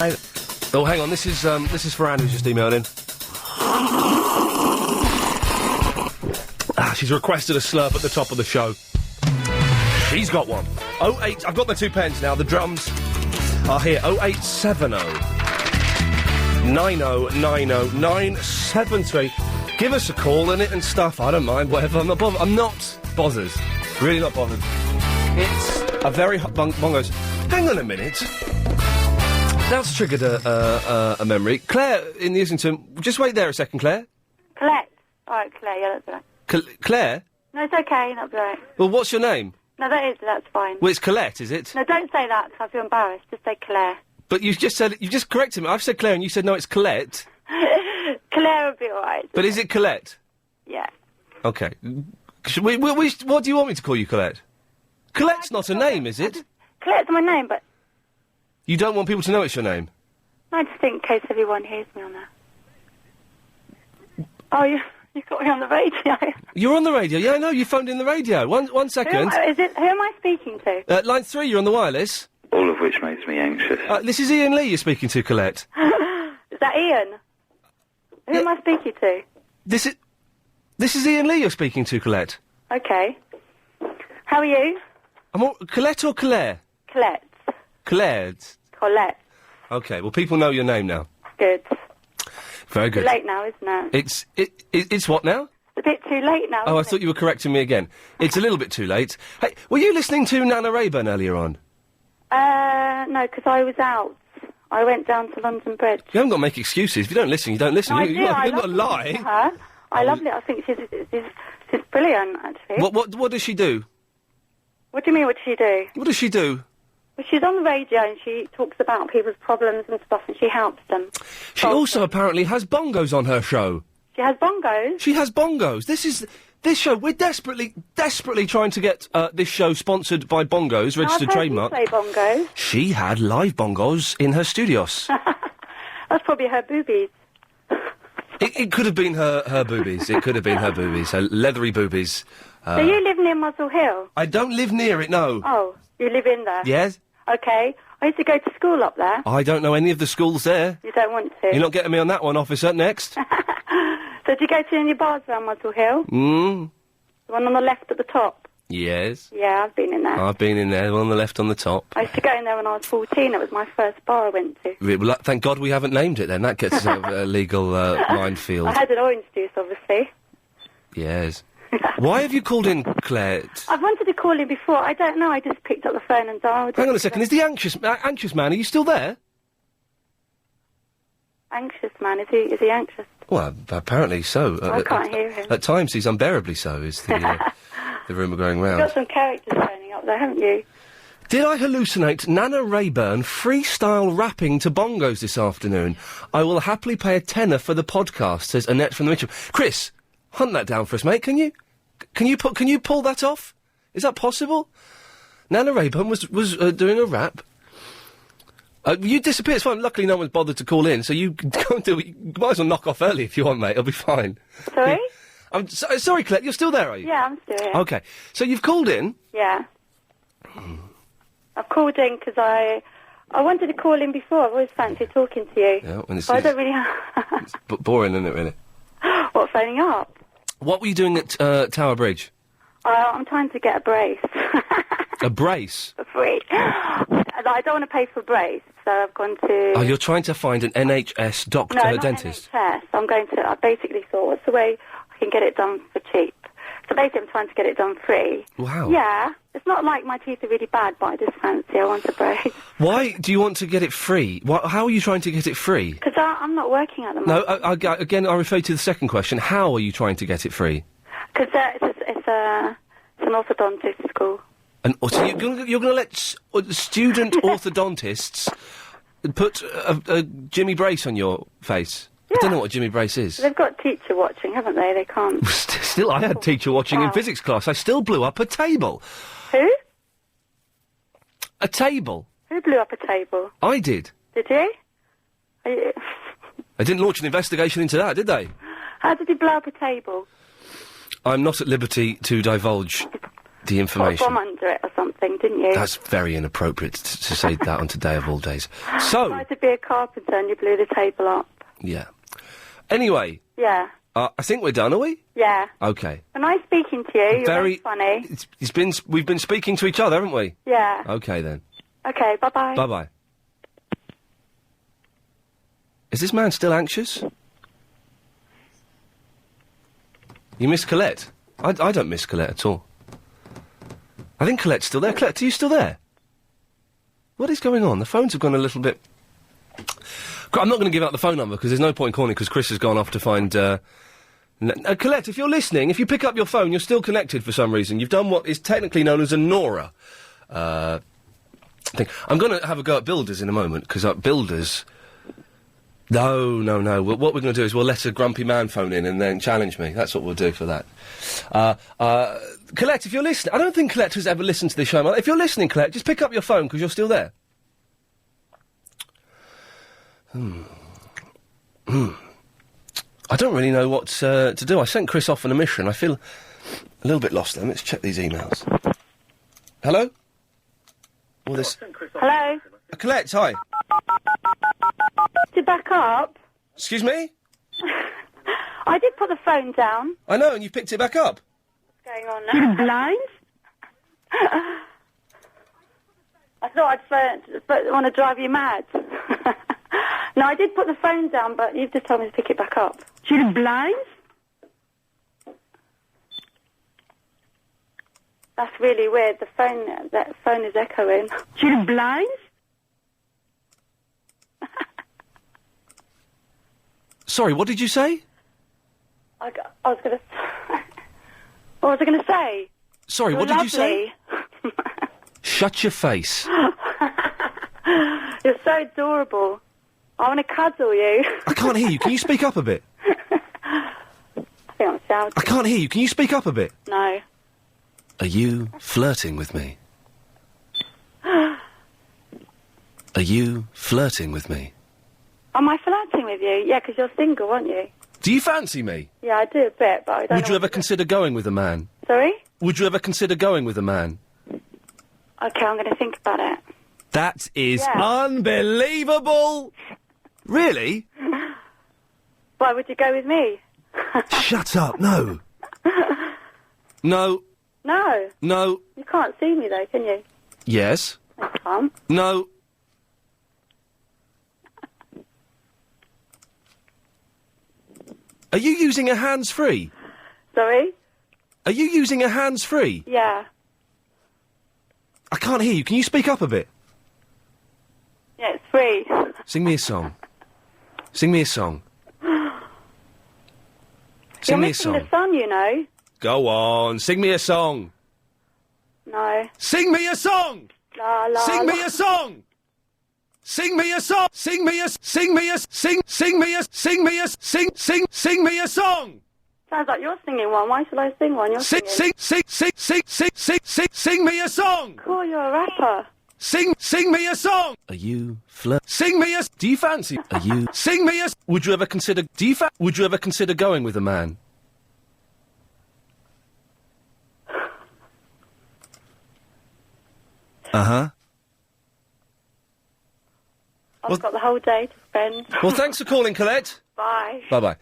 Oh, hang on. This is for Anne, who's just emailed in. She's requested a slurp at the top of the show. She's got one. 08. I've got the 2 pens now. The drums are here. 0870 9090973. Give us a call in it and stuff. I don't mind. Whatever. I'm not bothered. Really not bothered. It's a very hot bongos. Hang on a minute. That's triggered a memory. Claire in the Islington. Just wait there a second, Claire. Colette. All right, Claire. Yeah, that's all right. Claire? No, it's okay. That's all right. Well, what's your name? No, that's fine. Well, it's Colette, is it? No, don't say that, 'cause I feel embarrassed. Just say Claire. But you just corrected me. I've said Claire and you said no, it's Colette. Claire would be all right. But is it Colette? Yeah. Okay. What do you want me to call you, Colette? Colette's not a name, is it? Colette's my name, but... You don't want people to know it's your name? I just think in case everyone hears me on there. Oh, you got me on the radio. You're on the radio? Yeah, I know. You phoned in the radio. One second. Who am I speaking to? Line 3, you're on the wireless. All of which makes me anxious. This is Iain Lee you're speaking to, Colette. Is that Ian? Who am I speaking to? This is Iain Lee you're speaking to, Colette. Okay. How are you? Colette or Claire? Colette. Colette. Colette. Okay, well, people know your name now. Good. Very good. It's late now, isn't it? It's what now? It's a bit too late now, Oh, I thought you were correcting me again. It's a little bit too late. Hey, were you listening to Nana Rayburn earlier on? No, because I was out. I went down to London Bridge. You haven't got to make excuses. If you don't listen, you don't listen. No, You've got to lie. Her. I love it. I think she's brilliant, actually. What does she do? What do you mean, what does she do? What does she do? Well, she's on the radio and she talks about people's problems and stuff and she helps them. She also apparently has bongos on her show. She has bongos? She has bongos. This show, we're desperately trying to get this show sponsored by Bongos, registered trademark. I've heard you play bongos. She had live bongos in her studios. That's probably her boobies. It could have been her boobies. It could have been her boobies. Her leathery boobies. So you live near Muswell Hill? I don't live near it, no. Oh, you live in there? Yes. Okay. I used to go to school up there. I don't know any of the schools there. You don't want to? You're not getting me on that one, officer. Next. So do you go to any bars around Muswell Hill? The one on the left at the top? Yes. Yeah, I've been in there. I've been in there, the one on the left on the top. I used to go in there when I was 14. It was my first bar I went to. Well, thank God we haven't named it then. That gets us out of a legal minefield. I had an orange juice, obviously. Yes. Why have you called in, Claire? I've wanted to call in before. I don't know. I just picked up the phone and dialed. Hang on a second. Is the anxious man, are you still there? Anxious man? Is he anxious? Well, apparently so. I can't hear him. At times he's unbearably so, is the rumour going round. You've got some characters turning up there, haven't you? Did I hallucinate Nana Rayburn freestyle rapping to bongos this afternoon? I will happily pay a tenner for the podcast, says Annette from the Mitchell. Chris, hunt that down for us, mate, can you? Can you pull that off? Is that possible? Nana Rayburn was doing a rap. You disappear, it's fine. Luckily no one's bothered to call in, so you go and do it. You might as well knock off early if you want, mate. It'll be fine. Sorry? I'm sorry, Colette, you're still there, are you? Yeah, I'm still here. Okay, so you've called in? Yeah. I've called in because I wanted to call in before. I've always fancied talking to you. Yeah, but I don't really it's boring, isn't it, really? What, phoning up? What were you doing at Tower Bridge? I'm trying to get a brace. A brace? For free. I don't want to pay for a brace, so I've gone to... Oh, you're trying to find an NHS doctor, dentist? No, not NHS. I basically thought, what's the way I can get it done for cheap? So basically I'm trying to get it done free. Wow. Yeah. It's not like my teeth are really bad, but I just fancy I want a brace. Why do you want to get it free? How are you trying to get it free? Because I'm not working at the moment. No, again, I refer to the second question. How are you trying to get it free? Because it's an orthodontist school. So you're going to let student orthodontists put a Jimmy Brace on your face? Yeah. I don't know what a Jimmy Brace is. They've got teacher watching, haven't they? They can't... Still, I had teacher watching in physics class. I still blew up a table. Who? A table. Who blew up a table? I did. Did you? They didn't launch an investigation into that, did they? How did you blow up a table? I'm not at liberty to divulge The Put a information. bomb under it or something, didn't you? That's very inappropriate to say that on Today of All Days. So, Tried to be a carpenter and you blew the table up. yeah. Anyway, Yeah. I think we're done, are we? Yeah. Okay. And nice speaking to you. You're very funny. We've been speaking to each other, haven't we? Yeah. Okay then. Okay, bye-bye. Bye-bye. Is this man still anxious? You miss Colette? I don't miss Colette at all. I think Colette's still there. Colette, are you still there? What is going on? The phones have gone a little bit... I'm not going to give out the phone number because there's no point calling because Chris has gone off to find... Colette, if you're listening, if you pick up your phone, you're still connected for some reason. You've done what is technically known as a Nora thing. I'm going to have a go at Builders in a moment because Builders... No. What we're going to do is we'll let a grumpy man phone in and then challenge me. That's what we'll do for that. Colette, if you're listening... I don't think Colette has ever listened to this show. If you're listening, Colette, just pick up your phone because you're still there. I don't really know what to do. I sent Chris off on a mission. I feel a little bit lost then. Let's check these emails. Hello? Hello? Colette, hi. To back up, Excuse me? I did put the phone down. I know, and you picked it back up. What's going on now? You're blind? I thought I'd want to drive you mad. No, I did put the phone down, but you've just told me to pick it back up. You're blind? That's really weird. That phone is echoing. You're blind? Sorry, what did you say? I was going to... What was I going to say? Sorry, You're what did you say? lovely. Shut your face. You're so adorable. I want to cuddle you. I can't hear you. Can you speak up a bit? I think I'm shouting. I can't hear you. Can you speak up a bit? No. Are you flirting with me? Are you flirting with me? Am I flirting with you? Yeah, because you're single, aren't you? Do you fancy me? Yeah, I do a bit, but I don't Would you know ever consider going with a man? Sorry? Would you ever consider going with a man? Okay, I'm going to think about it. That is Yeah. unbelievable! Really? Why, would you go with me? Shut up, no. No, No. no, You can't see me, though, can you? yes, I can't. no. Are you using a hands-free? Sorry? Are you using a hands-free? Yeah. I can't hear you. Can you speak up a bit? Yeah, it's free. Sing me a song. Sing me a song. You're Sing me a missing song. the sun, you know. Go on, sing me a song. No. Sing me a song! La, la, Sing la. me a song! Sing me a song! Sing me a sing me a sing me a sing me a sing me a song! Sounds like you're singing one. Why should I sing one? You're Sing me a song! Cool, you're a rapper. Sing me a song! Are you Sing me a do you fancy? Are you Sing me a would you ever consider would you ever consider going with a man? Uh-huh. I've got the whole day to spend. Well, thanks for calling, Colette. Bye. Bye-bye.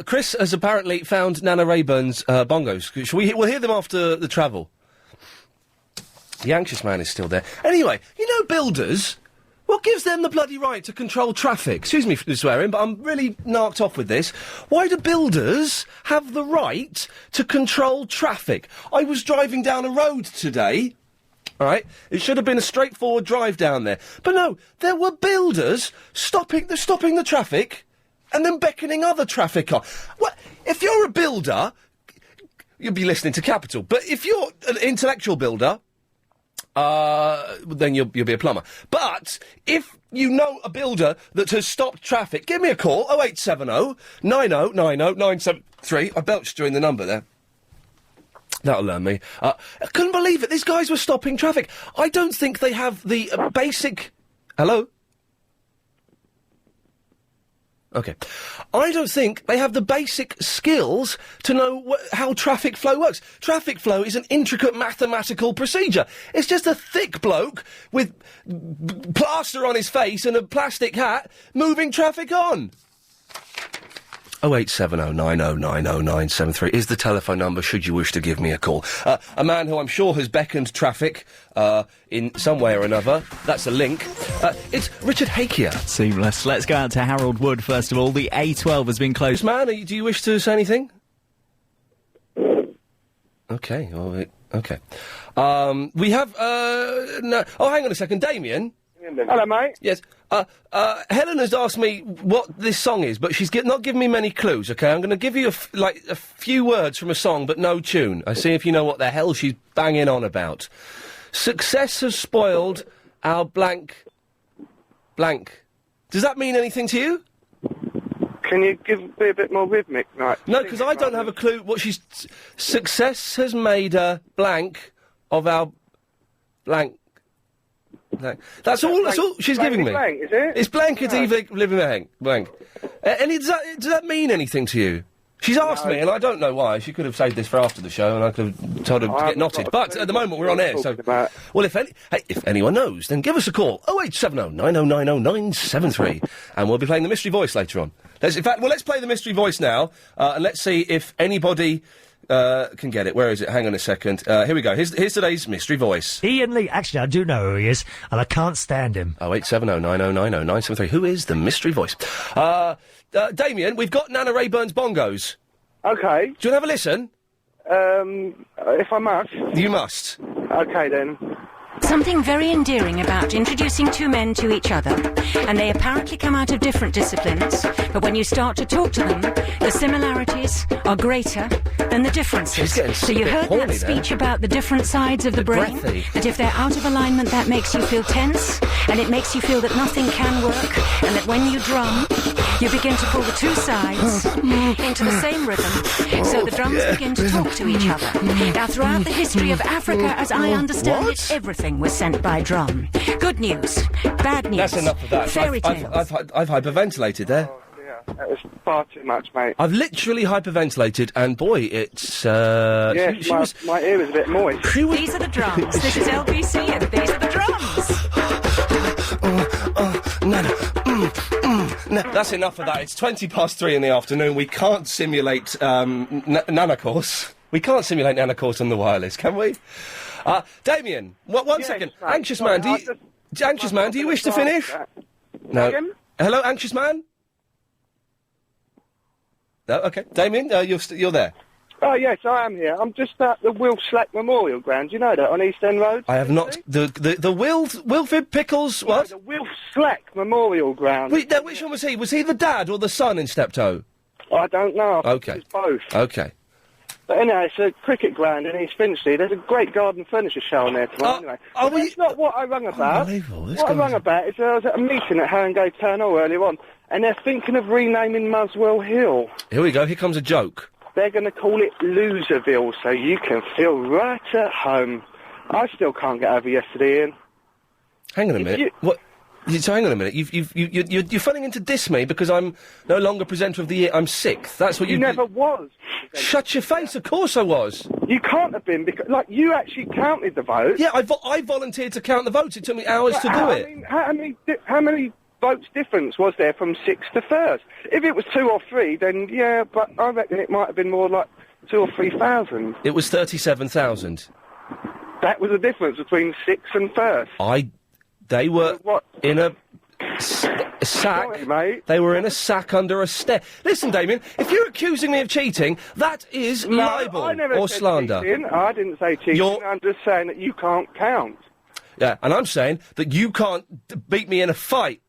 Chris has apparently found Nana Rayburn's bongos. We'll hear them after the travel. The anxious man is still there. Anyway, you know builders? What gives them the bloody right to control traffic? Excuse me for the swearing, but I'm really narked off with this. Why do builders have the right to control traffic? I was driving down a road today... All right, it should have been a straightforward drive down there, but no, there were builders stopping the traffic, and then beckoning other traffic on. What if you're a builder? You'll be listening to Capital, but if you're an intellectual builder, then you'll be a plumber. But if you know a builder that has stopped traffic, give me a call. 0870 90 90 973. I belched during the number there. That'll learn me. I couldn't believe it. These guys were stopping traffic. I don't think they have the basic... Hello? Okay. I don't think they have the basic skills to know how traffic flow works. Traffic flow is an intricate mathematical procedure. It's just a thick bloke with plaster on his face and a plastic hat moving traffic on. 08709090973 is the telephone number should you wish to give me a call. A man who I'm sure has beckoned traffic in some way or another. That's a link. It's Richard Hakier. Seamless. Let's go out to Harold Wood first of all. The A12 has been closed. Man, do you wish to say anything? Okay. Well, okay. We have no. Oh, hang on a second, Damien. Hello, mate. Yes. Helen has asked me what this song is, but she's not given me many clues, okay? I'm going to give you, a few words from a song, but no tune. I see if you know what the hell she's banging on about. Success has spoiled our blank. Does that mean anything to you? Can you be a bit more rhythmic, like? No, because I don't have a clue what she's... Success has made a blank of our blank. That's all she's giving me. Blank, is it? It's blank, it's either living blank. And does that mean anything to you? She's asked me, and I don't know why. She could have saved this for after the show, and I could have told her to get knotted. But at the moment, we're on air, so... Well, if anyone knows, then give us a call. 0870 9090 973. And we'll be playing the mystery voice later on. Let's play the mystery voice now, and let's see if anybody... can get it. Where is it? Hang on a second. Here we go. Here's today's mystery voice. Iain Lee. Actually, I do know who he is, and I can't stand him. 0870 9090 973. Who is the mystery voice? Damien, we've got Nana Rayburn's bongos. Okay. Do you want to have a listen? If I must. You must. Okay, then. Something very endearing about introducing two men to each other, and they apparently come out of different disciplines, but when you start to talk to them, the similarities are greater than the differences. So you heard that speech about the different sides of the brain, that if they're out of alignment, that makes you feel tense, and it makes you feel that nothing can work, and that when you drum, you begin to pull the two sides into the same rhythm, so the drums begin to talk to each other. Now, throughout the history of Africa, as I understand it, everything was sent by drum. Good news, bad news. That's enough of that. Fairy tales. I've hyperventilated there. Oh, yeah. That was far too much, mate. I've literally hyperventilated, and boy, it's... yes, my ear was a bit moist. These are the drums. This is LBC, and these are the drums. No, that's enough of that. It's 3:20 in the afternoon. We can't simulate Nana course. We can't simulate Nana course on the wireless, can we? Damien, one second. Mate. Anxious man, do you wish to finish? No. Hello, anxious man? No, okay. Damien, you're there. Oh, yes, I am here. I'm just at the Will Slack Memorial Ground. You know that, on East End Road? I have not... The Wilfred Pickles... What? No, the Will Slack Memorial Ground. Which one was he? Was he the dad or the son in Steptoe? I don't know. Okay. It's both. Okay. But anyway, it's a cricket ground in East Finchley. There's a great garden furniture show on there tomorrow, anyway. That's not what I rung about. Unbelievable. What I rung about is I was at a meeting at Haringey Town Hall earlier on, and they're thinking of renaming Muswell Hill. Here we go. Here comes a joke. They're going to call it Loserville, so you can feel right at home. I still can't get over yesterday, Ian. Hang on a minute. What? So hang on a minute. You're funning in to diss me because I'm no longer presenter of the year. I'm sixth. That's what you... You never was. Shut your face. Of course I was. You can't have been because, you actually counted the votes. Yeah, I volunteered to count the votes. It took me hours to do it. I mean, how many votes difference was there from sixth to first? If it was 2 or 3, then yeah, but I reckon it might have been more like 2,000 or 3,000. It was 37,000. That was the difference between sixth and first. They were in a sack. Sorry, mate. They were in a sack under a stair. Listen, Damien, if you're accusing me of cheating, that is libel I never or said slander. Cheating. I didn't say cheating. I'm just saying that you can't count. Yeah, and I'm saying that you can't beat me in a fight.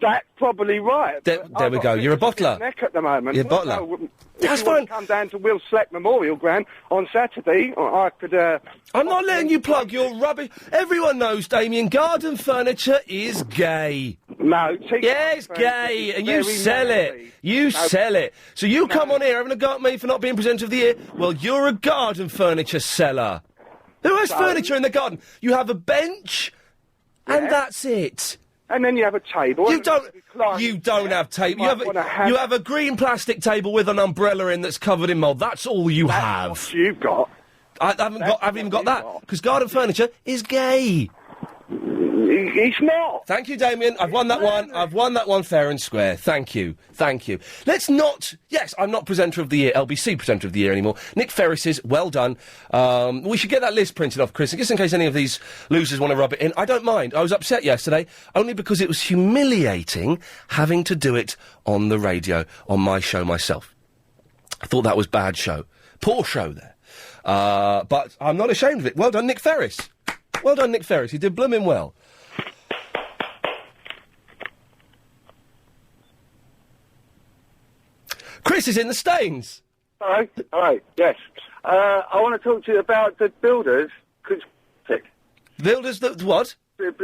That's probably right. There we go. You're a bottler. Neck at the moment. You're a bottler. That's fine. Come down to Will Slack Memorial Ground on Saturday. I could. I'm not letting you plug your rubbish. Everyone knows, Damien, garden furniture is gay. No, yeah, it's gay, and you sell it. You sell it. So you come on here having a go at me for not being presenter of the year. Well, you're a garden furniture seller. Who has furniture in the garden? You have a bench, and that's it. And then you have a table. You don't have table. You have a green plastic table with an umbrella in that's covered in mould. That's all you have. What you've got. I haven't even got that, because garden furniture is gay. It's not. Thank you, Damien. I've won that one. I've won that one fair and square. Thank you. Let's not... Yes, I'm not Presenter of the Year, LBC Presenter of the Year anymore. Nick Ferris's, well done. We should get that list printed off, Chris, just in case any of these losers want to rub it in. I don't mind. I was upset yesterday, only because it was humiliating having to do it on the radio, on my show myself. I thought that was bad show. Poor show there. But I'm not ashamed of it. Well done, Nick Ferris. Well done, Nick Ferris. He did blooming well. Chris is in the Staines. Hello, yes. I want to talk to you about the builders. Builders that what? That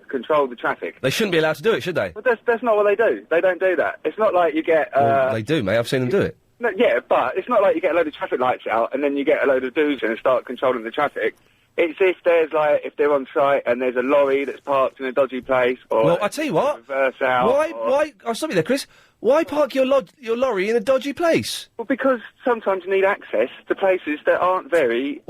control the traffic. They shouldn't be allowed to do it, should they? But that's not what they do. They don't do that. It's not like you get... Well, they do, mate. I've seen them do it. No, yeah, but it's not like you get a load of traffic lights out and then you get a load of dudes in and start controlling the traffic. It's if they're on site and there's a lorry that's parked in a dodgy place, or... Well, I tell you what. Reverse out. Why... I'll stop you there, Chris. Why park your lorry in a dodgy place? Well, because sometimes you need access to places that aren't very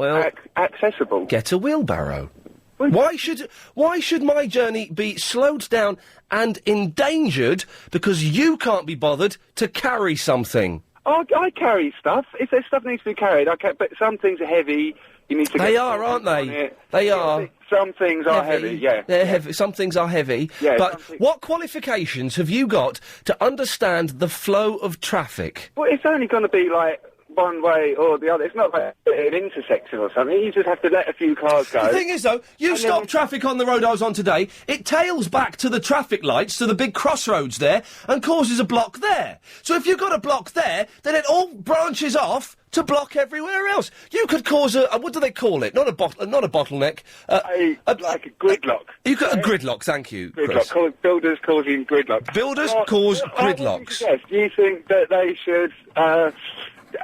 accessible. Get a wheelbarrow. Why should my journey be slowed down and endangered because you can't be bothered to carry something? I carry stuff. If there's stuff that needs to be carried, I can. But some things are heavy. You need to. They are, aren't they? They are. Some things are heavy. Yeah, they're heavy. Some things are heavy. Yeah, but what qualifications have you got to understand the flow of traffic? Well, it's only going to be like one way or the other. It's not like an intersection or something. You just have to let a few cars go. The thing is, though, you stop traffic on the road I was on today, it tails back to the traffic lights, to the big crossroads there, and causes a block there. So if you've got a block there, then it all branches off to block everywhere else. You could cause a what do they call it? Not a bottleneck. Like a gridlock. You got a gridlock, thank you, Gridlock. Chris. Builders causing gridlock. Builders cause gridlocks. Do you think that they should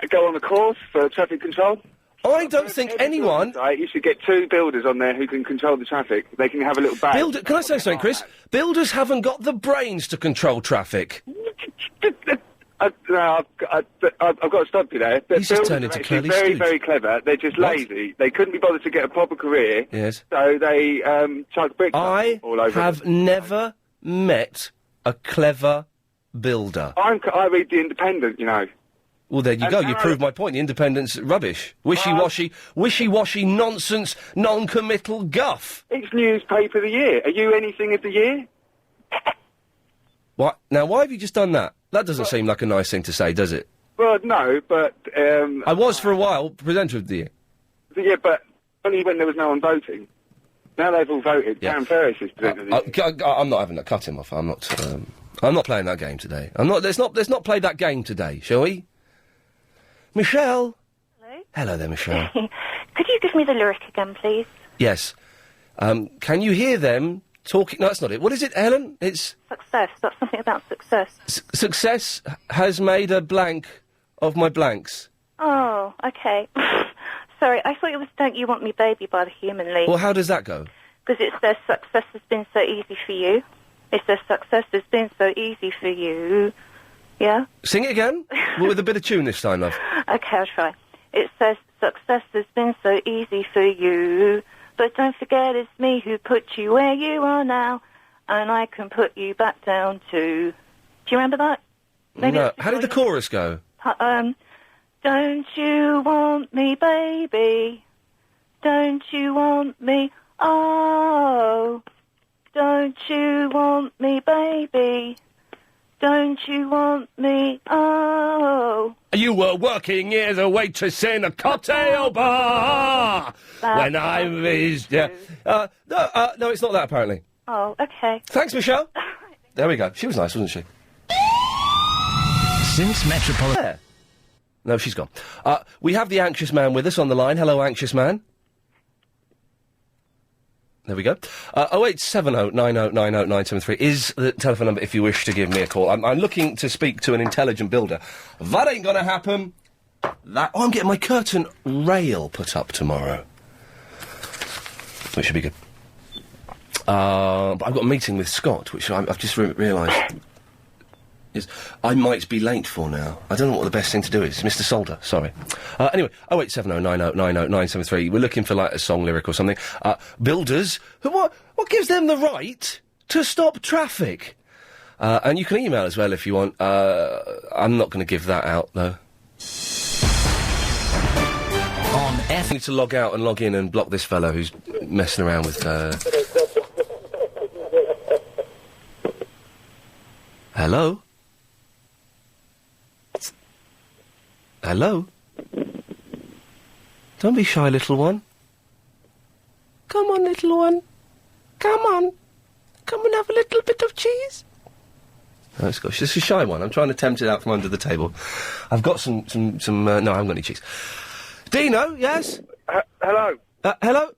go on a course for traffic control? I don't think anyone... You should get 2 builders on there who can control the traffic. They can have a little badge. Can I say something, Chris? Builders haven't got the brains to control traffic. I've got to stop you there. He's just turned into Curly very, Stooge. very clever. They're just lazy. They couldn't be bothered to get a proper career. Yes. So they chuck bricks I all over. have never met a clever builder. I read The Independent, you know. Well, there you go. You proved my point. The Independent's rubbish. Wishy-washy nonsense, non-committal guff. It's newspaper of the year. Are you anything of the year? What? Now, why have you just done that? That doesn't seem like a nice thing to say, does it? Well, no, but... I was, for a while, presenter of the year. Yeah, but only when there was no one voting. Now they've all voted. Yeah. Darren Ferris is presenter of the year. I'm not having that. Cut him off. I'm not playing that game today. Let's not play that game today, shall we? Michelle. Hello. Hello there, Michelle. Could you give me the lyric again, please? Yes. Can you hear them talking? No, that's not it. What is it, Helen? It's... Success. That's something about success. Success has made a blank of my blanks. Oh, okay. Sorry, I thought it was Don't You Want Me Baby by the Human League. Well, how does that go? Because it says success has been so easy for you. It says success has been so easy for you. Yeah? Sing it again? Well, with a bit of tune this time, love. Okay, I'll try. It says success has been so easy for you. But don't forget it's me who put you where you are now. And I can put you back down too. Do you remember that? Maybe no. How did the chorus go? Don't you want me, baby? Don't you want me? Oh, don't you want me, baby? Don't you want me? Oh. You were working as a waitress in a cocktail bar when I was... Yeah. No, it's not that, apparently. Oh, okay. Thanks, Michelle. There we go. She was nice, wasn't she? Since Metropolitan... Yeah. No, she's gone. We have the anxious man with us on the line. Hello, anxious man. There we go. 0870 90 90 973 is the telephone number if you wish to give me a call. I'm looking to speak to an intelligent builder. That ain't gonna happen. I'm getting my curtain rail put up tomorrow. Which should be good. But I've got a meeting with Scott, which I've just realised is I might be late for now. I don't know what the best thing to do is. Mr. Solder, sorry. Anyway, 08709090973. We're looking for, like, a song lyric or something. Builders, what gives them the right to stop traffic? And you can email as well if you want. I'm not going to give that out, though. On I need to log out and log in and block this fellow who's messing around with, Hello? Hello? Don't be shy, little one. Come on, little one. Come on. Come and have a little bit of cheese. Oh, it's got, it's a shy one. I'm trying to tempt it out from under the table. I've got some, no, I haven't got any cheese. Dino, yes? Hello. Hello?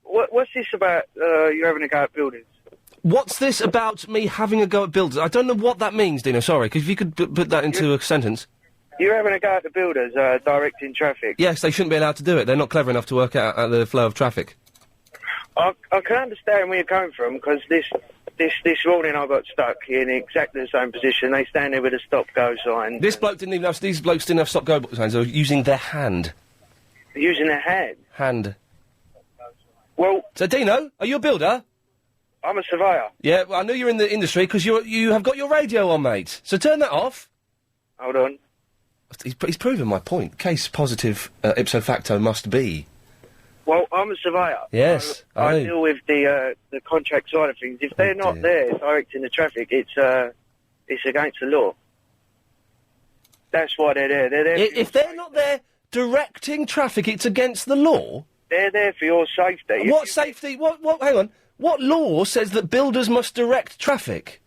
What's this about, you having a go at buildings? What's this about me having a go at builders? I don't know what that means, Dino, sorry, because if you could put that into a sentence. You're having a go at the builders, directing traffic? Yes, they shouldn't be allowed to do it. They're not clever enough to work out the flow of traffic. I can understand where you're coming from, because this morning I got stuck in exactly the same position. They stand there with a stop-go sign. These blokes didn't have stop-go signs. They were using their hand. Using their hand? Hand. Well... So, Dino, are you a builder? I'm a surveyor. Yeah, well, I knew you're in the industry, because you have got your radio on, mate. So turn that off. Hold on. He's proven my point. Case positive, ipso facto must be. Well, I'm a surveyor. Yes, so I deal with the contract side of things. If they're not there directing the traffic, it's against the law. That's why they're there. They're there. If they're not there directing traffic, it's against the law. They're there for your safety. What safety? What? Hang on. What law says that builders must direct traffic?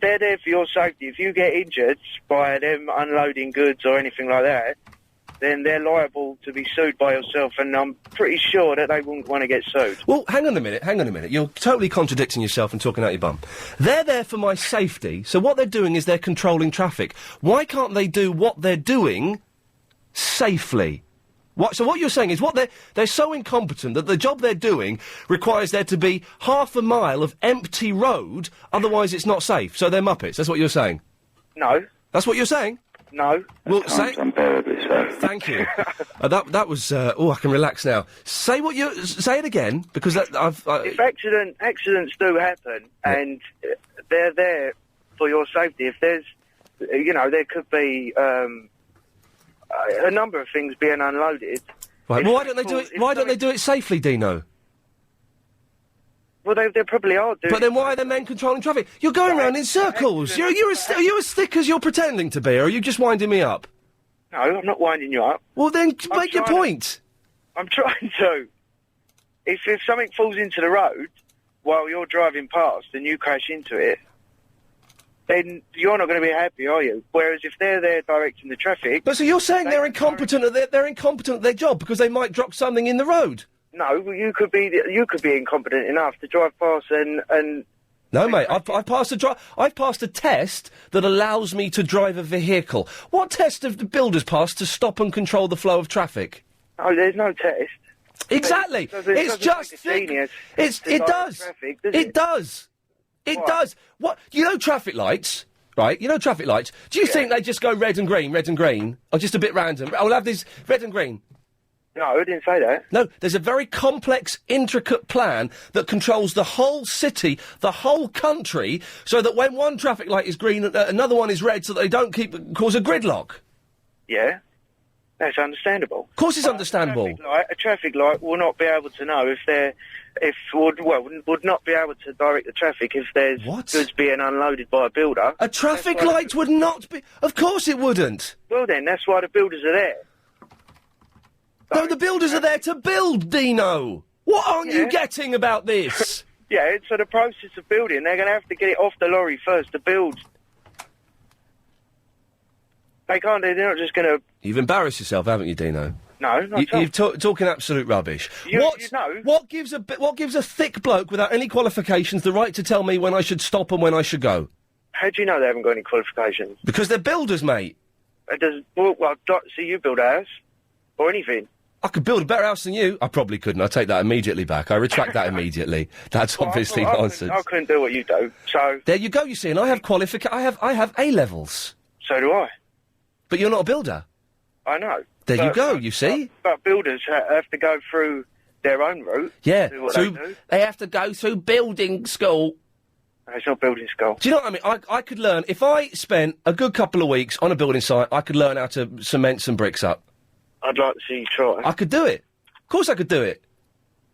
They're there for your safety. If you get injured by them unloading goods or anything like that, then they're liable to be sued by yourself, and I'm pretty sure that they wouldn't want to get sued. Well, hang on a minute. You're totally contradicting yourself and talking out your bum. They're there for my safety, so what they're doing is they're controlling traffic. Why can't they do what they're doing safely? So what you're saying is they're so incompetent that the job they're doing requires there to be half a mile of empty road, otherwise it's not safe. So they're muppets. That's what you're saying? No. That's what you're saying? No. Well, say... unbearably so. Thank you. That was... I can relax now. Say it again, because If accidents do happen, and they're there for your safety, if there's... there could be... a number of things being unloaded. Right. Well, why don't they do it? Why don't they do it safely, Dino? Well, they probably are doing. But then why are the men controlling traffic? You're going round in circles. Are you as thick as you're pretending to be, or are you just winding me up? No, I'm not winding you up. Well, then make your point. I'm trying to. If something falls into the road while you're driving past and you crash into it, then you're not going to be happy, are you? Whereas if they're there directing the traffic... But so you're saying they're incompetent at they're incompetent at their job because they might drop something in the road? No, you could be incompetent enough to drive past and... No, mate, I've passed a test that allows me to drive a vehicle. What test have the builders passed to stop and control the flow of traffic? Oh, there's no test. Exactly. It's just thick. It does. It does. What? You know traffic lights, right? You know traffic lights. Do you think they just go red and green, or just a bit random? I'll have this red and green. No, I didn't say that. No, there's a very complex, intricate plan that controls the whole city, the whole country, so that when one traffic light is green, another one is red, so that they don't cause a gridlock. Yeah, that's understandable. Of course it's understandable. A traffic light will not be able to know would not be able to direct the traffic if there's goods being unloaded by a builder. A traffic light would not be... Of course it wouldn't. Well then, that's why the builders are there. No, the builders are there to build, Dino. What aren't you getting about this? Yeah, so the process of building, they're going to have to get it off the lorry first to build. They're not just going to... You've embarrassed yourself, haven't you, Dino? No, not at all. You're talking absolute rubbish. What gives a thick bloke without any qualifications the right to tell me when I should stop and when I should go? How do you know they haven't got any qualifications? Because they're builders, mate. So you build a house? Or anything? I could build a better house than you. I probably couldn't. I take that immediately back. I retract that immediately. That's obviously nonsense. I couldn't do what you do, so... There you go, you see, and I have I have A-levels. So do I. But you're not a builder. I know. There you go, you see? But builders have to go through their own route. Yeah, to do what so they do. they have to go through building school. No, it's not building school. Do you know what I mean? I could learn, if I spent a good couple of weeks on a building site, I could learn how to cement some bricks up. I'd like to see you try. I could do it. Of course I could do it.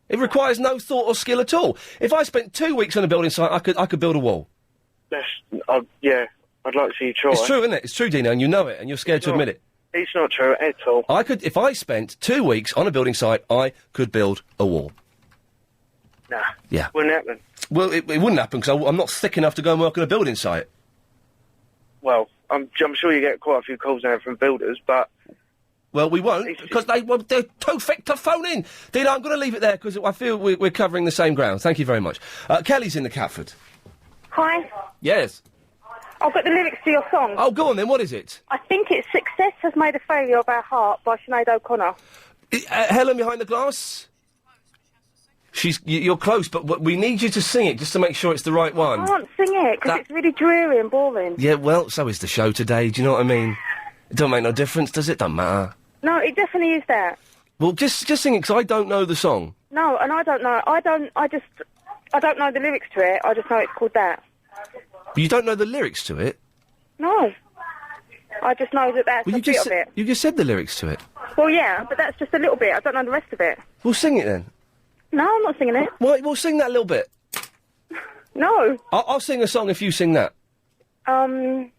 It requires no thought or skill at all. If I spent 2 weeks on a building site, I could build a wall. Yeah, I'd like to see you try. It's true, isn't it? It's true, Dino, and you know it, and you're scared to admit it. It's not true at all. If I spent 2 weeks on a building site, I could build a wall. Nah. Yeah. Wouldn't happen. Well, it wouldn't happen because I'm not thick enough to go and work on a building site. Well, I'm sure you get quite a few calls now from builders, but... Well, we won't, because they're too thick to phone in. Dino, I'm going to leave it there, because I feel we're covering the same ground. Thank you very much. Kelly's in the Catford. Hi. Yes. I've got the lyrics to your song. Oh, go on then, what is it? I think it's Success Has Made a Failure of Our Heart by Sinead O'Connor. Helen behind the glass? You're close, but we need you to sing it just to make sure it's the right one. I can't sing it, because it's really dreary and boring. Yeah, well, so is the show today, do you know what I mean? It don't make no difference, does it? Don't matter. No, it definitely is that. Well, just sing it, because I don't know the song. No, and I don't know. I don't know the lyrics to it. I just know it's called that. You don't know the lyrics to it? No. I just know that that's a bit of it. You just said the lyrics to it. Well, yeah, but that's just a little bit. I don't know the rest of it. Well, sing it then. No, I'm not singing it. Well, we'll sing that little bit. No. I'll sing a song if you sing that. No.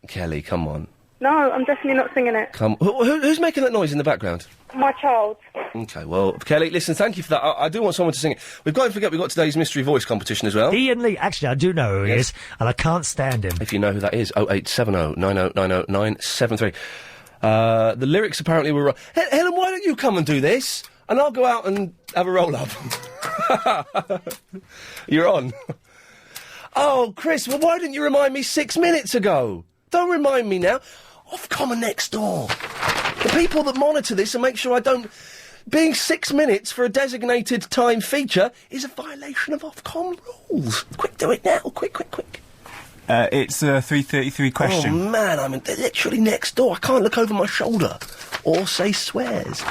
Kelly, come on. No, I'm definitely not singing it. Who's making that noise in the background? My child. Okay, well, Kelly, listen, thank you for that. I do want someone to sing it. We've got to forget we've got today's mystery voice competition as well. Iain Lee. Actually, I do know who he is, and I can't stand him. If you know who that is, 0870 9090 973. The lyrics apparently were wrong. Helen, why don't you come and do this? And I'll go out and have a roll-up. You're on. Oh, Chris, well, why didn't you remind me 6 minutes ago? Don't remind me now. Ofcom next door. The people that monitor this and make sure I don't... Being 6 minutes for a designated time feature is a violation of Ofcom rules. Quick, do it now. Quick. It's a 3:33 question. Oh, man, I'm literally next door. I can't look over my shoulder or say swears.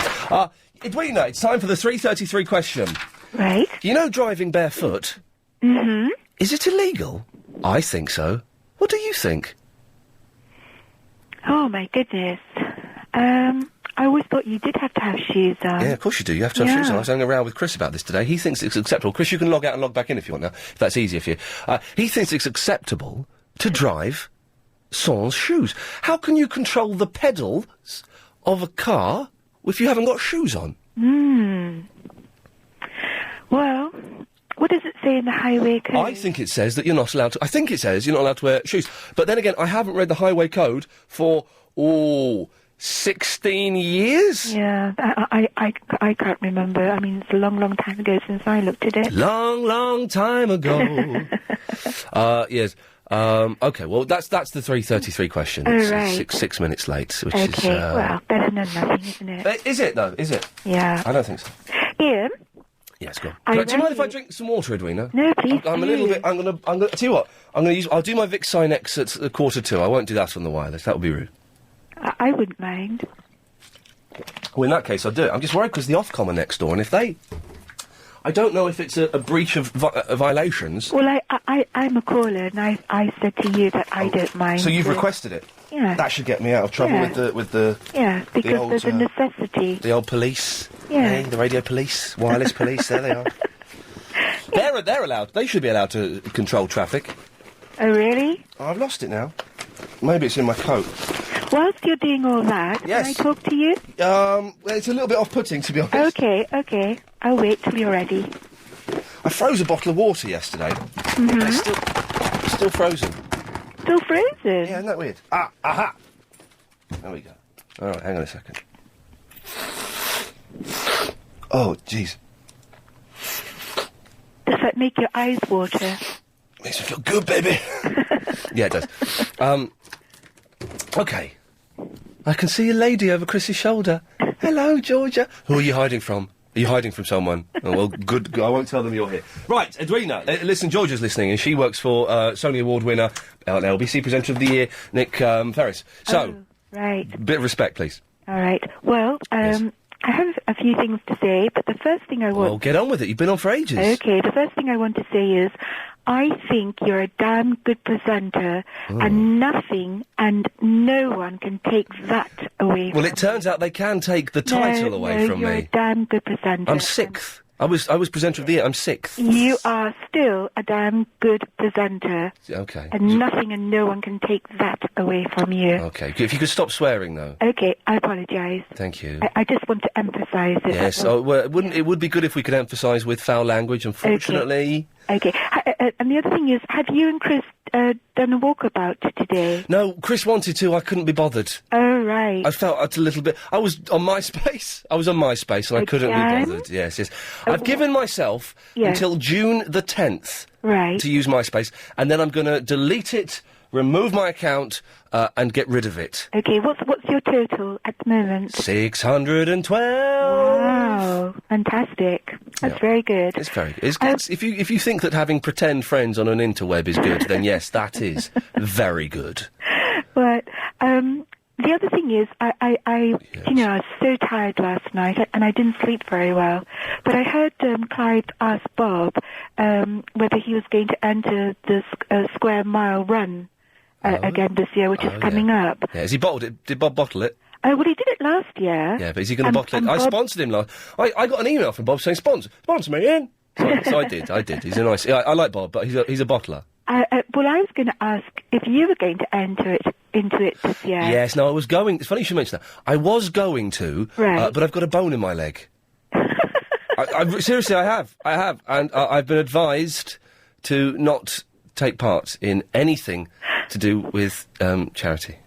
Edwina, it's time for the 3:33 question. Right. You know driving barefoot? Mm-hmm. Is it illegal? I think so. What do you think? Oh, my goodness. I always thought you did have to have shoes on. Yeah, of course you do. You have to have shoes on. I was having a row with Chris about this today. He thinks it's acceptable. Chris, you can log out and log back in if you want now, if that's easier for you. He thinks it's acceptable to drive sans shoes. How can you control the pedals of a car if you haven't got shoes on? Well, what does it say in the highway code? I think it says that you're not allowed to... I think it says you're not allowed to wear shoes. But then again, I haven't read the highway code for, 16 years? Yeah, I can't remember. I mean, it's a long, long time ago since I looked at it. Long time ago. Yes. OK, well, that's the 3:33 question. Oh, It's right. 6 minutes late, which okay, is... well, better than nothing, isn't it? Is it, though? Is it? Yeah. I don't think so. Iain? Yes, go on. I Do you mind read if I you- drink some water, Edwina? No, please I'm a little bit... I'm gonna... Tell you what. I'll do my Vic Sinex at 2:45. I won't do that on the wireless. That would be rude. I wouldn't mind. Well, in that case, I'll do it. I'm just worried because the Ofcom are next door, and if they... I don't know if it's a breach of violations. Well, I'm a caller, and I said to you that I don't mind. So you've requested it? Yeah. That should get me out of trouble Yeah. with the... Yeah, because the old, there's a necessity. The old police. Yeah. Hey, the radio police, wireless police, there they are. They're allowed. They should be allowed to control traffic. Oh, really? Oh, I've lost it now. Maybe it's in my coat. Whilst you're doing all that, Yes. can I talk to you? Well, it's a little bit off-putting, to be honest. Okay. I'll wait till you're ready. I froze a bottle of water yesterday. Mm-hmm. It's still frozen. Still frozen? Yeah, isn't that weird? Aha! There we go. All right, hang on a second. Oh, jeez. Does that make your eyes water? Makes me feel good, baby. Yeah, it does. OK. I can see a lady over Chris's shoulder. Hello, Georgia. Who are you hiding from? Are you hiding from someone? Oh, well, good. I won't tell them you're here. Right, Edwina. Listen, Georgia's listening, and she works for Sony Award winner, LBC Presenter of the Year, Nick Ferris. So, right. Bit of respect, please. All right. Well, I have a few things to say, but the first thing I want... Well, get on with it. You've been on for ages. Okay, the first thing I want to say is, I think you're a damn good presenter, and nothing and no one can take that away from Well, it turns out they can take the title away from you're me. a damn good presenter. I'm sixth. I was Presenter of the Year. I'm sixth. You are still a damn good presenter. Okay. And nothing and no one can take that away from you. Okay. If you could stop swearing, though. Okay, I apologise. Thank you. I just want to emphasise it. Yes. It would be good if we could emphasise with foul language, unfortunately. Okay. And the other thing is, have you and Chris done a walkabout today? No, Chris wanted to. I couldn't be bothered. Oh, right. I felt a little bit... I was on MySpace. and I couldn't be bothered. Yes. I've given myself until June the 10th to use MySpace, and then I'm going to delete it, remove my account, and get rid of it. Okay, what's your total at the moment? 612. Wow, fantastic. That's very good. It's very good. If you think that having pretend friends on an interweb is good, then yes, that is very good. But the other thing is, I was so tired last night, and I didn't sleep very well. But I heard Clive ask Bob whether he was going to enter the square mile run again this year, which is coming up. Yeah, has he bottled it? Did Bob bottle it? Well, he did it last year. Yeah, but is he going to bottle it? I sponsored him last... I got an email from Bob saying, sponsor me, Ian. So I did. He's a nice... I like Bob, but he's a bottler. Well, I was going to ask if you were going to enter into it this year. Yes, no, I was going... It's funny you should mention that. I was going to, but I've got a bone in my leg. Seriously, I have. And I've been advised to not take part in anything to do with charity.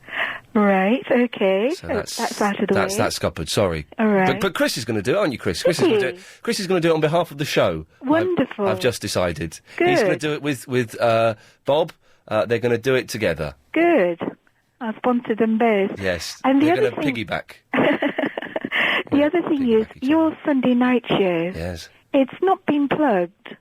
Right, okay. So that's out of the way. That's scuppered, sorry. All right. But Chris is going to do it, aren't you, Chris? Chris is going to do it on behalf of the show. Wonderful. I've just decided. Good. He's going to do it with Bob. They're going to do it together. Good. I'll sponsor them both. Yes. And they're going to piggyback. The other thing is, your Sunday night show. Yes. It's not been plugged.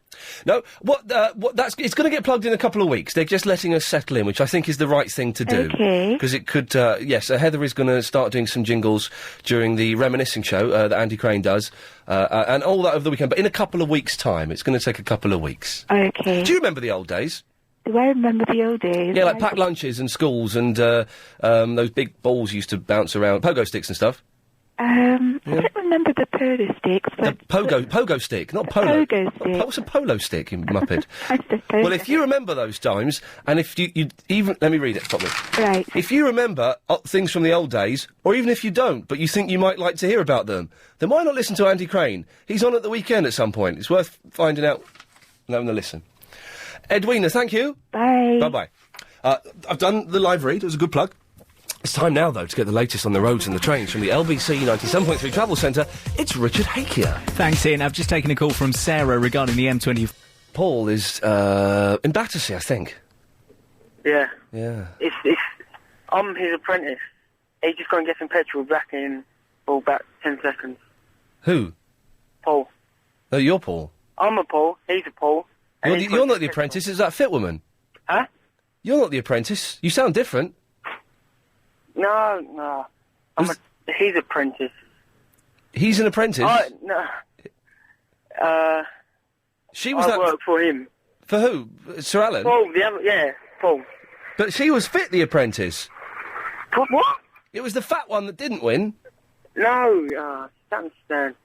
No, it's going to get plugged in a couple of weeks. They're just letting us settle in, which I think is the right thing to do. Okay. Because it could, Heather is going to start doing some jingles during the reminiscing show that Andy Crane does, and all that over the weekend. But in a couple of weeks' time, it's going to take a couple of weeks. Okay. Do you remember the old days? Do I remember the old days? Yeah, like packed lunches and schools and those big balls used to bounce around, pogo sticks and stuff. I don't remember the pogo sticks, but... The pogo stick, not polo. Pogo stick. What's a polo stick, you muppet? I suppose. Well, if you remember those times, and if you even... Let me read it properly. Right. If you remember things from the old days, or even if you don't, but you think you might like to hear about them, then why not listen to Andy Crane? He's on at the weekend at some point. It's worth finding out and having a listen. Edwina, thank you. Bye. Bye-bye. I've done the live read. It was a good plug. It's time now, though, to get the latest on the roads and the trains from the LBC 97.3 Travel Centre. It's Richard Hakier. Thanks, Ian. I've just taken a call from Sarah regarding the M20. Paul is in Battersea, I think. Yeah. Yeah. I'm his apprentice. He's just going to get some petrol back in about 10 seconds. Who? Paul. Oh, you're Paul. I'm a Paul. He's a Paul. You're not the apprentice. Is that fit woman? Huh? You're not the apprentice. You sound different. No. He's apprentice. He's an apprentice? No. She was I work for him. For who? Sir Alan? Paul, Paul. But she was fit, the apprentice. What? It was the fat one that didn't win. No, don't understand.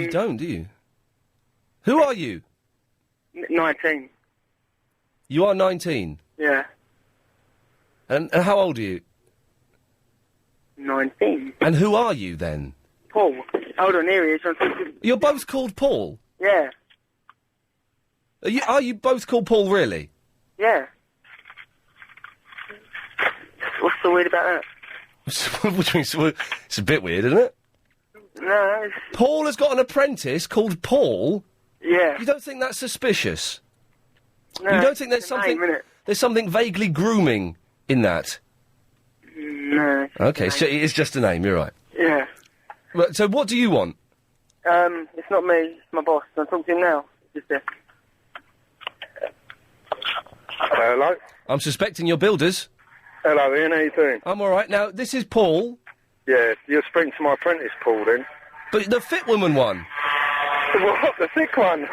You don't, do you? Who are you? 19. You are 19? Yeah. And how old are you? 19. And who are you, then? Paul. Hold on, here he is. You're both called Paul? Yeah. Are you both called Paul, really? Yeah. What's so weird about that? It's a bit weird, isn't it? No, Paul has got an apprentice called Paul? Yeah. You don't think that's suspicious? No, you don't think there's something vaguely grooming in that? No. Okay, so it's just a name, you're right. Yeah. Well, so what do you want? It's not me, it's my boss. I'll talk to him now. Just there. Hello? I'm suspecting you're builders. Hello, Ian, how you doing? I'm alright. Now, this is Paul. Yeah, you're speaking to my apprentice, Paul, then. But the fit woman one. What? The thick one?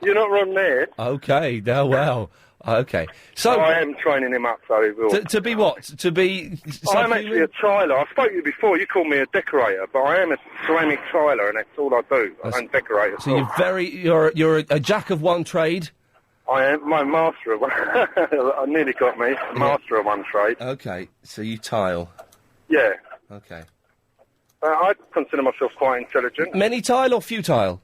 You're not wrong there. Okay, now, wow. Okay. So... I am training him up, so he will. To be what? To be... I'm actually a tiler. I spoke to you before. You called me a decorator, but I am a ceramic tiler, and that's all I do. I don't decorate at So all. you're a jack of one trade? I am my master of one. I nearly got me. Master of one trade. Okay, so you tile. Yeah. Okay. I consider myself quite intelligent. Many tile or few tile?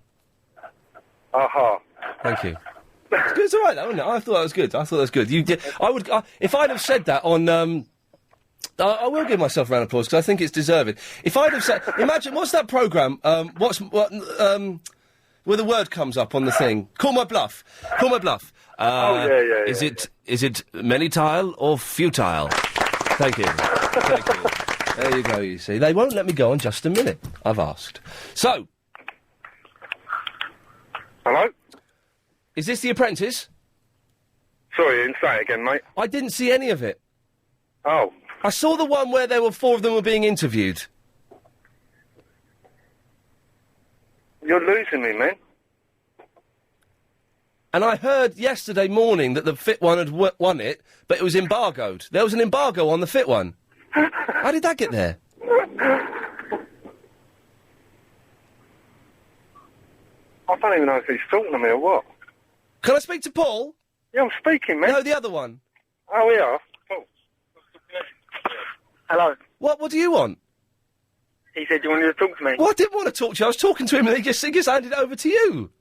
Aha. Thank you. It's all right, though, isn't it? I thought that was good. You did. I would. If I'd have said that on. I will give myself a round of applause because I think it's deserving. If I'd have said, imagine what's that program? Where the word comes up on the thing. Call my bluff. Call my bluff. Yeah. Is it many tile or futile? Thank you. Thank you. There you go. You see, they won't let me go on just a minute. I've asked. So. Hello? Is this The Apprentice? Sorry, Ian, say it again, mate. I didn't see any of it. Oh. I saw the one where there were 4 of them were being interviewed. You're losing me, man. And I heard yesterday morning that the fit one had won it, but it was embargoed. There was an embargo on the fit one. How did that get there? I don't even know if he's talking to me or what. Can I speak to Paul? Yeah, I'm speaking, man. No, the other one. Oh, we are? Oh. Hello. What do you want? He said you wanted to talk to me. Well, I didn't want to talk to you. I was talking to him and he just handed it over to you.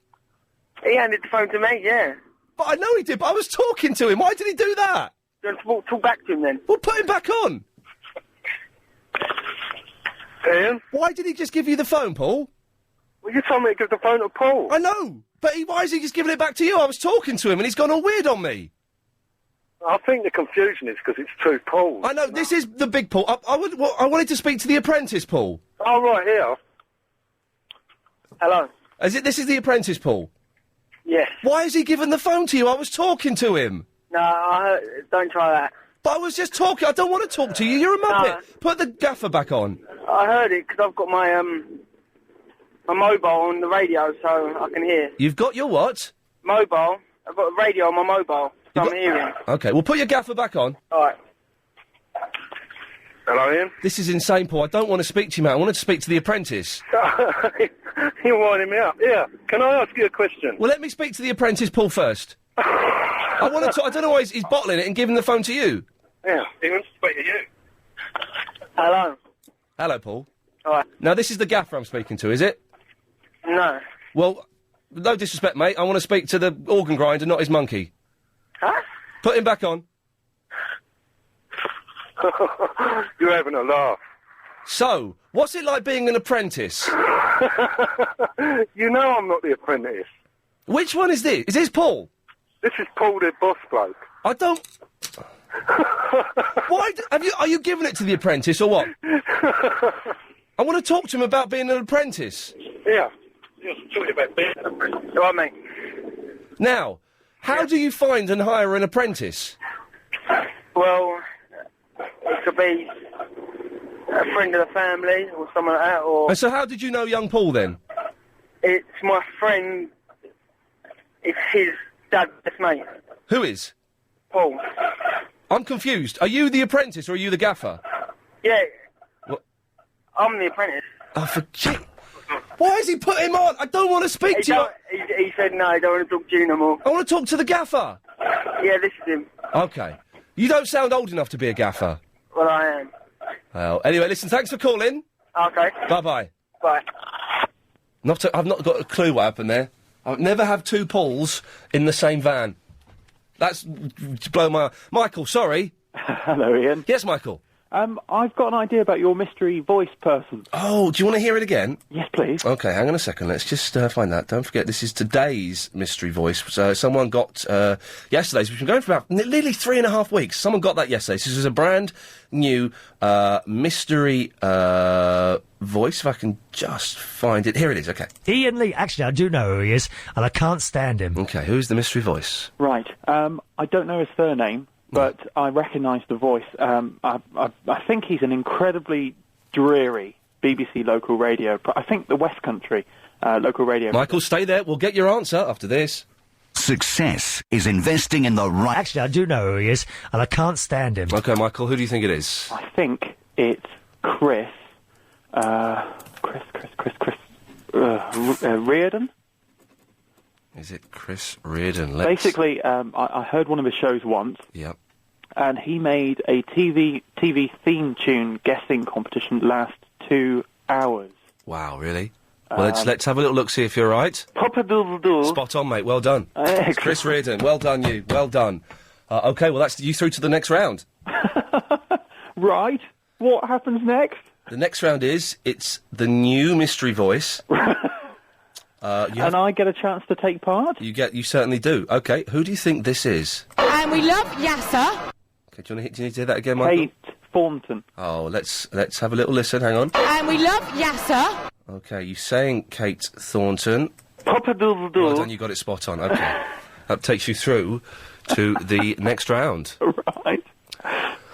He handed the phone to me, yeah. But I know he did, but I was talking to him. Why did he do that? You want to talk back to him then? Well, put him back on. Ian? Why did he just give you the phone, Paul? Well, you told me to give the phone to Paul. I know, but why is he just giving it back to you? I was talking to him and he's gone all weird on me. I think the confusion is because it's 2 Pauls. I know, this is the big Paul. I wanted to speak to The Apprentice, Paul. Oh, right, here. Hello. This is The Apprentice, Paul? Yes. Why has he given the phone to you? I was talking to him. No, don't try that. But I was just talking. I don't want to talk to you. You're a muppet. No. Put the gaffer back on. I heard it because I've got my mobile on the radio, so I can hear. You've got your what? Mobile. I've got a radio on my mobile, so I'm hearing. Okay, well, put your gaffer back on. All right. Hello, Ian? This is insane, Paul. I don't want to speak to you, mate. I wanted to speak to The Apprentice. You're winding me up. Yeah. Can I ask you a question? Well, let me speak to The Apprentice, Paul, first. I want to. I don't know why he's bottling it and giving the phone to you. Yeah. He wants to speak to you. Hello. Hello, Paul. All right. Now, this is the gaffer I'm speaking to, is it? No. Well, no disrespect, mate. I want to speak to the organ grinder, not his monkey. Huh? Put him back on. You're having a laugh. So, what's it like being an apprentice? You know I'm not the apprentice. Which one is this? Is this Paul? This is Paul, the boss bloke. I don't... Why... Are you giving it to the apprentice, or what? I want to talk to him about being an apprentice. Yeah. You're talking about being an apprentice. All right, mate. Now, how do you find and hire an apprentice? Well, it could be a friend of the family or someone like that, or... And so how did you know young Paul, then? It's my friend... It's his dad's best mate. Who is? Paul. I'm confused. Are you the apprentice or are you the gaffer? Yeah. What? I'm the apprentice. Oh, for gee... Why has he put him on? I don't want to speak to you. He said no, I don't want to talk to you no more. I want to talk to the gaffer. Yeah, this is him. Okay. You don't sound old enough to be a gaffer. Well, I am. Well, anyway, listen, thanks for calling. Okay. Bye-bye. Bye. I've not got a clue what happened there. I'll never have 2 Pauls in the same van. That's blow my... Michael, sorry. Hello, Ian. Yes, Michael. I've got an idea about your mystery voice person. Oh, do you want to hear it again? Yes, please. Okay, hang on a second. Let's just find that. Don't forget, this is today's mystery voice. Someone got yesterday's, which has been going for about nearly 3.5 weeks. Someone got that yesterday. So this is a brand new mystery voice. If I can just find it. Here it is, okay. Iain Lee. Actually, I do know who he is, and I can't stand him. Okay, who's the mystery voice? Right. I don't know his surname, but I recognise the voice. I think he's an incredibly dreary BBC local radio. I think the West Country local radio. Michael, stay there. We'll get your answer after this. Success is investing in the right... Actually, I do know who he is, and I can't stand him. Okay, Michael, who do you think it is? I think it's Chris. Reardon? Is it Chris Reardon? Basically, I heard one of his shows once. Yep. And he made a TV theme tune guessing competition last 2 hours. Wow, really? Well, let's have a little look, see if you're right. Pop-a-doodle-doo. Spot on, mate. Well done. It's Chris Reardon. Well done, you. Well done. Okay, well, that's you through to the next round. Right. What happens next? The next round it's the new mystery voice. And I get a chance to take part? You certainly do. Okay, who do you think this is? And we love Yasser. Okay, do you need to hear that again, Michael? Kate Thornton. Oh, let's have a little listen. Hang on. And we love Yasser. Okay, you're saying Kate Thornton. Pop-a-doodle-doo. Well done, you got it spot on. Okay. That takes you through to the next round. Right.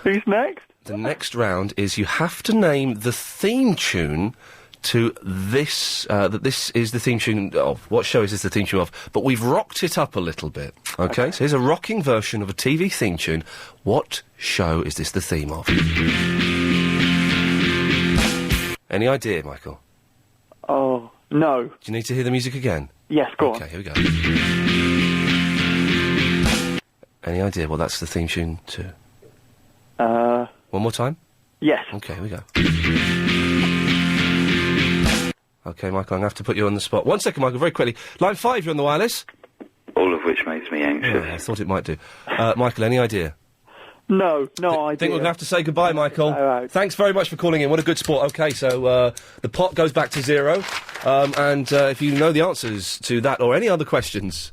Who's next? The next round is you have to name the theme tune to this, that this is the theme tune of. What show is this the theme tune of? But we've rocked it up a little bit. Okay, so here's a rocking version of a TV theme tune. What show is this the theme of? Any idea, Michael? Oh, no. Do you need to hear the music again? Yes, go on. Okay, here we go. Any idea what that's the theme tune to? One more time? Yes. Okay, here we go. Okay, Michael, I'm going to have to put you on the spot. 1 second, Michael, very quickly. Line 5, you're on the wireless. All of which makes me anxious. I thought it might do. Michael, any idea? No idea. I think we're going to have to say goodbye, Michael. All right. Thanks very much for calling in. What a good sport. Okay, so the pot goes back to 0. And if you know the answers to that or any other questions...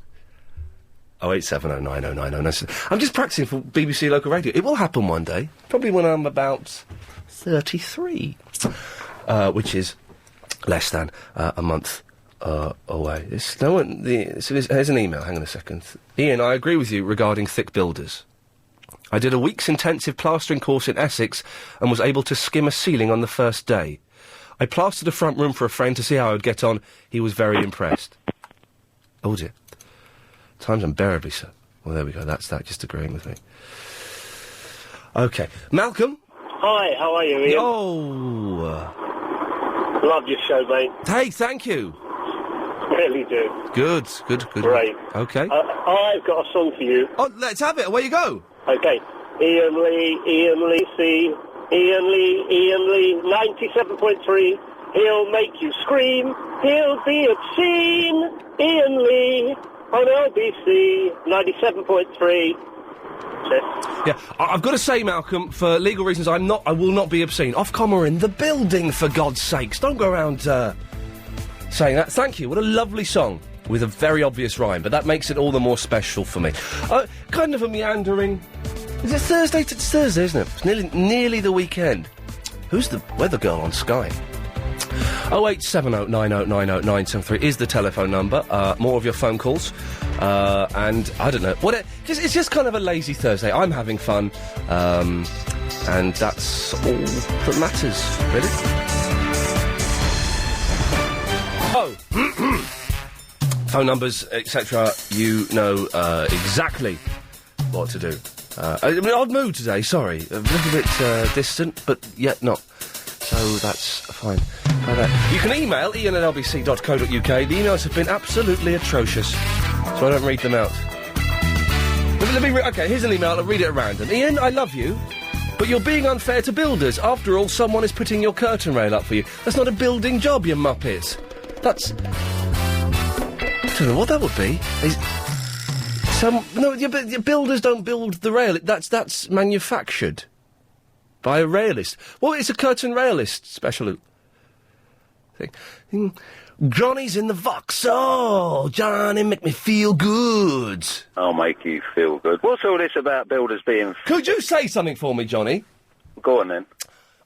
087090909. I'm just practising for BBC Local Radio. It will happen one day. Probably when I'm about 33. Which is less than a month away. Here's an email. Hang on a second. Iain, I agree with you regarding thick builders. I did a week's intensive plastering course in Essex and was able to skim a ceiling on the first day. I plastered a front room for a friend to see how I would get on. He was very impressed. Oh dear. Time's unbearably so. Well, there we go. That's that, just agreeing with me. Okay. Malcolm? Hi, how are you, Iain? Oh. Love your show, mate. Hey, thank you. Really do. Good. Great. Okay. I've got a song for you. Oh, let's have it. Away you go. Okay. Iain Lee, C. Iain Lee, 97.3. He'll make you scream. He'll be obscene. Iain Lee on LBC 97.3. Yeah, I've got to say, Malcolm, for legal reasons, I will not be obscene. Ofcom are in the building, for God's sakes. Don't go around saying that. Thank you. What a lovely song with a very obvious rhyme, but that makes it all the more special for me. Kind of a meandering... Is it Thursday? It's Thursday, isn't it? It's nearly the weekend. Who's the weather girl on Sky? 08709090973 is the telephone number. More of your phone calls. And I don't know. It's just kind of a lazy Thursday. I'm having fun. And that's all that matters, really. Oh! Phone numbers, etc. You know exactly what to do. Odd mood today, sorry. A little bit distant, but yet not. So that's fine. You can email iain@lbc.co.uk. The emails have been absolutely atrocious, so I don't read them out. Okay, here's an email. I'll read it at random. Iain, I love you, but you're being unfair to builders. After all, someone is putting your curtain rail up for you. That's not a building job, you muppet. That's... I don't know what that would be. But builders don't build the rail. That's manufactured. By a railist. Well, it's a curtain railist special thing. Johnny's in the Vauxhall. Johnny, make me feel good. I'll make you feel good. What's all this about builders being... Could you say something for me, Johnny? Go on, then.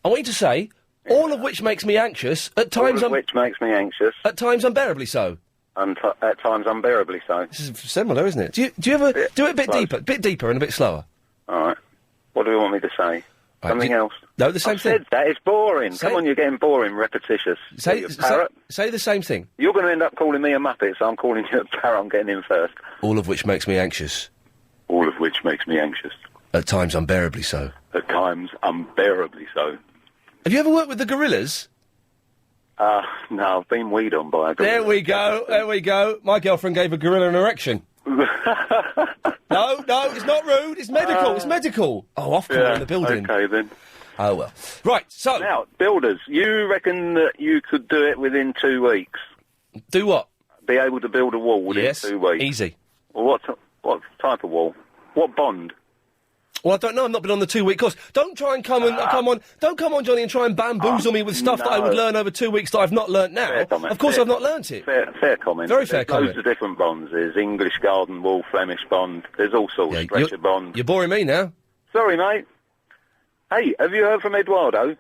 I want you to say, all of which makes me anxious, at times... All of which makes me anxious. At times unbearably so. At times unbearably so. This is similar, isn't it? Do you ever... do it a bit deeper and a bit slower. All right. What do you want me to say? Something else? No, the same thing. Said that. It's boring. Come on, you're getting boring, repetitious. Say the same thing. You're going to end up calling me a muppet, so I'm calling you a parrot. I'm getting in first. All of which makes me anxious. All of which makes me anxious. At times unbearably so. At times unbearably so. Have you ever worked with the Gorillas? No, I've been weed on by a gorilla. There we go. My girlfriend gave a gorilla an erection. No, it's not rude. It's medical. Oh, off colour in the building. Okay, then. Oh, well. Right, so... Now, builders, you reckon that you could do it within 2 weeks? Do what? Be able to build a wall within 2 weeks? Easy. Well, what type of wall? What bond? Well, I don't know. I've not been on the 2-week course. Don't try and come on, Johnny, and try and bamboozle me with stuff that I would learn over 2 weeks that I've not learnt now. Of course, I've not learnt it. Fair comment. Very fair comment. There's loads of different bonds. There's English garden wall, Flemish bond. There's all sorts. Stretcher bond. You're boring me now. Sorry, mate. Hey, have you heard from Eduardo?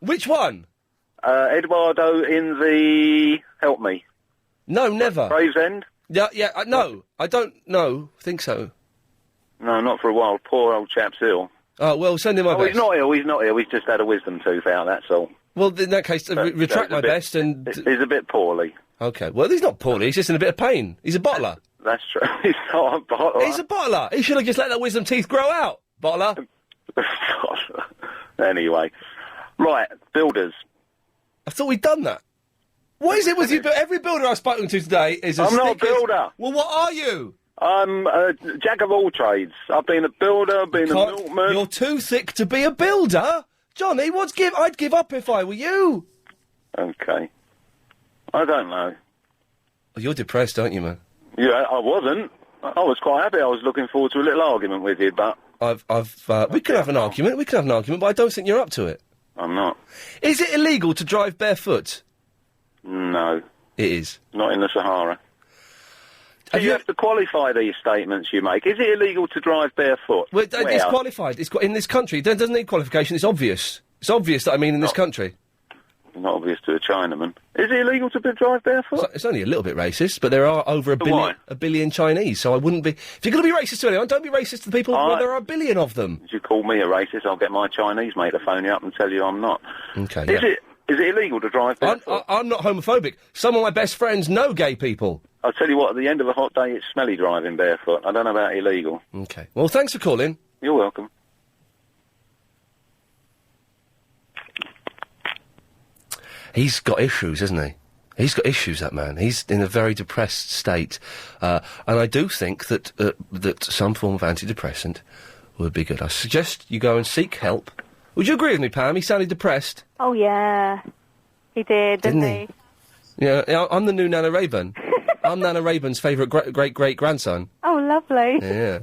Which one? Eduardo in the... Help me. No, never. Gravesend? Yeah, no. I don't know. Think so. No, not for a while. Poor old chap's ill. Oh, well, send him my best. He's not ill. He's just had a wisdom tooth out, that's all. Well, in that case, retract my best and... He's a bit poorly. Okay. Well, he's not poorly. He's just in a bit of pain. He's a bottler. That's true. He's not a bottler. He's a bottler. He should have just let that wisdom teeth grow out, bottler. Anyway. Right, builders. I thought we'd done that. What is it with you? Every builder I've spoken to today is I'm not a builder. Well, what are you? I'm a jack of all trades. I've been a builder, been a milkman. You're too thick to be a builder. Johnny, I'd give up if I were you. Okay. I don't know. Well, you're depressed, aren't you, man? Yeah, I wasn't. I was quite happy. I was looking forward to a little argument with you, but... we could have an argument, but I don't think you're up to it. I'm not. Is it illegal to drive barefoot? No. It is. Not in the Sahara. You have to qualify these statements you make. Is it illegal to drive barefoot? Well, it's qualified. In this country. It doesn't need qualification. It's obvious. It's obvious that I mean in this country. Not obvious to a Chinaman. Is it illegal to drive barefoot? It's only a little bit racist, but there are over a billion Chinese, so I wouldn't be... If you're going to be racist to anyone, don't be racist to the people where there are a billion of them. If you call me a racist, I'll get my Chinese mate to phone you up and tell you I'm not. Okay, Is it illegal to drive barefoot? I'm not homophobic. Some of my best friends know gay people. I'll tell you what, at the end of a hot day, it's smelly driving barefoot. I don't know about illegal. Okay. Well, thanks for calling. You're welcome. He's got issues, hasn't he? He's got issues, that man. He's in a very depressed state. And I do think that some form of antidepressant would be good. I suggest you go and seek help. Would you agree with me, Pam? He sounded depressed. Oh, yeah. He did, didn't he? Yeah, I'm the new Nana Rayburn. I'm Nana Rayburn's favourite great-great-grandson. Oh, lovely. Yeah.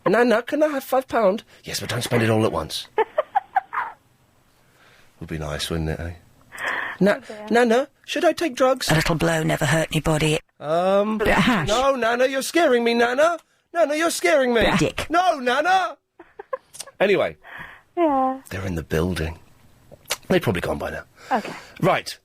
Nana, can I have £5? Yes, but don't spend it all at once. Would be nice, wouldn't it, eh? Nana, should I take drugs? A little blow never hurt anybody. Bit of hash. No, Nana, you're scaring me, Nana. Nana, you're scaring me. Dick. No, Nana. Anyway. Yeah. They're in the building. They've probably gone by now. Okay. Right.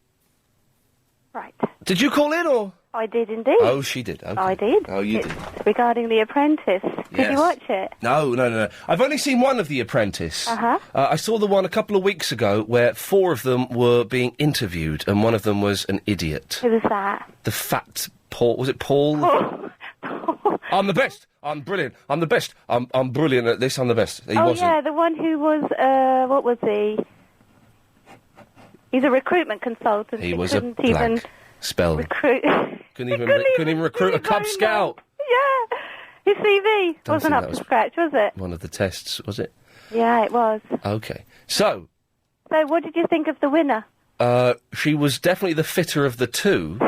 Right. Did you call in, or...? I did indeed. Oh, she did. Okay. I did. Oh, you did. Regarding The Apprentice. Did you watch it? No. I've only seen one of The Apprentice. Uh-huh. I saw the one a couple of weeks ago where 4 of them were being interviewed and one of them was an idiot. Who was that? The fat Paul. Was it Paul? I'm the best. I'm brilliant. I'm the best. I'm brilliant at this. I'm the best. He wasn't. Yeah, the one who was, what was he? He's a recruitment consultant. He was a blank spell. Couldn't even recruit a Cub Scout. Yeah. His CV wasn't up to scratch, was it? One of the tests, was it? Yeah, it was. Okay. So what did you think of the winner? She was definitely the fitter of the two.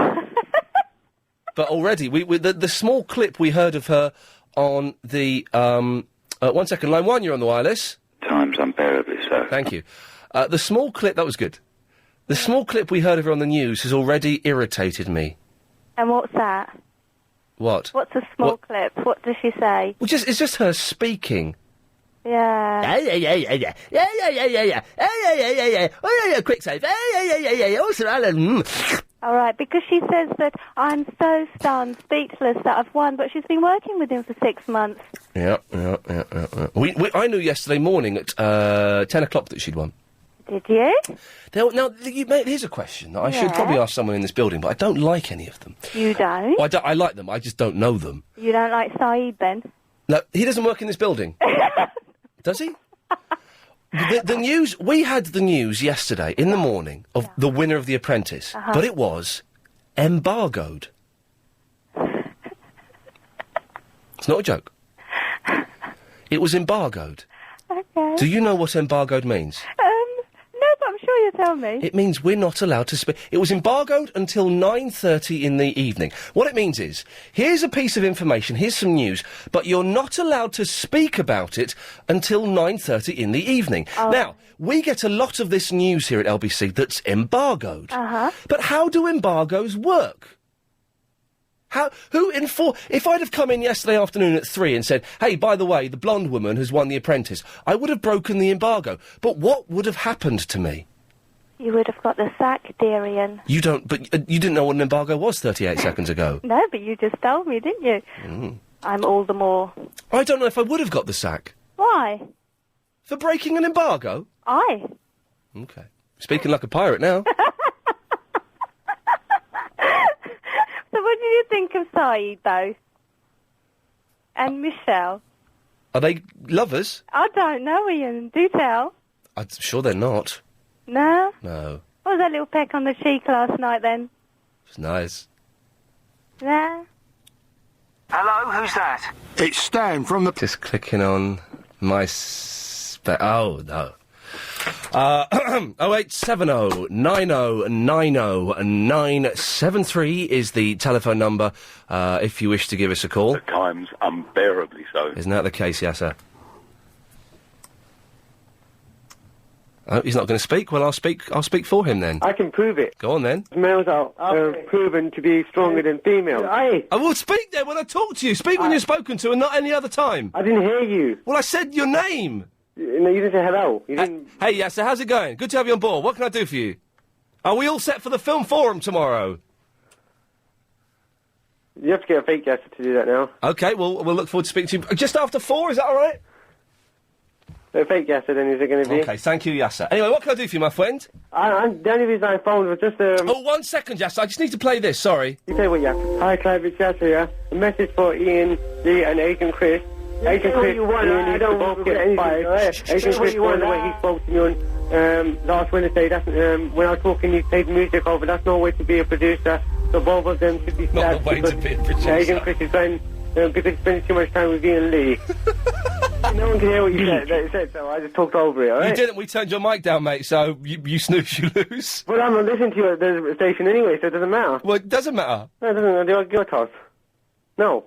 But already, the small clip we heard of her on the... 1 second, line 1, you're on the wireless. Times unbearably so. Thank you. The small clip, that was good. The small clip we heard of her on the news has already irritated me. And what's that? What? What's a small clip? What does she say? Well, it's just her speaking. Yeah. Quick save. Also, Alan. All right, because she says that I'm so stunned, speechless that I've won, but she's been working with him for 6 months. Yeah. I knew yesterday morning at 10 o'clock that she'd won. Did you? Here's a question that I should probably ask someone in this building, but I don't like any of them. You don't? Well, I like them, I just don't know them. You don't like Saeed, then? No, he doesn't work in this building. Does he? The news, we had the news yesterday in the morning of the winner of The Apprentice, but it was embargoed. It's not a joke. It was embargoed. Okay. Do you know what embargoed means? No, but I'm sure you'll tell me. It means we're not allowed to speak. It was embargoed until 9:30 in the evening. What it means is, here's a piece of information, here's some news, but you're not allowed to speak about it until 9:30 in the evening. Now, we get a lot of this news here at LBC that's embargoed. But how do embargoes work? If I'd have come in yesterday afternoon at 3 and said, hey, by the way, the blonde woman has won The Apprentice, I would have broken the embargo. But what would have happened to me? You would have got the sack, dear Ian. You didn't know what an embargo was 38 seconds ago. No, but you just told me, didn't you? I'm all the more. I don't know if I would have got the sack. Why? For breaking an embargo? Aye. Okay. Speaking like a pirate now. So what do you think of Saeed, though? And Michelle? Are they lovers? I don't know, Ian. Do tell. I'm sure they're not. No? No. What was that little peck on the cheek last night, then? It's nice. No? Hello, who's that? It's Stan from the... Just clicking on my... Oh, no. 0870 90 90 973 is the telephone number, if you wish to give us a call. At times, unbearably so. Isn't that the case, yes, sir? Oh, he's not going to speak? Well, I'll speak for him then. I can prove it. Go on then. Males are proven to be stronger than females. I will speak then when I talk to you. Speak when you're spoken to and not any other time. I didn't hear you. Well, I said your name. No, you didn't say hello. You didn't... Hey, Yasser, how's it going? Good to have you on board. What can I do for you? Are we all set for the film forum tomorrow? You have to get a fake Yasser to do that now. Okay, well, we'll look forward to speaking to you. Just after 4, is that all right? A fake Yasser, then, is it going to be? Okay, thank you, Yasser. Anyway, what can I do for you, my friend? The only reason I phoned was just... Oh, 1 second, Yasser. I just need to play this, sorry. You tell what, Yasser. Hi, Clive, it's Yasser here. A message for Ian, Lee, and Agent Chris. Agent Chris, I don't both get fired. Agent Chris, the way he spoke to me on last Wednesday, that's, when I was talking, he played music over. That's no way to be a producer. So both of them should be not the way to be a producer. Agent Chris is playing, because he's spending too much time with Ian Lee. No one can hear what you said, so I just talked over it, alright? You didn't, we turned your mic down, mate, so you snooze, you lose. Well, I'm not listening to you at the station anyway, so it doesn't matter. Well, it doesn't matter. No, it doesn't matter. Your toss. No.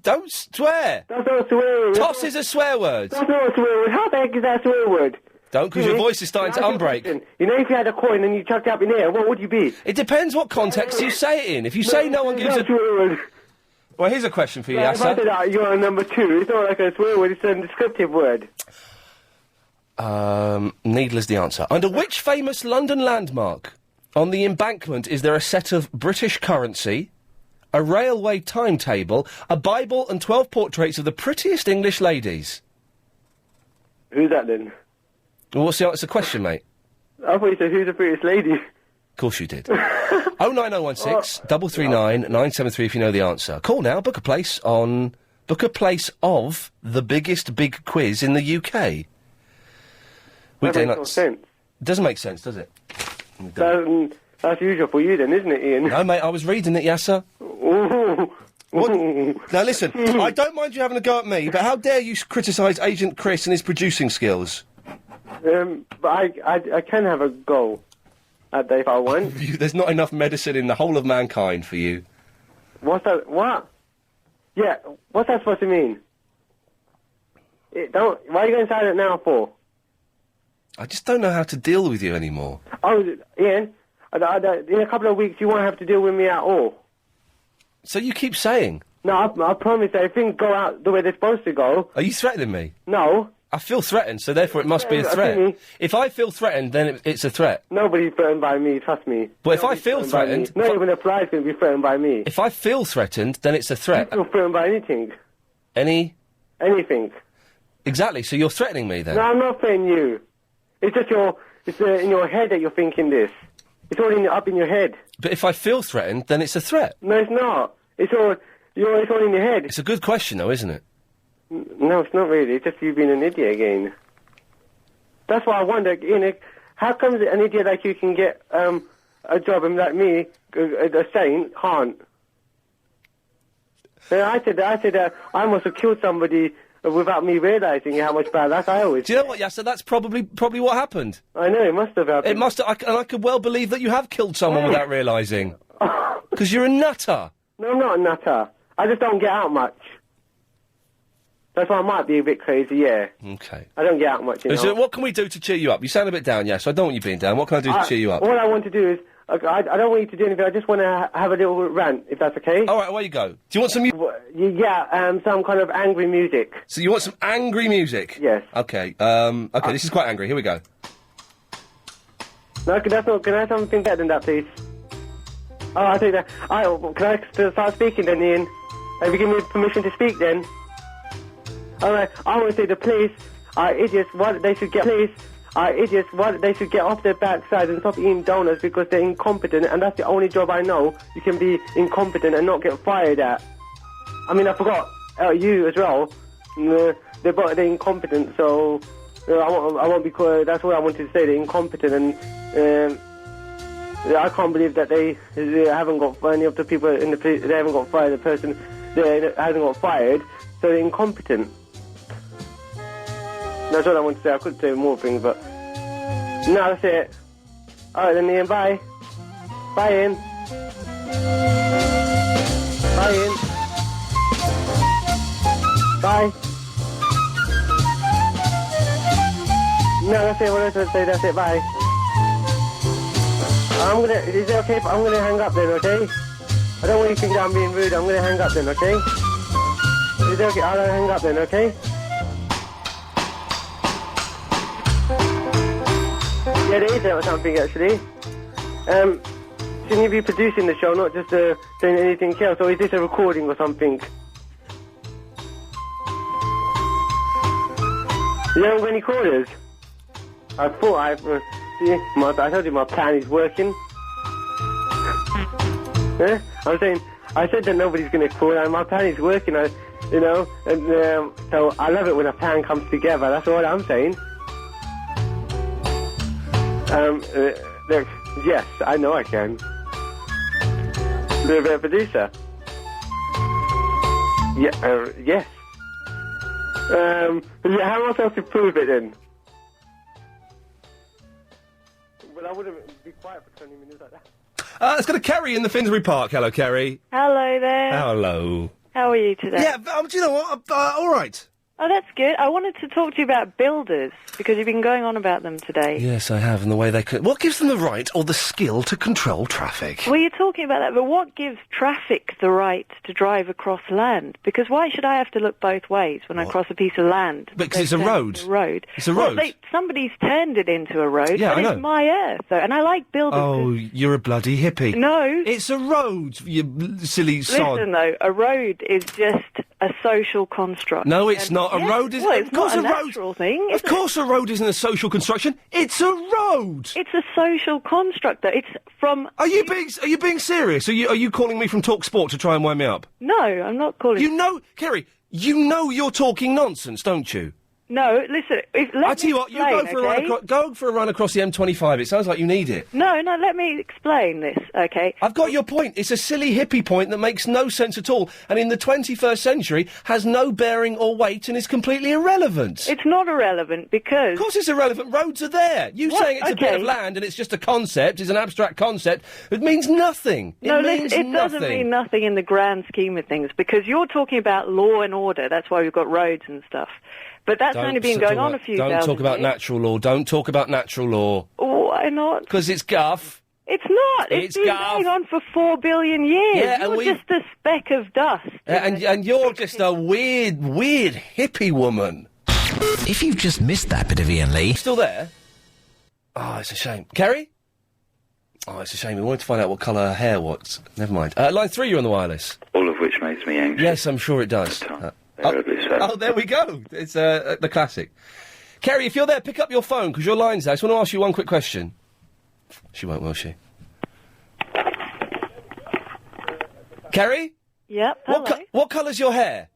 Don't swear. That's not a swear word. Toss is a swear word. That's not a swear word. How the heck is that a swear word? Don't, because your voice is starting to unbreak. You know, if you had a coin and you chucked it up in the air, what would you be? It depends what context you say it in. If you say no one gives a... swear word. Well, here's a question for you, If I Yasser. said that, you're on number 2. It's not like a swear word, it's a descriptive word. Needless the answer. Under which famous London landmark on the embankment is there a set of British currency, a railway timetable, a Bible and 12 portraits of the prettiest English ladies? Who's that then? Well, what's the answer? It's a question, mate. I thought you said, who's the prettiest lady? Of course you did. 09016 339 973 if you know the answer. Call now, book a place of the biggest big quiz in the UK. That makes no sense. Doesn't make sense, does it? That's usual for you then, isn't it, Ian? No, mate, I was reading it, Yasser. What? Now listen, I don't mind you having a go at me, but how dare you criticise Agent Chris and his producing skills? But I can have a go at that if I want. There's not enough medicine in the whole of mankind for you. What's that? What? Yeah, what's that supposed to mean? Why are you going silent now for? I just don't know how to deal with you anymore. Oh, Ian, in a couple of weeks you won't have to deal with me at all. So you keep saying. No, I promise that if things go out the way they're supposed to go... Are you threatening me? No. I feel threatened, so therefore it must be a threat. If I feel threatened, then it's a threat. Nobody's threatened by me, trust me. But if I feel threatened... Not even a fly's going to be threatened by me. If I feel threatened, then it's a threat. You feel threatened by anything. Anything. Exactly, so you're threatening me then? No, I'm not threatening you. It's just in your head that you're thinking this. It's all up in your head. But if I feel threatened, then it's a threat. No, it's not. It's all in your head. It's a good question, though, isn't it? No, it's not really. It's just you being an idiot again. That's why I wonder, how come an idiot like you can get a job and like me, a saint, can't? I said I must have killed somebody without me realising how much bad luck I always. Do you know what, Yasser? That's probably what happened. I know, it must have happened. It must have, and I could well believe that you have killed someone without realising. Because you're a nutter. No, I'm not a nutter. I just don't get out much. That's why I might be a bit crazy, yeah. Okay. I don't get out much, you know. So what can we do to cheer you up? You sound a bit down, yes. I don't want you being down. What can I do to cheer you up? All I want to do is, I don't want you to do anything. I just want to have a little rant, if that's okay. All right, away you go. Do you want some music? Yeah, some kind of angry music. So you want some angry music? Yes. Okay. This is quite angry. Here we go. No, that's not. Can I have something better than that, please? Oh, I think that. Can I start speaking then, Ian? Have you given me permission to speak then? All right. I want to say the police are idiots. They should get off their backside and stop eating donuts because they're incompetent, and that's the only job I know you can be incompetent and not get fired at. I mean, I forgot you as well. They're incompetent, so I won't be. That's what I wanted to say. They're incompetent, and I can't believe that they haven't got any of the people in the police. They haven't got fired. The person they hasn't got fired, so they're incompetent. That's what I want to say. I could say more things, but no, that's it. All right, then, Ian. Bye. Bye, Ian. Bye, Ian. Bye. No, that's it. What I was going to say, that's it. Bye. Is it okay if I'm gonna hang up then, okay? I don't want you to think that I'm being rude. I'm gonna hang up then, okay? Is it okay? I'll hang up then, okay? Yeah, there is something actually. Shouldn't you be producing the show, not just doing anything else? Or is this a recording or something? You haven't got any callers? I thought I told you my plan is working. I said that nobody's going to call, and my plan is working. So I love it when a plan comes together. That's all I'm saying. Look, yes, I know I can. Be a better producer. Yeah, yes. Yeah, how am I supposed to prove it then? Well, I wouldn't be quiet for 20 minutes like that. Let's go to Kerry in the Finsbury Park. Hello, Kerry. Hello there. Hello. How are you today? Yeah, do you know what? All right. Oh, that's good. I wanted to talk to you about builders, because you've been going on about them today. Yes, I have, and the way they could... What gives them the right or the skill to control traffic? Well, you're talking about that, but what gives traffic the right to drive across land? Because why should I have to look both ways when I cross a piece of land? Because it's a road. It's a road. Somebody's turned it into a road, yeah, but I know. It's my earth, though, and I like builders. Oh, you're a bloody hippie. No. It's a road, you silly sod. Listen, though, a road is just a social construct. No, it's not. A road is... Well, it's not a natural thing, is Of course a road isn't a social construction. It's a road! It's a social construct, though. It's from... Are you being serious? Are you calling me from Talk Sport to try and wind me up? No, I'm not calling... You know, Kerry, you know you're talking nonsense, don't you? No, listen, I tell you what, you go for a run across the M25. It sounds like you need it. No, let me explain this, okay? I've got your point. It's a silly hippie point that makes no sense at all, and in the 21st century has no bearing or weight and is completely irrelevant. It's not irrelevant because... Of course it's irrelevant. Roads are there. You saying it's a bit of land and it's just a concept, it's an abstract concept, it means nothing. It doesn't mean nothing in the grand scheme of things, because you're talking about law and order. That's why we've got roads and stuff. But that's Don't only been talk going on about- a few Don't thousand talk about years. natural law. Don't talk about natural law. Why not? Because it's guff. It's not. It's been going on for 4 billion years. Yeah, and You're we've- just a speck of dust. And you're just a weird hippie woman. If you've just missed that bit of Iain Lee... Still there? Oh, it's a shame. Kerry? Oh, it's a shame. We wanted to find out what colour her hair was. Never mind. Line 3, you're on the wireless. All of which makes me anxious. Yes, I'm sure it does. Terribly so. Oh, there we go. It's the classic. Kerry, if you're there, pick up your phone, because your line's there. I just want to ask you one quick question. She won't, will she? Kerry? Yep. Hello. What colour's your hair?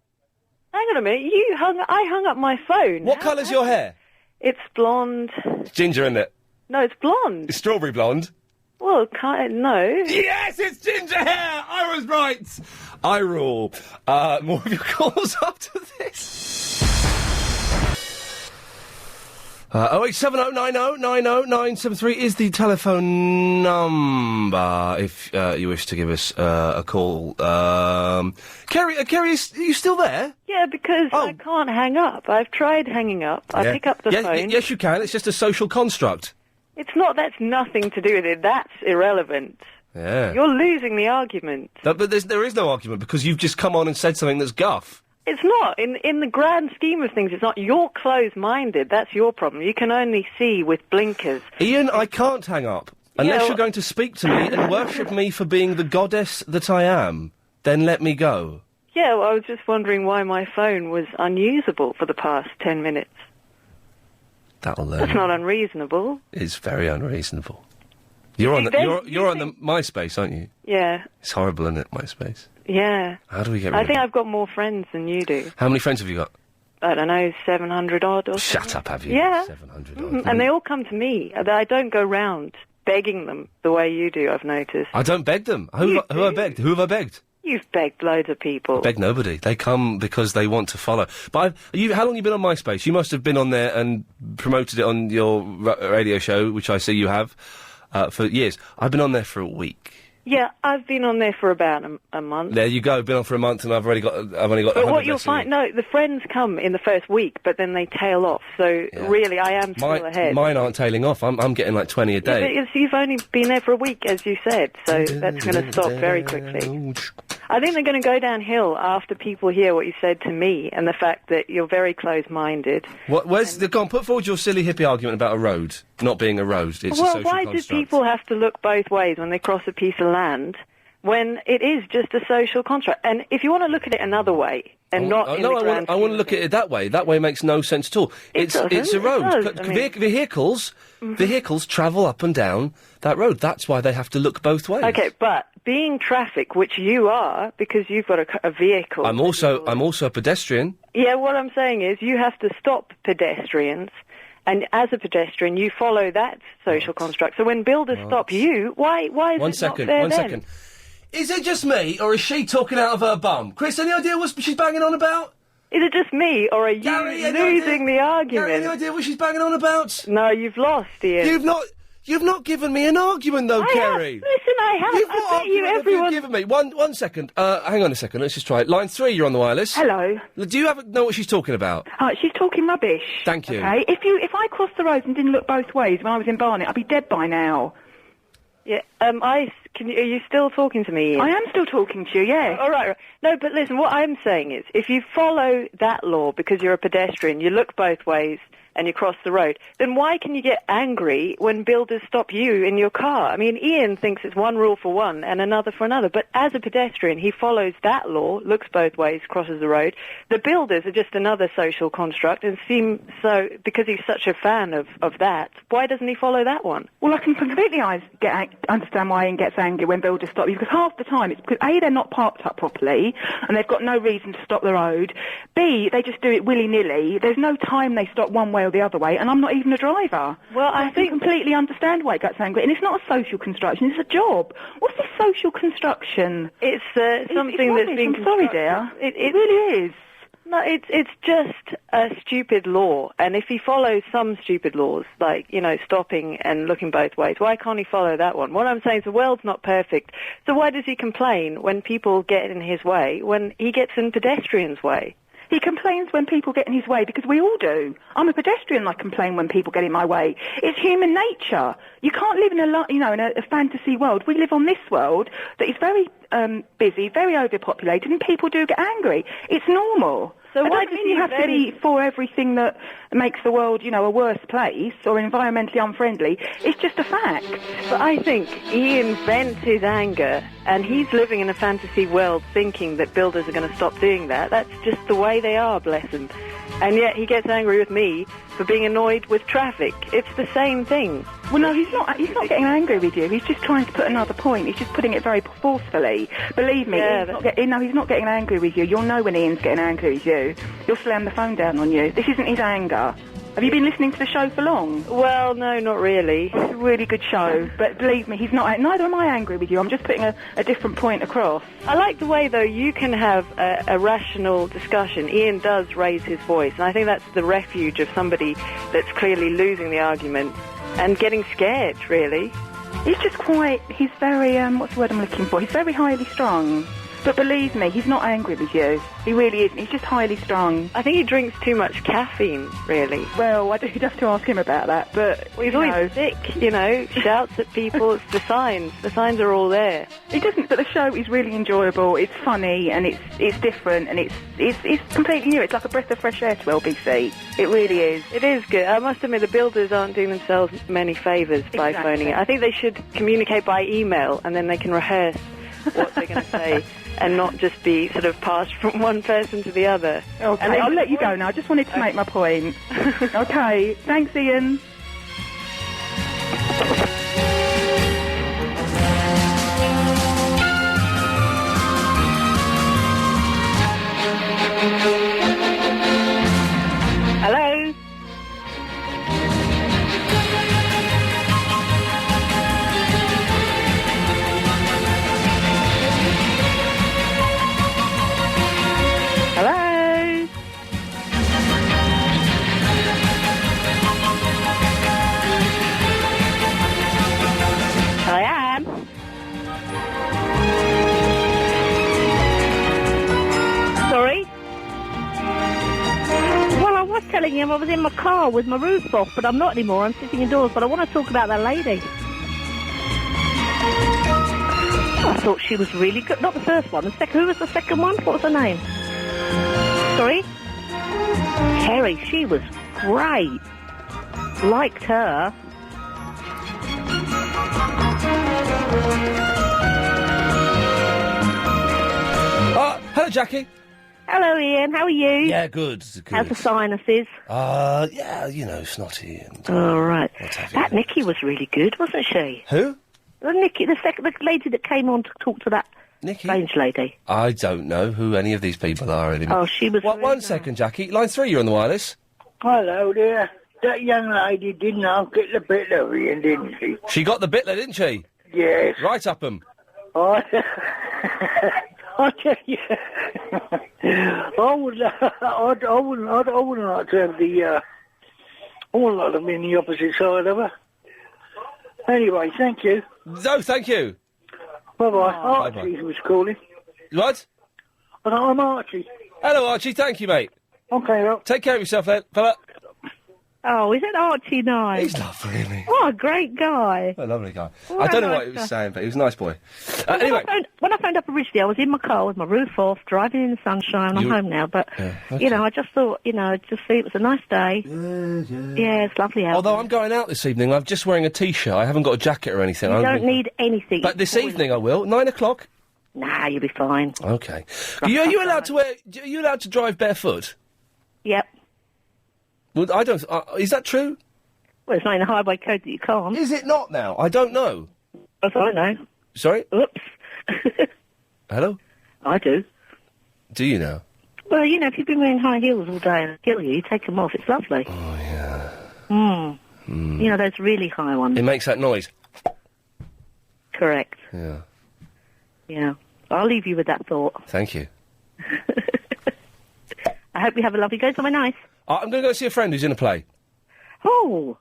Hang on a minute. I hung up my phone. What colour's your hair? It's blonde. It's ginger, isn't it? No, it's blonde. It's strawberry blonde. Well, no. Yes, it's ginger hair! I was right! I rule. More of your calls after this. 08709090973 is the telephone number if you wish to give us a call. Kerry, are you still there? Yeah, because I can't hang up. I've tried hanging up. I pick up the phone. Yes, you can. It's just a social construct. It's not. That's nothing to do with it. That's irrelevant. Yeah. You're losing the argument. No, but there is no argument because you've just come on and said something that's guff. It's not. In the grand scheme of things, it's not. You're closed-minded. That's your problem. You can only see with blinkers. Iain, I can't hang up. Unless you're going to speak to me and worship me for being the goddess that I am, then let me go. Yeah, well, I was just wondering why my phone was unusable for the past 10 minutes. That'll learn. That's not unreasonable. It's very unreasonable. You're on the MySpace, aren't you? Yeah. It's horrible, isn't it, MySpace? Yeah. How do we get rid I of think it? I've got more friends than you do. How many friends have you got? I don't know, 700 odd or something. Shut up, have you? Yeah. 700 Mhm. And they all come to me. I don't go round begging them the way you do, I've noticed. I don't beg them. Who have I begged? Who have I begged? You've begged loads of people. I beg nobody. They come because they want to follow. But how long have you been on MySpace? You must have been on there and promoted it on your radio show, which I see you have, for years. I've been on there for a week. Yeah, I've been on there for about a month. There you go. Been on for a month, and I've only got. But 100 what you'll less than find, no, the friends come in the first week, but then they tail off. So really, I am still ahead. Mine aren't tailing off. I'm getting like 20 a Yeah, day. but you've only been there for a week, as you said, so that's going to stop very quickly. I think they're going to go downhill after people hear what you said to me and the fact that you're very close-minded. Go on, put forward your silly hippie argument about a road not being a road. It's a social why construct. do people have to look both ways when they cross a piece of land when it is just a social construct? And if you want to look at it another way, and not in the grand I want to look at it that way. That way makes no sense at all. It's a road. It does, I mean- Vehicles travel up and down that road. That's why they have to look both ways. Okay, but being traffic, which you are, because you've got a vehicle. I'm also a pedestrian. Yeah, what I'm saying is you have to stop pedestrians, and as a pedestrian, you follow that social construct. So when builders stop you, why is One it second. not fair One then? second. Is it just me, or is she talking out of her bum? Chris, any idea what she's banging on about? Is it just me, or are you losing the argument? Gary, any idea what she's banging on about? No, you've lost, Ian. You've not given me an argument, though, Kerry. Listen, I have. I bet you everyone. Given me one second. Hang on a second. Let's just try it. Line 3, you're on the wireless. Hello. Do you know what she's talking about? She's talking rubbish. Thank you. Okay, if I crossed the road and didn't look both ways when I was in Barnet, I'd be dead by now. Yeah. Are you still talking to me, Ian? I am still talking to you. Yeah. All right. No, but listen. What I'm saying is, if you follow that law because you're a pedestrian, you look both ways and you cross the road, then why can you get angry when builders stop you in your car? I mean, Ian thinks it's one rule for one and another for another, but as a pedestrian, he follows that law, looks both ways, crosses the road. The builders are just another social construct and seem so, because he's such a fan of that, why doesn't he follow that one? Well, I can completely understand why Ian gets angry when builders stop you, because half the time it's because A, they're not parked up properly, and they've got no reason to stop the road. B, they just do it willy-nilly. There's no time they stop one way or the other way, and I'm not even a driver. Well, so I can completely understand why it gets angry, and it's not a social construction, it's a job. What's this social construction? It's something that's been I'm sorry, dear. It really is. No, it's just a stupid law, and if he follows some stupid laws, like, stopping and looking both ways, why can't he follow that one? What I'm saying is the world's not perfect, so why does he complain when people get in his way, when he gets in pedestrians' way? He complains when people get in his way, because we all do. I'm a pedestrian, I complain when people get in my way. It's human nature. You can't live in a fantasy world. We live on this world that is very busy, very overpopulated, and people do get angry. It's normal. So It why doesn't does mean you he have to then- be for everything that makes the world, a worse place or environmentally unfriendly. It's just a fact. But I think Ian vents his anger, and he's living in a fantasy world thinking that builders are going to stop doing that. That's just the way they are, bless him. And yet he gets angry with me for being annoyed with traffic. It's the same thing. Well, no, he's not getting angry with you. He's just trying to put another point. He's just putting it very forcefully. Believe me, Yeah, he's not getting angry with you. You'll know when Ian's getting angry with you. He'll slam the phone down on you. This isn't his anger. Have you been listening to the show for long? Well, no, not really. It's a really good show, but believe me, he's not. Neither am I angry with you. I'm just putting a different point across. I like the way, though, you can have a rational discussion. Ian does raise his voice, and I think that's the refuge of somebody that's clearly losing the argument and getting scared, really. He's just he's very, what's the word I'm looking for? He's very highly strung. But believe me, he's not angry with you. He really isn't. He's just highly strung. I think he drinks too much caffeine, really. Well, you'd have to ask him about that, but... Well, he's always sick, shouts at people. It's the signs. The signs are all there. He doesn't, but the show is really enjoyable. It's funny, and it's different, and it's completely new. It's like a breath of fresh air to LBC. It really is. It is good. I must admit, the builders aren't doing themselves many favours by phoning it. I think they should communicate by email, and then they can rehearse what they're going to say and not just be sort of passed from one person to the other. Okay, And I'll let you go now. I just wanted to make my point. Okay, thanks, Ian. Hello? Hello? I am. Sorry? Well, I was telling him I was in my car with my roof off, but I'm not anymore. I'm sitting indoors, but I want to talk about that lady. I thought she was really good. Not the first one. Who was the second one? What was her name? Sorry? Kerry. She was great. Liked her. Hello, Jackie. Hello, Ian. How are you? Yeah, good. How's the sinuses? Yeah, snotty. And, All right. what have That Nikki was really good, wasn't she? Who? Nikki, the lady that came on to talk to that strange lady. I don't know who any of these people are anymore. Oh, she was... One second, Jackie. Line 3, you're on the wireless. Hello there. That young lady did not get the bit of Ian, didn't she? She got the bitler, didn't she? Yes. Right up 'em. I tell you, I would like to have the, I would like to be in the opposite side of her. Anyway, thank you. No, thank you. Bye-bye. Bye-bye. Archie was calling. What? I'm Archie. Hello, Archie. Thank you, mate. Okay, well. Take care of yourself, then, fella. Oh, is that Archie nice? He's lovely, isn't he? What a great guy. What a lovely guy. What I don't a know what nice he was guy. saying, but he was a nice boy. Well, Anyway. when I phoned up originally, I was in my car with my roof off, driving in the sunshine. I'm home now, but, I just thought, just see it was a nice day. Yeah, it's lovely out. Although I'm going out this evening, I'm just wearing a T-shirt. I haven't got a jacket or anything. You don't need anything. But this evening I will. 9 o'clock. Nah, you'll be fine. Okay. Are you allowed to wear? Are you allowed to drive barefoot? Yep. Well, I don't. Is that true? Well, it's not in the highway code that you can't. Is it not now? I don't know. As I know. Sorry. Oops. Hello. I do. Do you know? Well, if you've been wearing high heels all day and kill you take them off. It's lovely. Oh yeah. Those really high ones. It makes that noise. Correct. Yeah. Yeah. I'll leave you with that thought. Thank you. I hope you have a lovely go somewhere nice. I'm going to go see a friend who's in a play. Oh.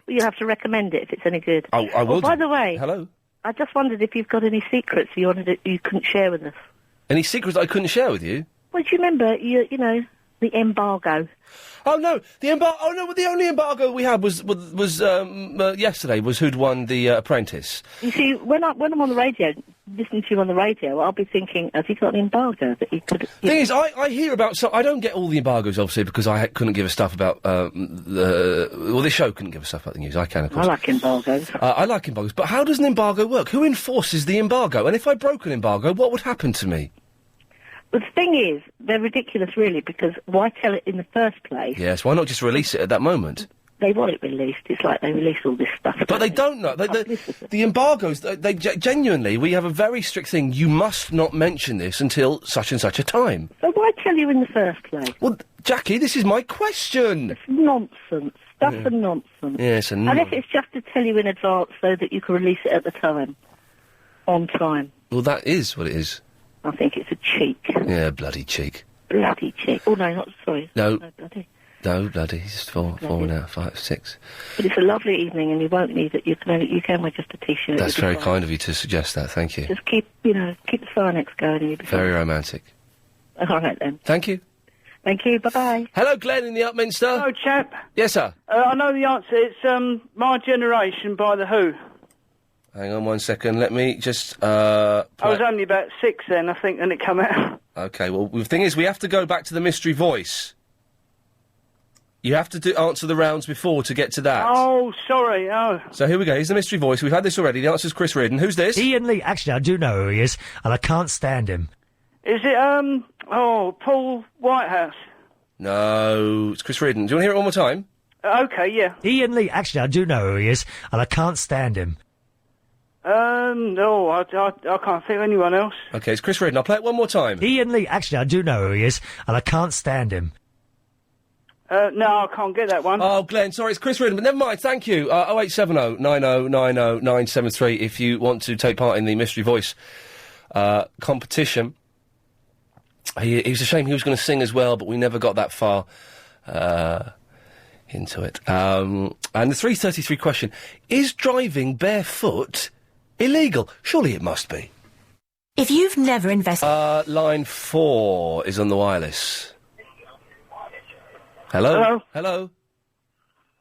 Well, you'll have to recommend it if it's any good. I will. By the way. Hello. I just wondered if you've got any secrets you couldn't share with us. Any secrets I couldn't share with you? Well, do you remember, the The embargo. Oh no, the only embargo we had was yesterday was who'd won the Apprentice. You see, when I'm on the radio, listening to you on the radio, I'll be thinking, has he got an embargo that he could... Thing is, I hear about... So I don't get all the embargoes, obviously, because I couldn't give a stuff about this show couldn't give a stuff about the news. I can, of course. I like embargoes. I like embargoes, but how does an embargo work? Who enforces the embargo? And if I broke an embargo, what would happen to me? But the thing is, they're ridiculous, really, because why tell it in the first place? Yes, why not just release it at that moment? They want it released. It's like they release all this stuff. But they don't know. The embargoes, they genuinely, we have a very strict thing. You must not mention this until such and such a time. So why tell you in the first place? Well, Jackie, this is my question. It's nonsense. Stuff and nonsense. Yes, Unless it's just to tell you in advance so that you can release it at the time. On time. Well, that is what it is. I think it's a cheek. Yeah, bloody cheek. Bloody cheek. Oh, no, not sorry. No. No, bloody. No, bloody. It's four now, 5, 6. But it's a lovely evening, and you won't need it. You can wear just a t-shirt. That's very kind of you to suggest that. Thank you. Just keep the Sinex going. And you'll be very romantic. All right, then. Thank you. Thank you. Bye-bye. Hello, Glenn in the Upminster. Hello, chap. Yes, sir. I know the answer. It's My Generation by The Who. Hang on 1 second. Let me just, I was only about 6 then, I think, when it came out. Okay, well, the thing is, we have to go back to the mystery voice. You have to answer the rounds before to get to that. Oh, sorry, oh. So here we go. Here's the mystery voice. We've had this already. The answer's Chris Reardon. Who's this? Iain Lee. Actually, I do know who he is, and I can't stand him. Is it, Paul Whitehouse? No, it's Chris Reardon. Do you want to hear it one more time? Okay, yeah. Iain Lee. Actually, I do know who he is, and I can't stand him. No, I can't think of anyone else. Okay, it's Chris Reardon. I'll play it one more time. Iain Lee. Actually, I do know who he is, and I can't stand him. No, I can't get that one. Oh, Glenn, sorry, it's Chris Reardon, but never mind, thank you. 0870 90 90 973 if you want to take part in the Mystery Voice competition. It was a shame he was going to sing as well, but we never got that far into it. And the 3:33 question, is driving barefoot illegal? Surely it must be. If you've never invested... line 4 is on the wireless. Hello? Hello? Hello?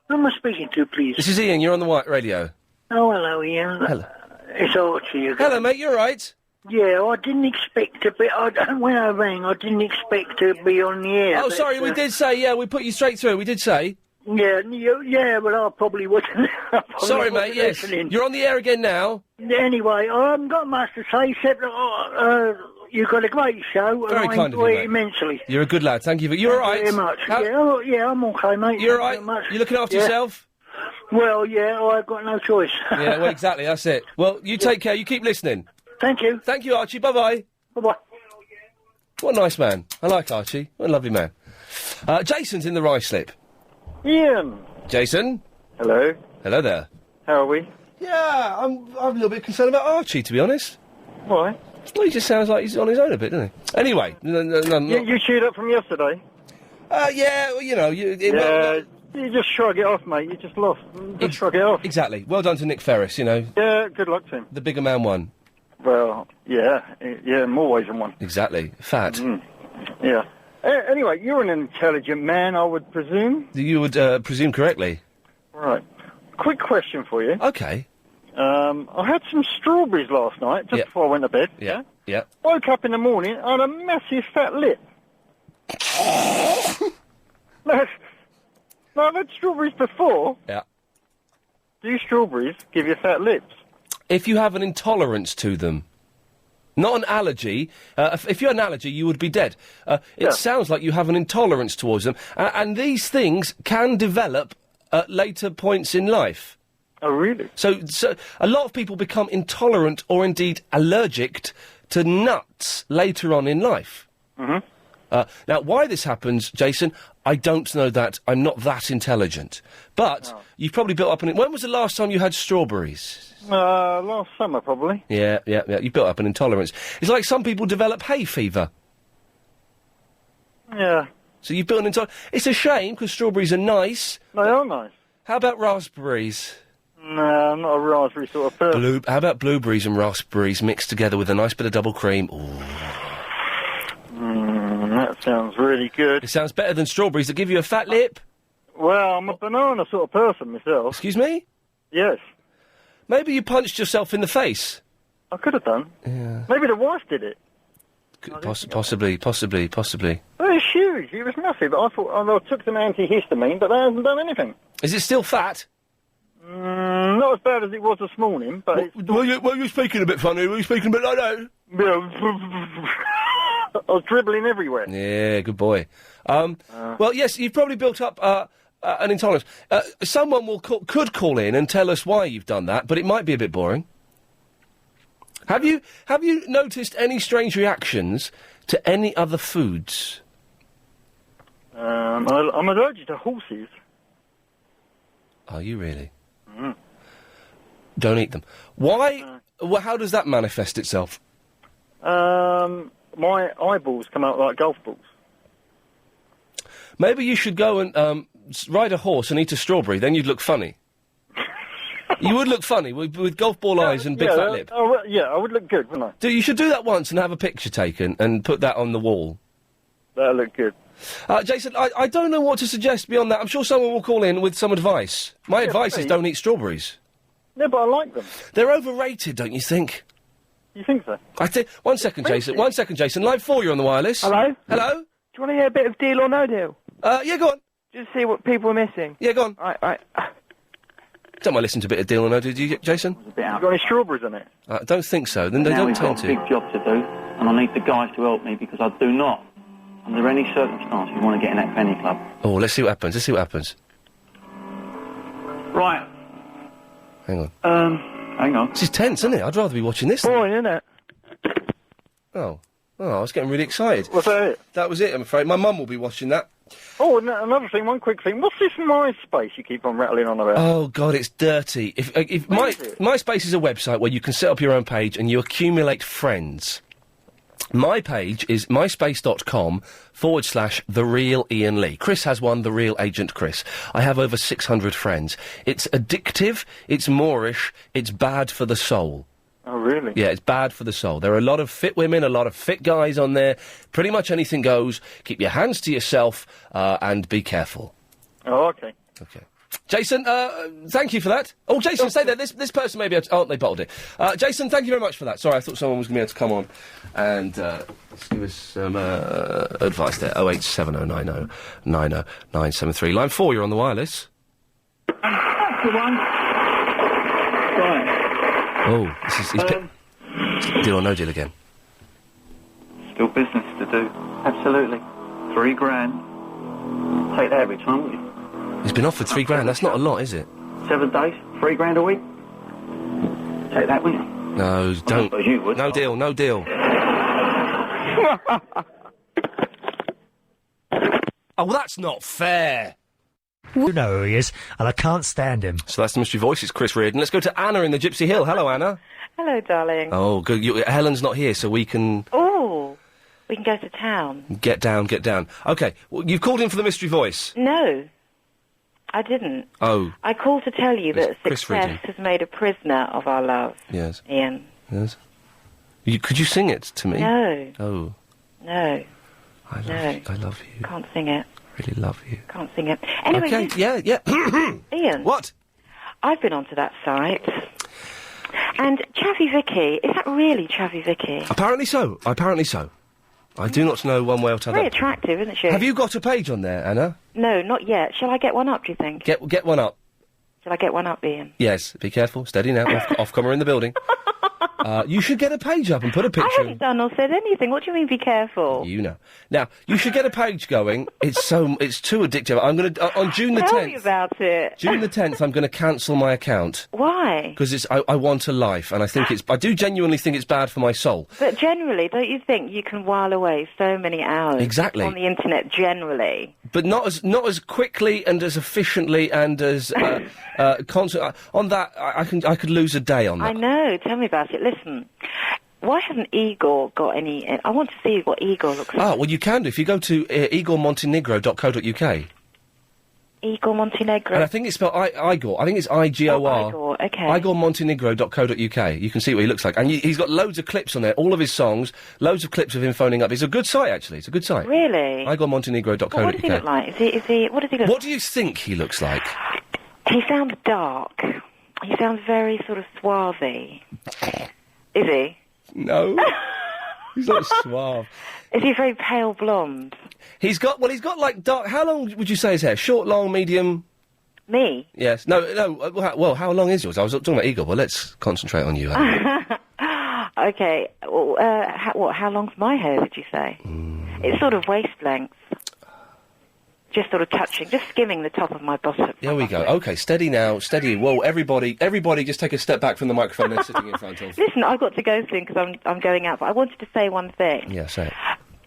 Who am I speaking to, please? This is Ian, you're on the radio. Oh, hello, Ian. Hello. It's Archie again. Hello, mate, you all right? Yeah, I didn't expect to be... when I rang, I didn't expect to be on the air. Oh, sorry, we did say, yeah, we put you straight through, we did say. Yeah, but I probably wasn't... Sorry, mate, yes. Listening. You're on the air again now. Anyway, I haven't got much to say, except you've got a great show, Very and I kind of you, enjoy mate. it immensely. You're a good lad, thank you. You're all Thank right? you very much. Yeah, I'm okay, mate. You're all Thank right? you very much. You looking after Yeah. yourself? Well, yeah, I've got no choice. Yeah, well, exactly, that's it. Well, you take care, you keep listening. Thank you. Thank you, Archie, bye-bye. Bye-bye. What a nice man. I like Archie. What a lovely man. Jason's in the Rye Slip. Ian. Jason? Hello. Hello there. How are we? Yeah, I'm a little bit concerned about Archie, to be honest. Why? Well, he just sounds like he's on his own a bit, doesn't he? Anyway, You cheered up from yesterday? yeah, well, you know... You just shrug it off, mate. You just lost. Just shrug it off. Exactly. Well done to Nick Ferris, you know. Yeah, good luck to him. The bigger man won. Well, yeah, in more ways than one. Exactly. Fat. Yeah. Anyway, you're an intelligent man, I would presume. You would presume correctly. Right. Quick question for you. Okay. I had some strawberries last night, just before I went to bed. Yeah. Yeah. Woke up in the morning, I had a massive fat lip. Now, I've had strawberries before. Yeah. Do strawberries give you fat lips? If you have an intolerance to them. Not an allergy. If you had an allergy, you would be dead. It sounds like you have an intolerance towards them. And these things can develop at later points in life. Oh, really? So a lot of people become intolerant or indeed allergic to nuts later on in life. Mm-hmm. Now, why this happens, Jason, I don't know that. I'm not that intelligent. But you've probably built up an... When was the last time you had strawberries? Last summer, probably. Yeah. You built up an intolerance. It's like some people develop hay fever. Yeah. So you've built an intolerance. It's a shame, because strawberries are nice. They are nice. How about raspberries? No, I'm not a raspberry sort of person. How about blueberries and raspberries mixed together with a nice bit of double cream? Ooh. That's Sounds really good. It sounds better than strawberries that give you a fat lip. Well, I'm a banana sort of person myself. Excuse me? Yes. Maybe you punched yourself in the face. I could have done. Yeah. Maybe the wife did it. Possibly. It was huge. It was massive. I thought I took some antihistamine, but that hasn't done anything. Is it still fat? Not as bad as it was this morning, but it's... Well, you're speaking a bit funny. Were you speaking a bit like that? I was dribbling everywhere. Yeah, good boy. Well, yes, you've probably built up an intolerance. Someone could call in and tell us why you've done that, but it might be a bit boring. Have you noticed any strange reactions to any other foods? I'm allergic to horses. Are you really? Mm. Don't eat them. Why? Well, how does that manifest itself? My eyeballs come out like golf balls. Maybe you should go and ride a horse and eat a strawberry. Then you'd look funny. You would look funny with golf ball eyes and big fat lip. I would look good, wouldn't I? You should do that once and have a picture taken and put that on the wall. That'll look good. Jason, I don't know what to suggest beyond that. I'm sure someone will call in with some advice. My advice is don't eat strawberries. No, but I like them. They're overrated, don't you think? You think so? One second, Jason. Line 4, you're on the wireless. Hello? Hello? Do you want to hear a bit of Deal or No Deal? Yeah, go on. Just see what people are missing. Yeah, go on. Right. Don't mind listening to a bit of Deal or No Deal, do you, Jason? You got any strawberries in it? Don't think so. Then they now don't we've tend got to. a big job to do, and I need the guys to help me because I do not, under any circumstances, want to get in that penny club. Oh, let's see what happens. Right. Hang on. This is tense, isn't it? I'd rather be watching this. Boring, isn't it? Oh, I was getting really excited. Was that it? That was it, I'm afraid. My mum will be watching that. Oh, another thing, one quick thing. What's this MySpace you keep on rattling on about? Oh, God, it's dirty. MySpace is a website where you can set up your own page and you accumulate friends. My page is myspace.com/The Real Iain Lee. Chris has one, The Real Agent Chris. I have over 600 friends. It's addictive, it's Moorish, it's bad for the soul. Oh, really? Yeah, it's bad for the soul. There are a lot of fit women, a lot of fit guys on there. Pretty much anything goes. Keep your hands to yourself and be careful. Oh, okay. Okay. Jason, thank you for that. Oh, Jason, stay there. This person may be able to... Oh, they bottled it. Jason, thank you very much for that. Sorry, I thought someone was going to be able to come on and give us some advice there. 08709090973. Line 4, you're on the wireless. That's the one. Right. Oh, he's Deal or No Deal again. Still business to do. Absolutely. $3,000. Take that every time, wouldn't you? He's been offered $3,000. That's not a lot, is it? 7 days, $3,000 a week. Take that, wouldn't you? No, don't. suppose you would. No deal, no deal. Oh, well, that's not fair. You know who he is, and I can't stand him. So that's the mystery voice. It's Chris Reardon. Let's go to Anna in the Gypsy Hill. Hello, Anna. Hello, darling. Oh, good. Helen's not here, so we can... Oh, we can go to town. Get down. OK, well, you've called in for the mystery voice. No, I didn't. Oh. I called to tell you that Chris success Reardon. has made a prisoner of our love. Yes. Iain. Yes. Could you sing it to me? No. Oh. No. I love you. Can't sing it. Really love you. Can't sing it. Anyway, Okay, yeah. Iain. What? I've been onto that site. And Chavi Vicky, is that really Chavi Vicky? Apparently so. I do not know one way or t'other. Very attractive, isn't she? Have you got a page on there, Anna? No, not yet. Shall I get one up, do you think? Get one up. Shall I get one up, Iain? Yes, be careful. Steady now. Off-comer in the building. You should get a page up and put a picture... I haven't done or said anything. What do you mean, be careful? You know. Now, you should get a page going. It's too addictive. I'm going to... on June the 10th... Tell me about it. June the 10th, I'm going to cancel my account. Why? Because I want a life, and I do genuinely think it's bad for my soul. But generally, don't you think you can while away so many hours... Exactly. ...on the internet, generally? But not as quickly and as efficiently and as constant. On that, I could lose a day on that. I know. Tell me about it. Listen, why hasn't Igor got any... I want to see what Igor looks like. Ah, well, you can do. If you go to igormontenegro.co.uk. Igor Montenegro. And I think it's spelled Igor. I think it's I-G-O-R. Oh, Igor, okay. IgorMontenegro.co.uk. You can see what he looks like. And he's got loads of clips on there, all of his songs, loads of clips of him phoning up. It's a good site, actually. It's a good site. Really? IgorMontenegro.co.uk. What does he look like? What does he look What do you think he looks like? He sounds dark. He sounds very sort of suave-y. Is he? No. He's not suave. Is he very pale blonde? He's got like dark... How long would you say his hair? Short, long, medium? Me? Yes. No, well, how long is yours? I was talking about Igor, but let's concentrate on you. Okay. Well, how long's my hair, did you say? It's sort of waist length. Just sort of touching, just skimming the top of my bottom. There we go. Okay, steady now, steady. Whoa, everybody just take a step back from the microphone they're sitting in front of. Listen, I've got to go soon because I'm going out, but I wanted to say one thing. Yeah, say it.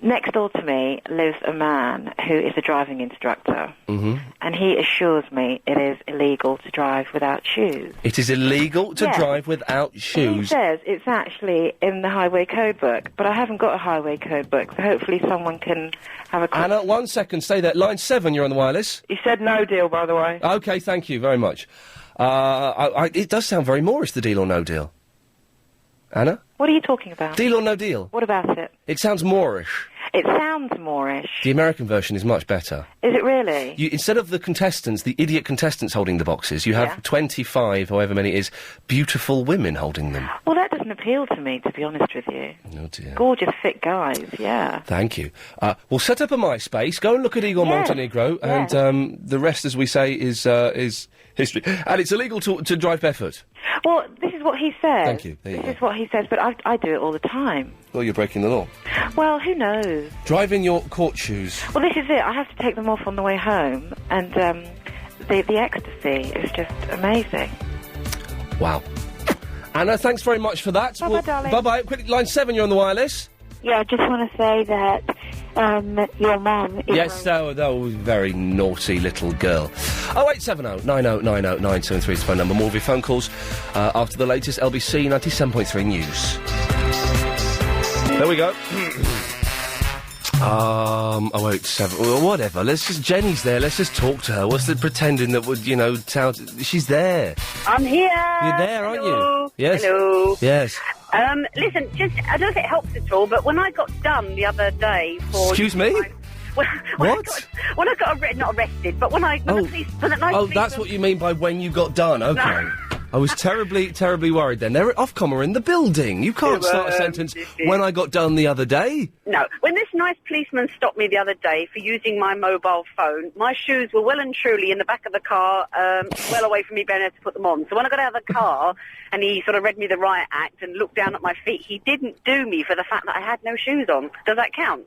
Next door to me lives a man who is a driving instructor, and he assures me it is illegal to drive without shoes. It is illegal to drive without shoes? He says it's actually in the highway code book, but I haven't got a highway code book, so hopefully someone can have a... Anna, 1 second, stay there. Line 7, you're on the wireless. He said no deal, by the way. OK, thank you very much. It does sound very Moorish, the deal or no deal. Anna? What are you talking about? Deal or no deal? What about it? It sounds Moorish. It sounds Moorish. The American version is much better. Is it really? Instead of the contestants, the idiot contestants holding the boxes, you have 25, however many it is, beautiful women holding them. Well, that doesn't appeal to me, to be honest with you. Oh, dear. Gorgeous, fit guys, yeah. Thank you. We'll set up a MySpace, go and look at Igor Montenegro, and the rest, as we say, is history. And it's illegal to drive barefoot. Well, this is what he says. Thank you. There you go. This is what he says, but I do it all the time. Well, you're breaking the law. Well, who knows? Drive in your court shoes. Well, this is it. I have to take them off on the way home, and the ecstasy is just amazing. Wow. Anna, thanks very much for that. Bye-bye, darling. Bye-bye. Quick, line 7, you're on the wireless. Yeah, I just want to say that your mum is... Yes, that was a very naughty little girl. 0870 90 90 973 is the phone number. More of your phone calls after the latest LBC 97.3 news. There we go. 087... Well, whatever, Jenny's there, let's just talk to her. What's the pretending that would, she's there. I'm here. You're there, aren't you? Yes. Hello. Yes. Listen, I don't know if it helps at all, but when I got done the other day for... Excuse me? What? When I got not arrested, but when the police... That's what you mean by when you got done, OK. No. I was terribly, terribly worried then. They're Ofcom are in the building. You can't start a sentence, when I got done the other day. No. When this nice policeman stopped me the other day for using my mobile phone, my shoes were well and truly in the back of the car, well away from me being able to put them on. So when I got out of the car and he sort of read me the riot act and looked down at my feet, he didn't do me for the fact that I had no shoes on. Does that count?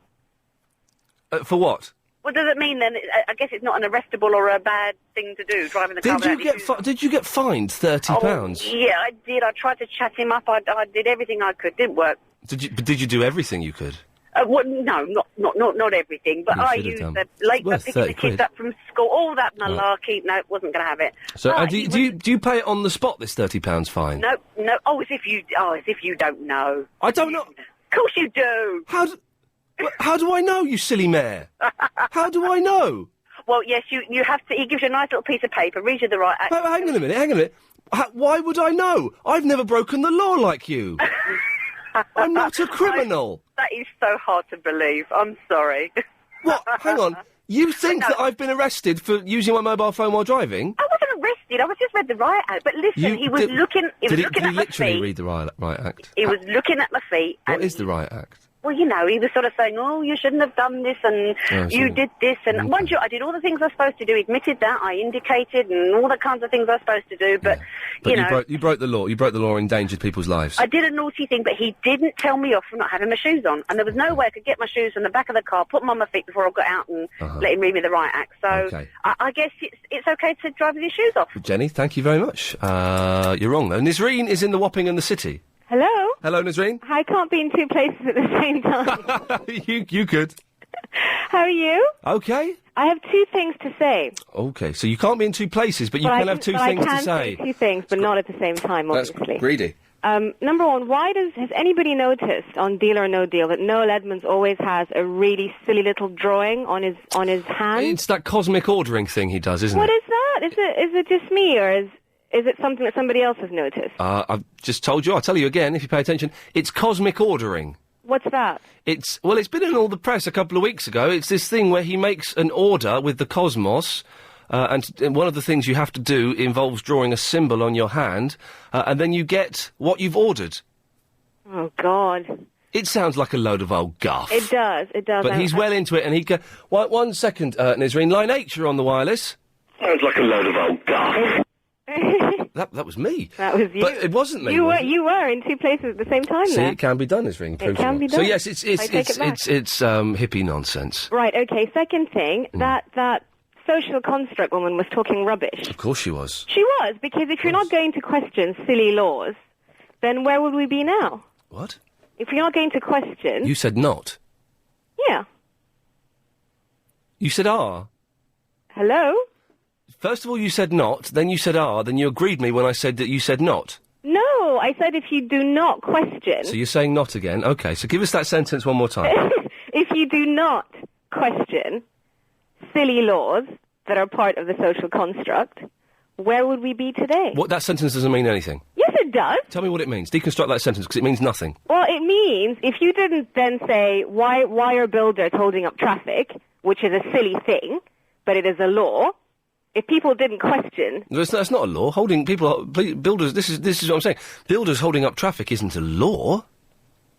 For what? What does it mean then? I guess it's not an arrestable or a bad thing to do, driving the car without your shoes on. Did you get fined £30? Oh, yeah, I did. I tried to chat him up. I did everything I could. Didn't work. Did you do everything you could? No, not everything. But I used the late picking the kids up from school, all that malarkey. No, wasn't going to have it. So, do you pay it on the spot? This £30 fine? No. Oh, as if you don't know. I don't know. Of course you do. How do I know, you silly mare? How do I know? Well, yes, you have to. He gives you a nice little piece of paper, reads you the right act. Hang on a minute. Why would I know? I've never broken the law like you. I'm not a criminal. That is so hard to believe. I'm sorry. What? Hang on. You think that I've been arrested for using my mobile phone while driving? I wasn't arrested. I was just read the riot act. But listen, he was looking. He was looking at my feet. Did he literally read the riot act? He was looking at my feet. What is the riot act? Well, he was sort of saying, oh, you shouldn't have done this, and you did this, and mind you, I did all the things I was supposed to do, admitted that, I indicated, and all the kinds of things I was supposed to do, but you broke the law. You broke the law and endangered people's lives. I did a naughty thing, but he didn't tell me off for not having my shoes on, and there was no way I could get my shoes from the back of the car, put them on my feet before I got out and let him read me the riot act, so I guess it's okay to drive with your shoes off. Jenny, thank you very much. You're wrong, though. Nisreen is in the Wapping and the City. Hello? Hello, Nisreen. I can't be in two places at the same time. You could. How are you? Okay. I have two things to say. Okay, so you can't be in two places, but you can have two things to say. I can say two things, but not at the same time, obviously. That's greedy. Number one, has anybody noticed on Deal or No Deal that Noel Edmonds always has a really silly little drawing on his hand? It's that cosmic ordering thing he does, isn't What it? is that? Is it just me, or is it something that somebody else has noticed? I've just told you. I'll tell you again if you pay attention. It's cosmic ordering. What's that? It's been in all the press a couple of weeks ago. It's this thing where he makes an order with the cosmos, and one of the things you have to do involves drawing a symbol on your hand, and then you get what you've ordered. Oh, God. It sounds like a load of old guff. It does. But he's well into it, and he go... One second, Nisreen. Line 8, you're on the wireless. Sounds like a load of old guff. That was me. That was you. But it wasn't me. You was were in two places at the same time. See, there. it can be done, Nisreen. It can be So done. yes, I take it back. it's hippie nonsense. Right. Okay. Second thing, that social construct woman was talking rubbish. Of course she was. She was, because if you're not going to question silly laws, then where would we be now? What? If you're not going to question... You said not. Yeah. You said are. Hello? First of all, you said not, then you said are, then you agreed me when I said that you said not. No, I said if you do not question... So you're saying not again? Okay, so give us that sentence one more time. If you do not question silly laws that are part of the social construct, where would we be today? What, that sentence doesn't mean anything. Yes, it does. Tell me what it means. Deconstruct that sentence, because it means nothing. Well, it means if you didn't then say, why are builders holding up traffic, which is a silly thing, but it is a law, if people didn't question... That's not a law. Holding people... Builders... This is what I'm saying. Builders holding up traffic isn't a law.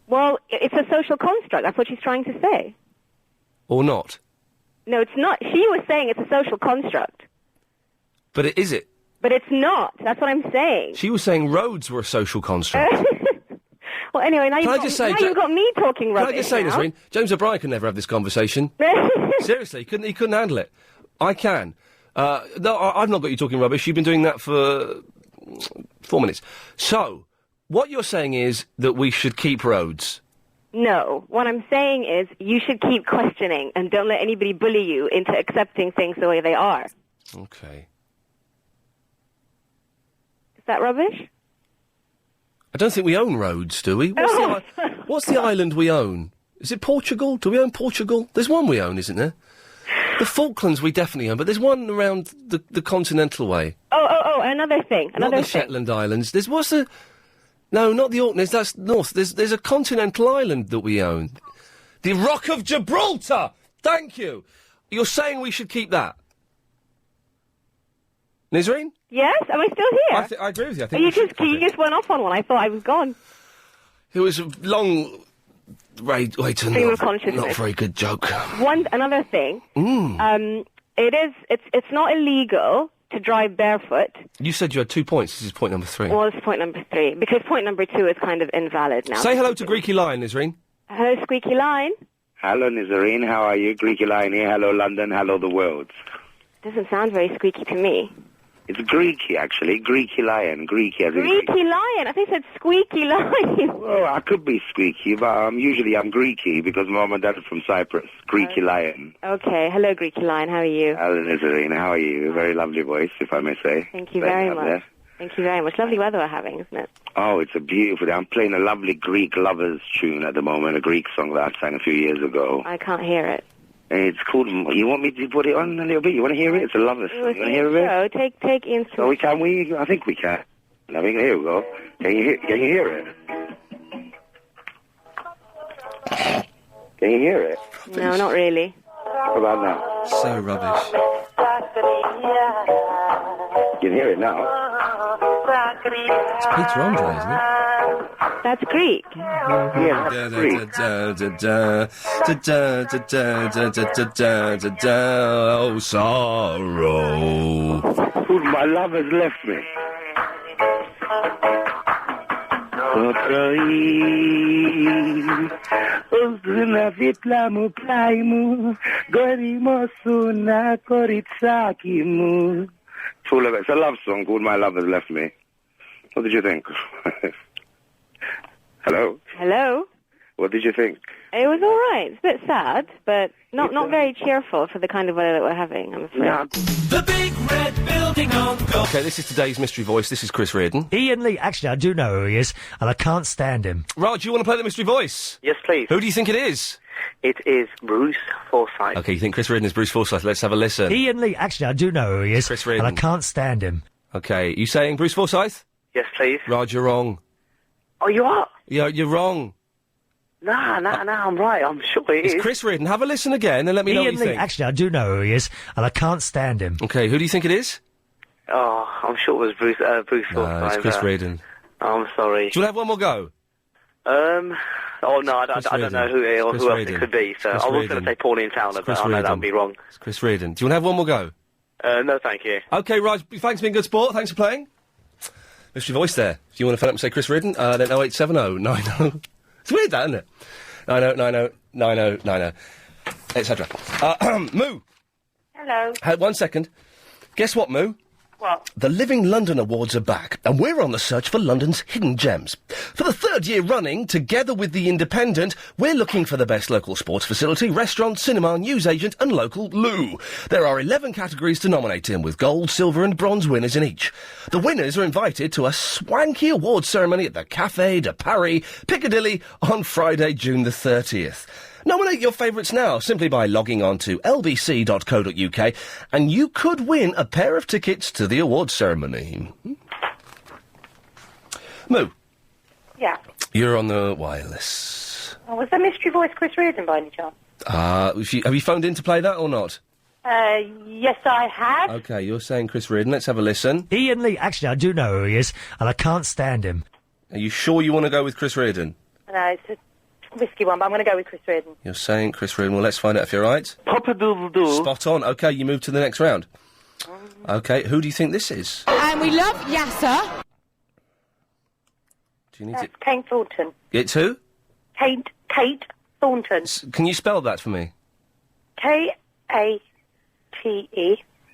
Well, it's a social construct. That's what she's trying to say. Or not. No, it's not. She was saying it's a social construct. But is it? But it's not. That's what I'm saying. She was saying roads were a social construct. Well, anyway, now you've got me talking rubbish. Can I just say, now. Nisreen, James O'Brien could never have this conversation. Seriously, he couldn't handle it. I can. No, I've not got you talking rubbish. You've been doing that for 4 minutes. So, what you're saying is that we should keep roads. No. What I'm saying is you should keep questioning and don't let anybody bully you into accepting things the way they are. Okay. Is that rubbish? I don't think we own roads, do we? What's the island we own? Is it Portugal? Do we own Portugal? There's one we own, isn't there? The Falklands we definitely own, but there's one around the continental way. Oh, another thing. Not the Shetland Islands. No, not the Orkneys, that's north. There's a continental island that we own. The Rock of Gibraltar! Thank you! You're saying we should keep that? Nisreen? Yes? Am I still here? I agree with you. I think you we should keep you just went off on one. I thought I was gone. It was a long... Wait, Stream of consciousness. not a very good joke. Another thing. It's not illegal to drive barefoot. You said you had 2 points. This is point number 3. Well, it's point number 3, because point number 2 is kind of invalid now. Say hello to Greeky Lion, Nisreen. Hello, Squeaky Line. Hello, Nisreen. How are you? Greeky Lion here. Hello, London. Hello, the world. Doesn't sound very squeaky to me. It's Greeky, actually. Greeky Lion. Greeky as in Greeky Lion. I think it said Squeaky Lion. Well, I could be squeaky, but usually I'm Greeky because Mom and Dad are from Cyprus. Greeky Lion. Okay. Hello, Greeky Lion. How are you? Hello, Nisreen. How are you? Very lovely voice, if I may say. Thank you very much. There. Thank you very much. Lovely weather we're having, isn't it? Oh, it's a beautiful day. I'm playing a lovely Greek lovers tune at the moment, a Greek song that I sang a few years ago. I can't hear it. It's called... You want me to put it on a little bit? You want to hear it? It's a lovely song. You want to hear it? Take Ian's... So I think we can. I mean, here we go. Can you hear it? Can you hear it? No, not really. What about now? So rubbish. You can hear it now. It's Peter Andre, isn't it? That's Greek. Yeah, that's Greek. Oh, sorrow. My love has left me. It's a love song called My Love Has Left Me. What did you think? Hello? Hello? What did you think? It was all right. It's a bit sad, but not very cheerful for the kind of weather that we're having, I'm afraid. The big red building on go. Okay, this is today's mystery voice. This is Chris Reardon. Iain Lee. Actually, I do know who he is, and I can't stand him. Raj, you want to play the mystery voice? Yes, please. Who do you think it is? It is Bruce Forsyth. Okay, you think Chris Reardon is Bruce Forsyth? Let's have a listen. Iain Lee. Actually, I do know who he is, Chris and Reardon. I can't stand him. Okay, you saying Bruce Forsyth? Yes, please. Raj, you're wrong. Oh, you are? You're wrong. Nah, I'm right. I'm sure it is. It's Chris Reardon. Have a listen again and let me know what Iain you Lee. think. Actually, I do know who he is, and I can't stand him. Okay, who do you think it is? Oh, I'm sure it was Bruce Forsyth. No, it's Chris Reardon. I'm sorry. Do you want to have one more go? Oh, no, I don't know who else it could be, so I was going to say Pauline Towner, but I know that would be wrong. It's Chris Reardon. Do you want to have one more go? No, thank you. Okay, Raj, thanks for being good sport. Thanks for playing. Mystery voice there. If you want to phone up and say Chris Reardon, then 0870 90. It's weird, that, isn't it? 90, etc. Moo. Hello. 1 second. Guess what, Moo? What? The Living London Awards are back, and we're on the search for London's hidden gems. For the third year running, together with The Independent, we're looking for the best local sports facility, restaurant, cinema, newsagent and local loo. There are 11 categories to nominate in, with gold, silver and bronze winners in each. The winners are invited to a swanky awards ceremony at the Café de Paris, Piccadilly, on Friday, June the 30th. Nominate your favourites now, simply by logging on to lbc.co.uk, and you could win a pair of tickets to the awards ceremony. Moo. Yeah. You're on the wireless. Oh, was that mystery voice Chris Reardon by any chance? Have you phoned in to play that or not? Yes, I have. Okay, you're saying Chris Reardon. Let's have a listen. Iain Lee. Actually, I do know who he is, and I can't stand him. Are you sure you want to go with Chris Reardon? No, it's a risky one, but I'm going to go with Chris Reardon. You're saying Chris Reardon. Well, let's find out if you're right. Pop-a-doodle-doo. Spot on. Okay, you move to the next round. Okay, who do you think this is? And we love Yasser. Do you need to... Kate Thornton. It's who? Kate Thornton. Can you spell that for me? K-A-T-E.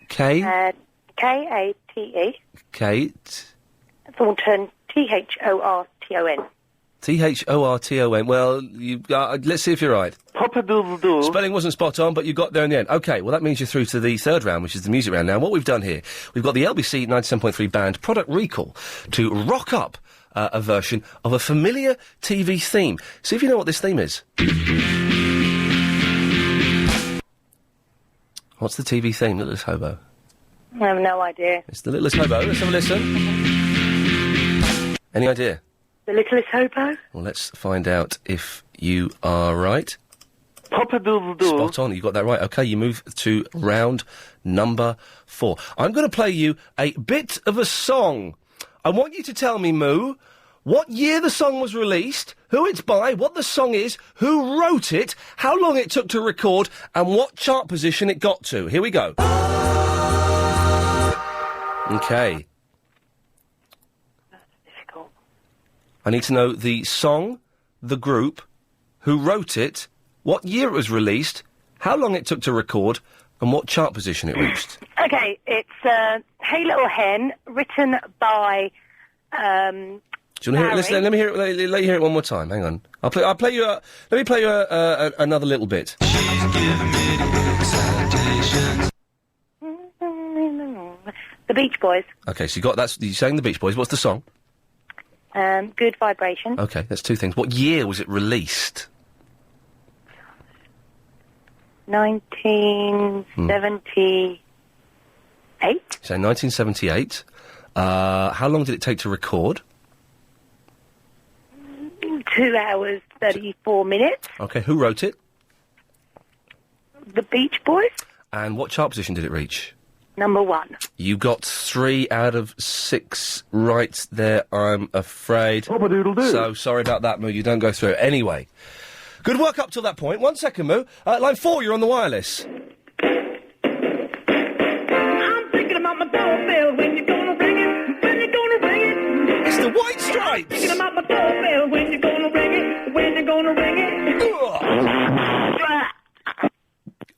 K? K-A-T-E. Kate. Thornton. T-H-O-R-T-O-N. T-H-O-R-T-O-N. Well, let's see if you're right. Pop-a-doodle-doo. Spelling wasn't spot on, but you got there in the end. Okay, well, that means you're through to the third round, which is the music round. Now, what we've done here, we've got the LBC 97.3 band Product Recall to rock up a version of a familiar TV theme. See if you know what this theme is. What's the TV theme, Littlest Hobo? I have no idea. It's the Littlest Hobo. Let's have a listen. Any idea? The Littlest Hobo? Well, let's find out if you are right. Pop-a-doodle-doo. Spot on, you got that right. Okay, you move to round number 4. I'm going to play you a bit of a song. I want you to tell me, Moo, what year the song was released, who it's by, what the song is, who wrote it, how long it took to record, and what chart position it got to. Here we go. Okay. I need to know the song, the group, who wrote it, what year it was released, how long it took to record, and what chart position it reached. Okay, it's Hey Little Hen, written by... Do you want to hear it? Listen, let me hear it. Let you hear it one more time. Hang on. I'll play you. Let me play you another little bit. The Beach Boys. Okay, so you sang the Beach Boys. What's the song? Good Vibration. Okay, that's two things. What year was it released? 1978. So 1978. How long did it take to record? 2 hours, 34 minutes. Okay, who wrote it? The Beach Boys. And what chart position did it reach? Number 1. You got 3 out of 6 right there, I'm afraid. Pop-a-doodle-doo. So, sorry about that, Moo, you don't go through. Anyway, good work up till that point. 1 second, Moo. Line 4, you're on the wireless. I'm thinking about my doorbell, when you gonna ring it, when you gonna ring it. It's the White Stripes. Thinking about my doorbell, when you gonna ring it, when you gonna ring it.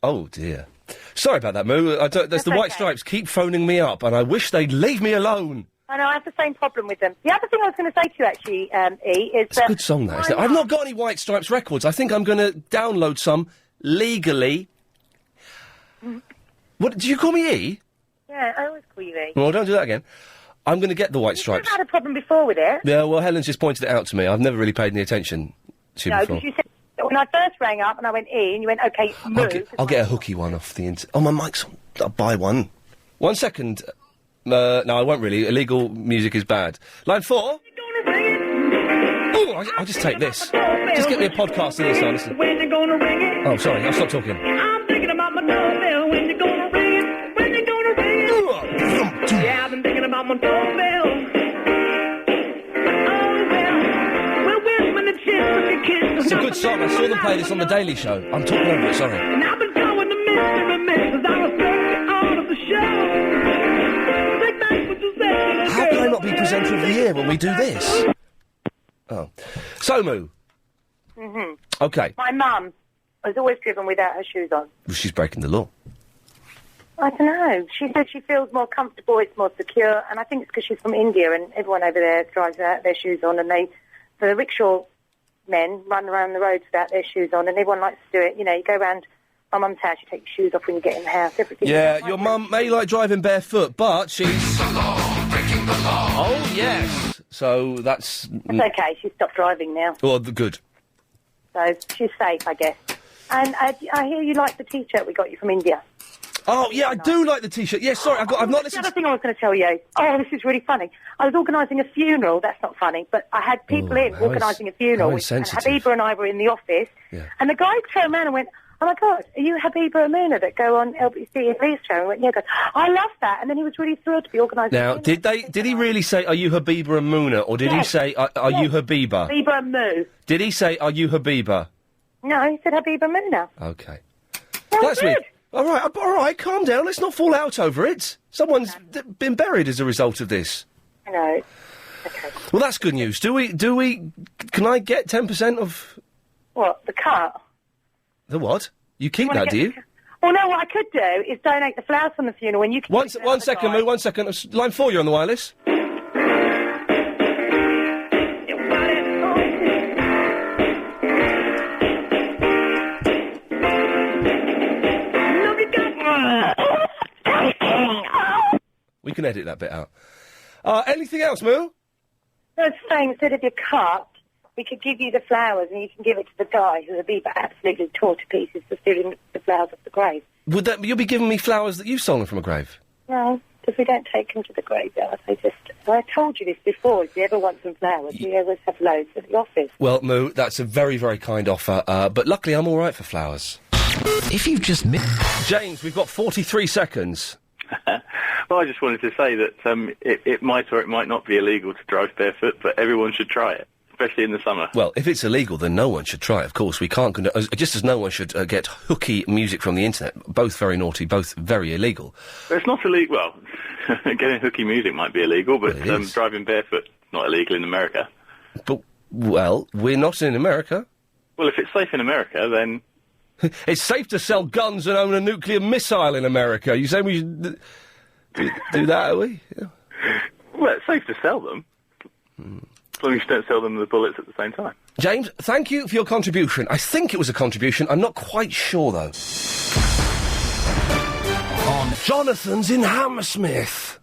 Oh, dear. Sorry about that, Moo. That's the White Stripes keep phoning me up, and I wish they'd leave me alone. I know, I have the same problem with them. The other thing I was going to say to you, actually, E, is It's a good song, that, isn't it? I've not got any White Stripes records. I think I'm going to download some legally. What, did you call me E? Yeah, I always call you E. Well, don't do that again. I'm going to get the White Stripes. I've had a problem before with it. Yeah, well, Helen's just pointed it out to me. I've never really paid any attention to No, before. because you said, when I first rang up and I went E, and you went, OK, move. I'll get a hooky one off the internet. Oh, my mic's on. I'll buy one. 1 second. No, I won't really. Illegal music is bad. Line 4. Ooh, I'll just take this. Just get me a podcast in this, honestly. When you gonna ring it? Oh, sorry, I'll stop talking. I'm thinking about my doorbell. When you gonna ring it? When you gonna ring it? Yeah, I've been thinking about my doorbell. Oh, well, when the chips with your kids. It's a good song. I saw them play this on The Daily Show. I'm talking over it, sorry. And I've been going to mystery mixes. I was the art of the show. Take back what you said. How can I not be presenter of the year when we do this? Oh. So, Moo. Mm-hmm. OK. My mum has always driven without her shoes on. Well, she's breaking the law. I don't know. She said she feels more comfortable, it's more secure, and I think it's because she's from India and everyone over there drives without their shoes on, and the rickshaw men run around the roads without their shoes on, and everyone likes to do it. You know, you go around my mum's house, you take your shoes off when you get in the house, everything. Yeah, your mum may like driving barefoot, but she's... breaking the law. Oh, yes. So that's... It's okay, she's stopped driving now. Well, good. So she's safe, I guess. And I hear you like the T-shirt we got you from India. Oh, yeah, I do like the T-shirt. Yeah, sorry, I've not listened The other thing I was going to tell you. Oh, this is really funny. I was organising a funeral. That's not funny, but I had people in organising a funeral. And Habiba and I were in the office, and the guy turned around and went, "Oh my God, are you Habiba Amuna that go on LBC and Lee's show?" And went, "Yeah." Goes, "I love that," and then he was really thrilled to be organising. Now, did he really say, "Are you Habiba and Muna," or did he say, "Are you Habiba"? Habiba and Moo. Did he say, "Are you Habiba"? No, he said Habiba Amuna. Okay. That's weird. All right, calm down. Let's not fall out over it. Someone's been buried as a result of this. I know. Okay. Well, that's good news. Do we? Can I get 10% of What, the cut? the what? You keep that, do you? Well, no, what I could do is donate the flowers from the funeral and you can... One second, Moo, 1 second. Line 4, you're on the wireless. We can edit that bit out. Anything else, Moo? No, it's saying instead of your cut, we could give you the flowers and you can give it to the guy who would be absolutely tore to pieces for stealing the flowers off the grave. You'll be giving me flowers that you've stolen from a grave? No, because we don't take them to the graveyard. I told you this before. If you ever want some flowers, we always have loads at the office. Well, Moo, that's a very, very kind offer, but luckily I'm all right for flowers. If you've just James, we've got 43 seconds. Well, I just wanted to say that it might or it might not be illegal to drive barefoot, but everyone should try it, especially in the summer. Well, if it's illegal, then no one should try it, of course. We can't just as no one should get hooky music from the internet. Both very naughty, both very illegal. But it's not illegal. Well, getting hooky music might be illegal, but driving barefoot is not illegal in America. But, well, we're not in America. Well, if it's safe in America, then... It's safe to sell guns and own a nuclear missile in America. You say we should do that, are we? Yeah. Well, it's safe to sell them. As long as you don't sell them the bullets at the same time. James, thank you for your contribution. I think it was a contribution. I'm not quite sure, though. On Jonathan's in Hammersmith.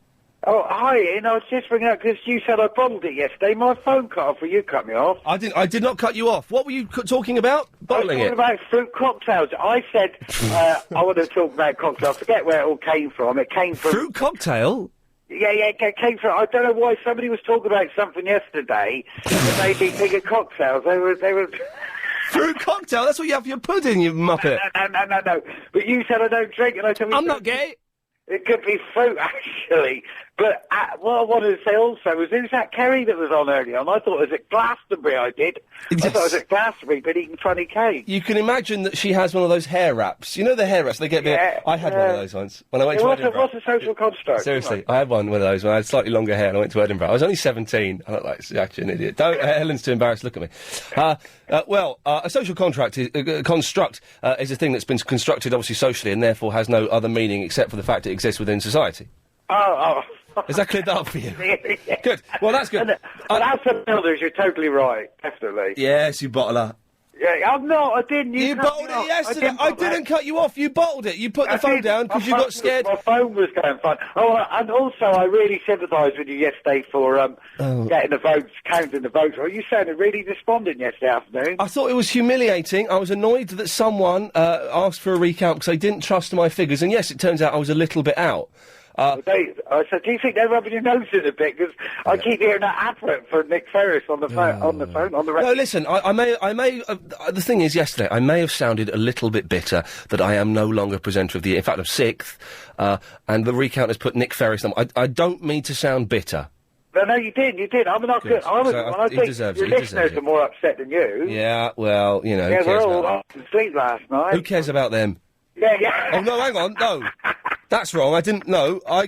Oh, hi, Ian. I was just ringing up because you said I bottled it yesterday. My phone cut off, or you cut me off. I did not cut you off. What were you talking about? Bottling it? I was talking about fruit cocktails. I said I want to talk about cocktails. I forget where it all came from. It came from... Fruit cocktail? Yeah, it came from... I don't know why somebody was talking about something yesterday that made me think of cocktails. They were... Fruit cocktail? That's what you have for your pudding, you muppet. No. But you said I don't drink, and I told you... I'm not gay. It could be fruit, actually. But what I wanted to say also was, who's that Kerry that was on earlier on? I thought it was at Glastonbury, I did. Yes. I thought it was at Glastonbury, but eating funny cake. You can imagine that she has one of those hair wraps. You know the hair wraps? They get I had one of those once when I went to Edinburgh. What's a social construct? Seriously, I had one of those when I had slightly longer hair and I went to Edinburgh. I was only 17. I look like actually an idiot. Don't, Helen's too embarrassed to look at me. A social construct is a thing that's been constructed obviously socially and therefore has no other meaning except for the fact it exists within society. Oh, Has that cleared that up for you? Good. Well, that's good. And as for builders, you're totally right. Definitely. Yes, you bottler. Yeah, I'm not. I didn't. You bottled it yesterday. I didn't cut you off. You bottled it. You put the phone down because you got scared. My phone was going fine. Oh, and also, I really sympathised with you yesterday for getting the votes, counting the votes. Well, you sounded really despondent yesterday afternoon. I thought it was humiliating. I was annoyed that someone asked for a recount because they didn't trust my figures. And yes, it turns out I was a little bit out. I said, do you think they're rubbing your nose in a bit? Because I keep hearing that advert for Nick Ferris on the phone, on the radio. No, listen, I may, the thing is, yesterday, I may have sounded a little bit bitter that I am no longer presenter of the year. In fact, I'm 6th, and the recount has put Nick Ferris on. I don't mean to sound bitter. No, you did. I mean, I think your listeners are more upset than you. Yeah, well, you know. Yeah, we're all up to sleep last night. Who cares about them? Yeah. Oh, no, hang on, no. That's wrong, I didn't know. I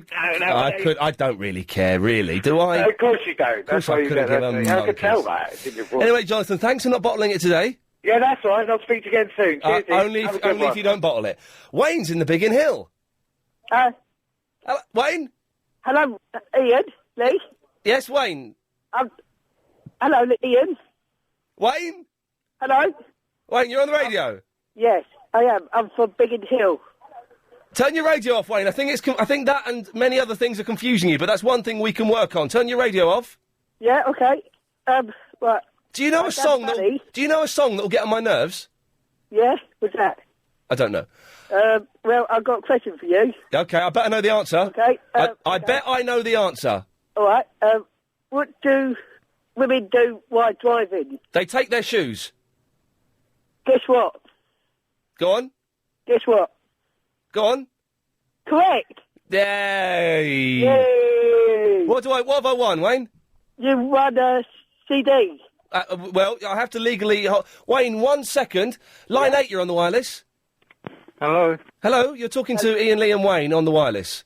don't really care, really, do I? No, of course you don't. Of course I couldn't give a monkey's. I could tell that. It's in your voice. Anyway, Jonathan, thanks for not bottling it today. Yeah, that's all right. I'll speak to you again soon. Cheers, only if you don't bottle it. Wayne's in the Biggin Hill. Hello, Wayne? Hello, Ian, Lee? Yes, Wayne? Hello, Ian? Wayne? Hello? Wayne, you're on the radio? Yes, I am. I'm from Biggin Hill. Turn your radio off, Wayne. I think that and many other things are confusing you, but that's one thing we can work on. Turn your radio off. Yeah, okay. Right. Do you know a song that'll get on my nerves? Yeah, what's that? I don't know. Well, I've got a question for you. Okay, I better know the answer. Okay. I bet I know the answer. All right. What do women do while driving? They take their shoes. Guess what? Go on. Guess what? Go on. Correct. Yay. Yay. What have I won, Wayne? You won a CD. Well, I have to legally... Wayne, 1 second. Line 8, you're on the wireless. Hello. Hello, you're talking to Ian, Lee and Wayne on the wireless.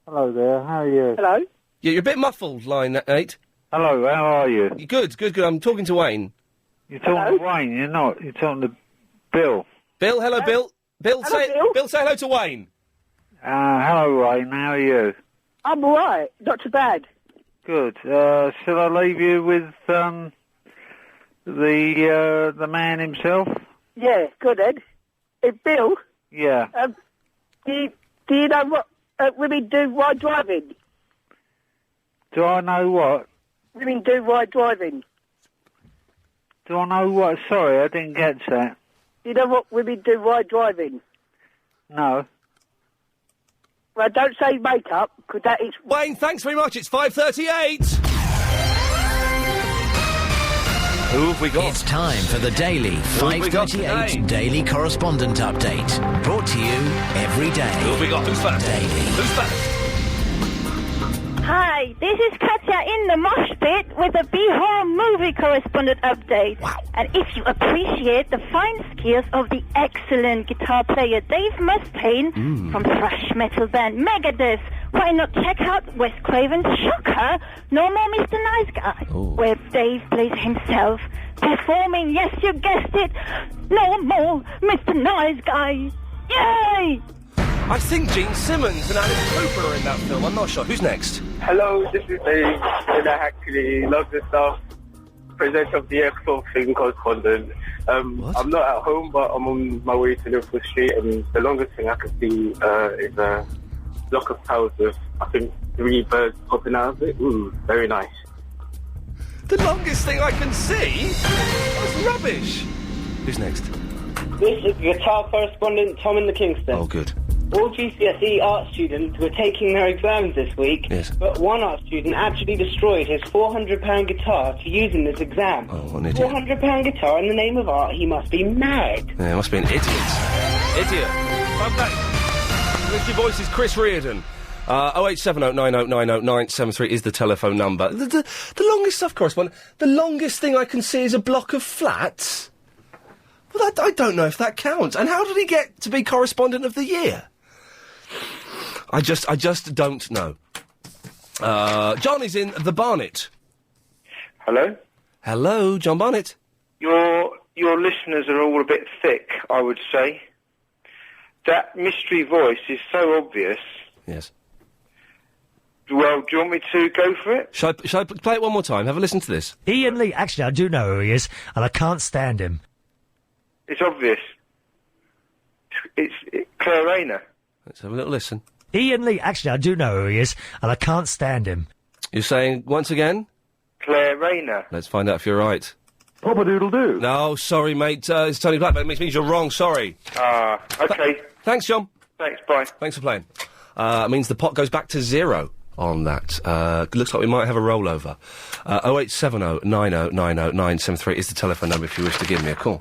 Hello there, how are you? Hello. Yeah, you're a bit muffled, line 8. Hello, how are you? Good. I'm talking to Wayne. You're talking to Wayne, you're not. You're talking to Bill. Bill, hello, Bill. Bill, say hello to Wayne. Hello, Wayne, how are you? I'm all right, not too bad. Good. Shall I leave you with the man himself? Yeah, good, Ed. Bill? Yeah. Do you know what women do while driving? Do I know what? Women do while driving. Do I know what? Sorry, I didn't get that. You know what women do while driving? No. Well, don't say makeup, because that is... Wayne, thanks very much. It's 5:38. Who have we got? It's time for the daily 5:38 Daily Correspondent Update. Brought to you every day. Who have we got? Who's first? Daily. Who's first? Hi, this is Katya in the mosh pit with a B-horror movie correspondent update. Wow. And if you appreciate the fine skills of the excellent guitar player Dave Mustaine from thrash metal band Megadeth, why not check out Wes Craven's shocker, No More Mr. Nice Guy, where Dave plays himself, performing, yes, you guessed it, No More Mr. Nice Guy. Yay! I think Gene Simmons and Alice Cooper are in that film. I'm not sure. Who's next? Hello, this is Dave, and I actually love this stuff. Presenter of the Expo Film Correspondent. I'm not at home, but I'm on my way to Liverpool Street, and the longest thing I can see is a block of towers with, I think, 3 birds popping out of it. Ooh, very nice. The longest thing I can see? That's rubbish. Who's next? This is guitar correspondent Tom in the Kingston. Oh, good. All GCSE art students were taking their exams this week, but one art student actually destroyed his £400 guitar to use in this exam. Oh, an idiot. £400 guitar in the name of art, he must be mad. Yeah, he must be an idiot. Idiot. Okay. Lift your voice is Chris Reardon. 08709090973 is the telephone number. The longest stuff correspondent. The longest thing I can see is a block of flats. Well, I don't know if that counts. And how did he get to be correspondent of the year? I just don't know. John is in the Barnet. Hello? Hello, John Barnet. Your listeners are all a bit thick, I would say. That mystery voice is so obvious. Yes. Well, do you want me to go for it? Shall I play it one more time? Have a listen to this. Iain Lee. Actually, I do know who he is, and I can't stand him. It's obvious. It's Claire Rayner. Let's have a little listen. Iain Lee. Actually, I do know who he is, and I can't stand him. You're saying, once again? Claire Rayner. Let's find out if you're right. Pop-a-doodle-doo. No, sorry, mate. It's Tony Blackburn. It means you're wrong. Sorry. Okay. Thanks, John. Thanks, bye. Thanks for playing. Means the pot goes back to 0 on that. Looks like we might have a rollover. 0870 90 90 973 is the telephone number if you wish to give me a call.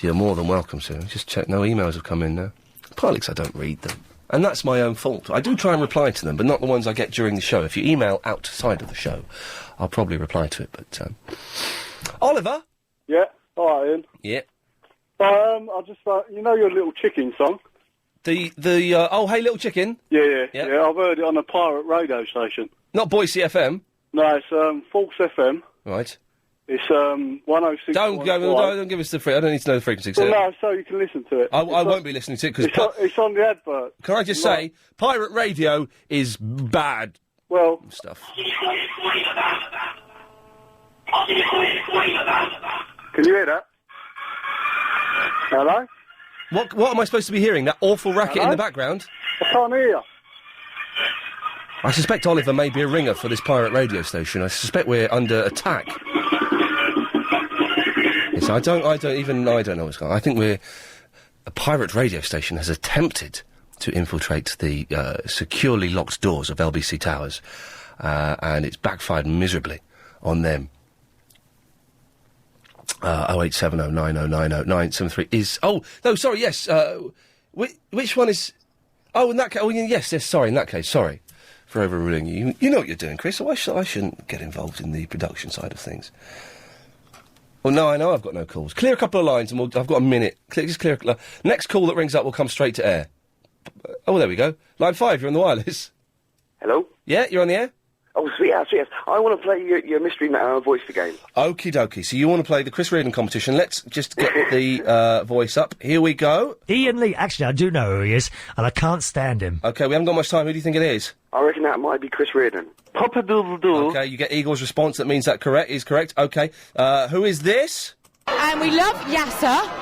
You're more than welcome to. Just check. No emails have come in now. Partly because I don't read them. And that's my own fault. I do try and reply to them, but not the ones I get during the show. If you email outside of the show, I'll probably reply to it, but... Oliver? Yeah, alright, Ian. Yeah. I just, you know your Little Chicken song? Oh, Hey Little Chicken? Yeah, I've heard it on a pirate radio station. Not Boise FM? No, it's, False FM. Right. It's, 106. Don't give us the I don't need to know the frequency. Well, no, so you can listen to it. I won't be listening to it, because... It's on the advert. Can I just say, pirate radio is bad stuff. Can you hear that? Hello? What am I supposed to be hearing? That awful racket in the background? I can't hear you. I suspect Oliver may be a ringer for this pirate radio station. I suspect we're under attack. Yes, I don't know what's going on. I think a pirate radio station has attempted to infiltrate the securely locked doors of LBC Towers, and it's backfired miserably on them. 0870 90 90 973 is... Oh, no, sorry, yes. Which one is... Oh, in that case... Oh, yes, sorry, in that case, sorry for overruling you. You know what you're doing, Chris, so I shouldn't get involved in the production side of things. Well, no, I know I've got no calls. Clear a couple of lines and I've got a minute. Just clear... Next call that rings up will come straight to air. Oh, there we go. Line 5, you're on the wireless. Hello? Yeah, you're on the air? Oh, sweet ass. I want to play your Mystery Voice the game. Okie dokie. So you want to play the Chris Reardon competition. Let's just get the voice up. Here we go. Iain Lee. Actually, I do know who he is, and I can't stand him. OK, we haven't got much time. Who do you think it is? I reckon that might be Chris Reardon. Pop-a-doodle-doo. OK, you get Eagle's response. That means that is correct. OK. Who is this? And we love Yasser.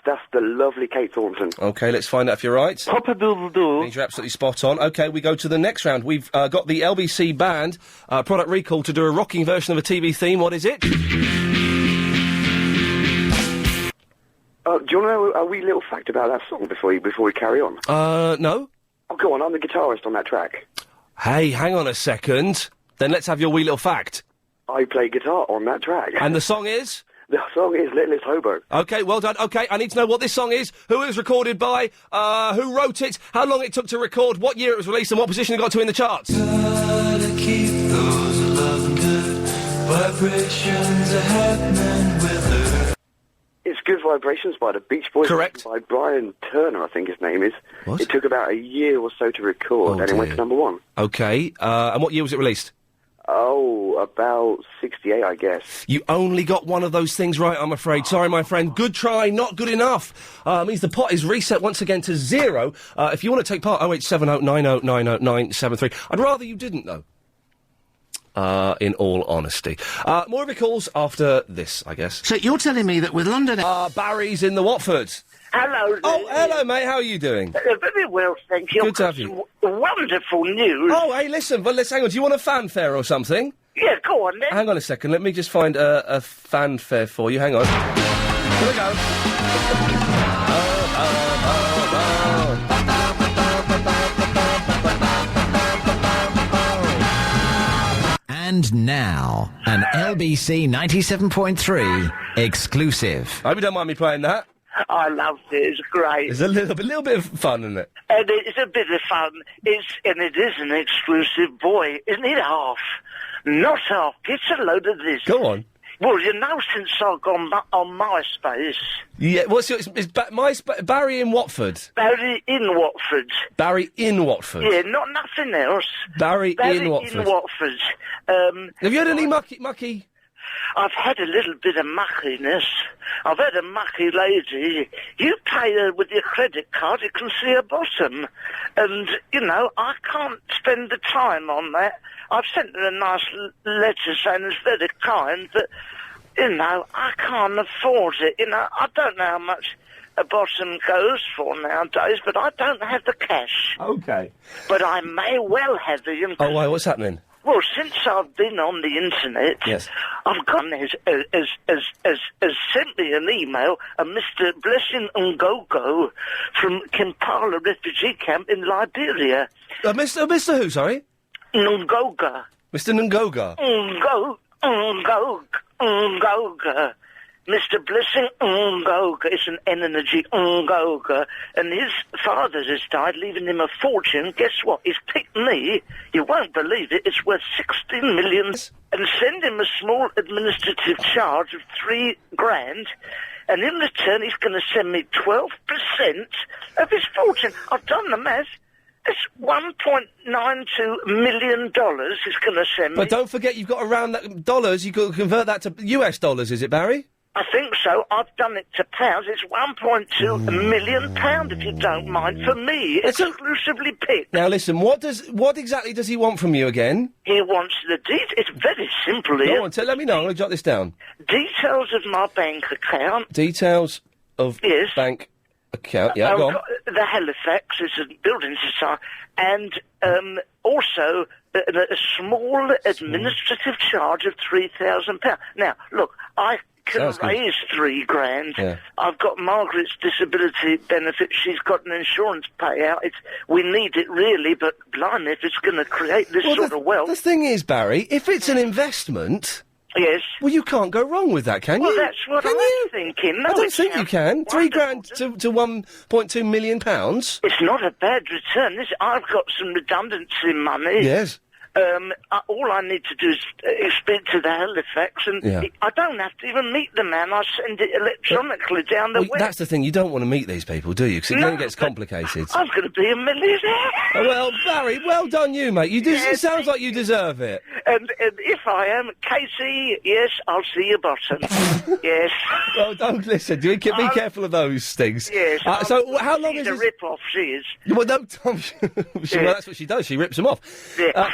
That's the lovely Kate Thornton. OK, let's find out if you're right. Pop-a-doodle-doo. Means you're absolutely spot on. OK, we go to the next round. We've got the LBC Band product recall to do a rocking version of a TV theme. What is it? Do you want to know a wee little fact about that song before we carry on? No. Oh, go on. I'm the guitarist on that track. Hey, hang on a second. Then let's have your wee little fact. I play guitar on that track. And the song is? The song is Littlest Hobo. OK, well done. OK, I need to know what this song is, who it was recorded by, who wrote it, how long it took to record, what year it was released, and what position it got to in the charts. Gotta keep those loving good vibrations are happening with her. It's Good Vibrations by the Beach Boys. Correct. By Brian Turner, I think his name is. What? It took about a year or so to record, and it went to #1. OK, and what year was it released? Oh, about 68, I guess. You only got one of those things right, I'm afraid. Sorry, my friend. Good try, not good enough. Means the pot is reset once again to 0. If you want to take part, 0870 90 90 973. I'd rather you didn't, though. In all honesty. More of your calls after this, I guess. So you're telling me that with London... Barry's in the Watford. Hello. Oh, hello, mate. How are you doing? Very well, thank you. Good to have you. Wonderful news. Oh, hey, listen, but let's hang on. Do you want a fanfare or something? Yeah, go on then. Hang on a second. Let me just find a fanfare for you. Hang on. Here we go. And now, an LBC 97.3 exclusive. I hope you don't mind me playing that. I loved it. It's great. It's a little bit of fun, isn't it? And it's a bit of fun. And it is an exclusive, boy. Isn't it half? Not half. Get a load of this. Go on. Well, you know, since I've gone on MySpace. Yeah, what's your... Barry in Watford? Barry in Watford. Barry in Watford? Yeah, nothing else. Barry in Watford. In Watford. Have you had any mucky... I've had a little bit of muckiness. I've had a mucky lady. You pay her with your credit card, you can see her bottom. And, you know, I can't spend the time on that. I've sent her a nice letter saying it's very kind, but, you know, I can't afford it. You know, I don't know how much a bottom goes for nowadays, but I don't have the cash. Okay. But I may well have the... Oh, why? What's happening? Well, since I've been on the internet, yes, I've gotten has sent me an email, Mr. Blessing Ngogo from Kampala refugee camp in Liberia. Mr. who, sorry? Ngoga. Mr. Ngoga? Ngoga. Mr. Blessing Ngoga, it's an N and a G, Ngoga, and his father has died, leaving him a fortune. Guess what? He's picked me. You won't believe it. It's worth 16 million. And send him a small administrative charge of $3,000. And in return, he's going to send me 12% of his fortune. I've done the math. It's $1.92 million he's going to send me. But don't forget, you've got around that dollars. You've got to convert that to US dollars, is it, Barry? I think so. I've done it to pounds. It's £1.2 million, if you don't mind, for me, exclusively picked. Now listen, what exactly does he want from you again? He wants the details. It's very simple. Go on, let me know. I'm going to jot this down. Details of my bank account. Details of bank account. Yeah, go on. The Halifax is a building society, and also a small administrative charge of £3,000. Now, look, I can raise $3,000. Yeah. I've got Margaret's disability benefit. She's got an insurance payout. We need it really, but blimey, if it's going to create this sort of wealth. The thing is, Barry, if it's an investment. Yes. Well, you can't go wrong with that, can you? Well, that's what I'm thinking. No, I don't think you can. $3,000 to £1.2 million. It's not a bad return. I've got some redundancy money. Yes. All I need to do is speak to the Halifax, and I don't have to even meet the man. I send it electronically down the web. That's the thing. You don't want to meet these people, do you? Because it then gets complicated. I'm going to be a millionaire. Well, Barry, well done you, mate. It sounds like you deserve it. And if I am, Casey, yes, I'll see your bottom. Yes. Well, don't listen. Be careful of those things. Yes. So how long is this? this? Rip-off, she is. Well, no, Tom. Well, that's what she does. She rips them off. Yeah.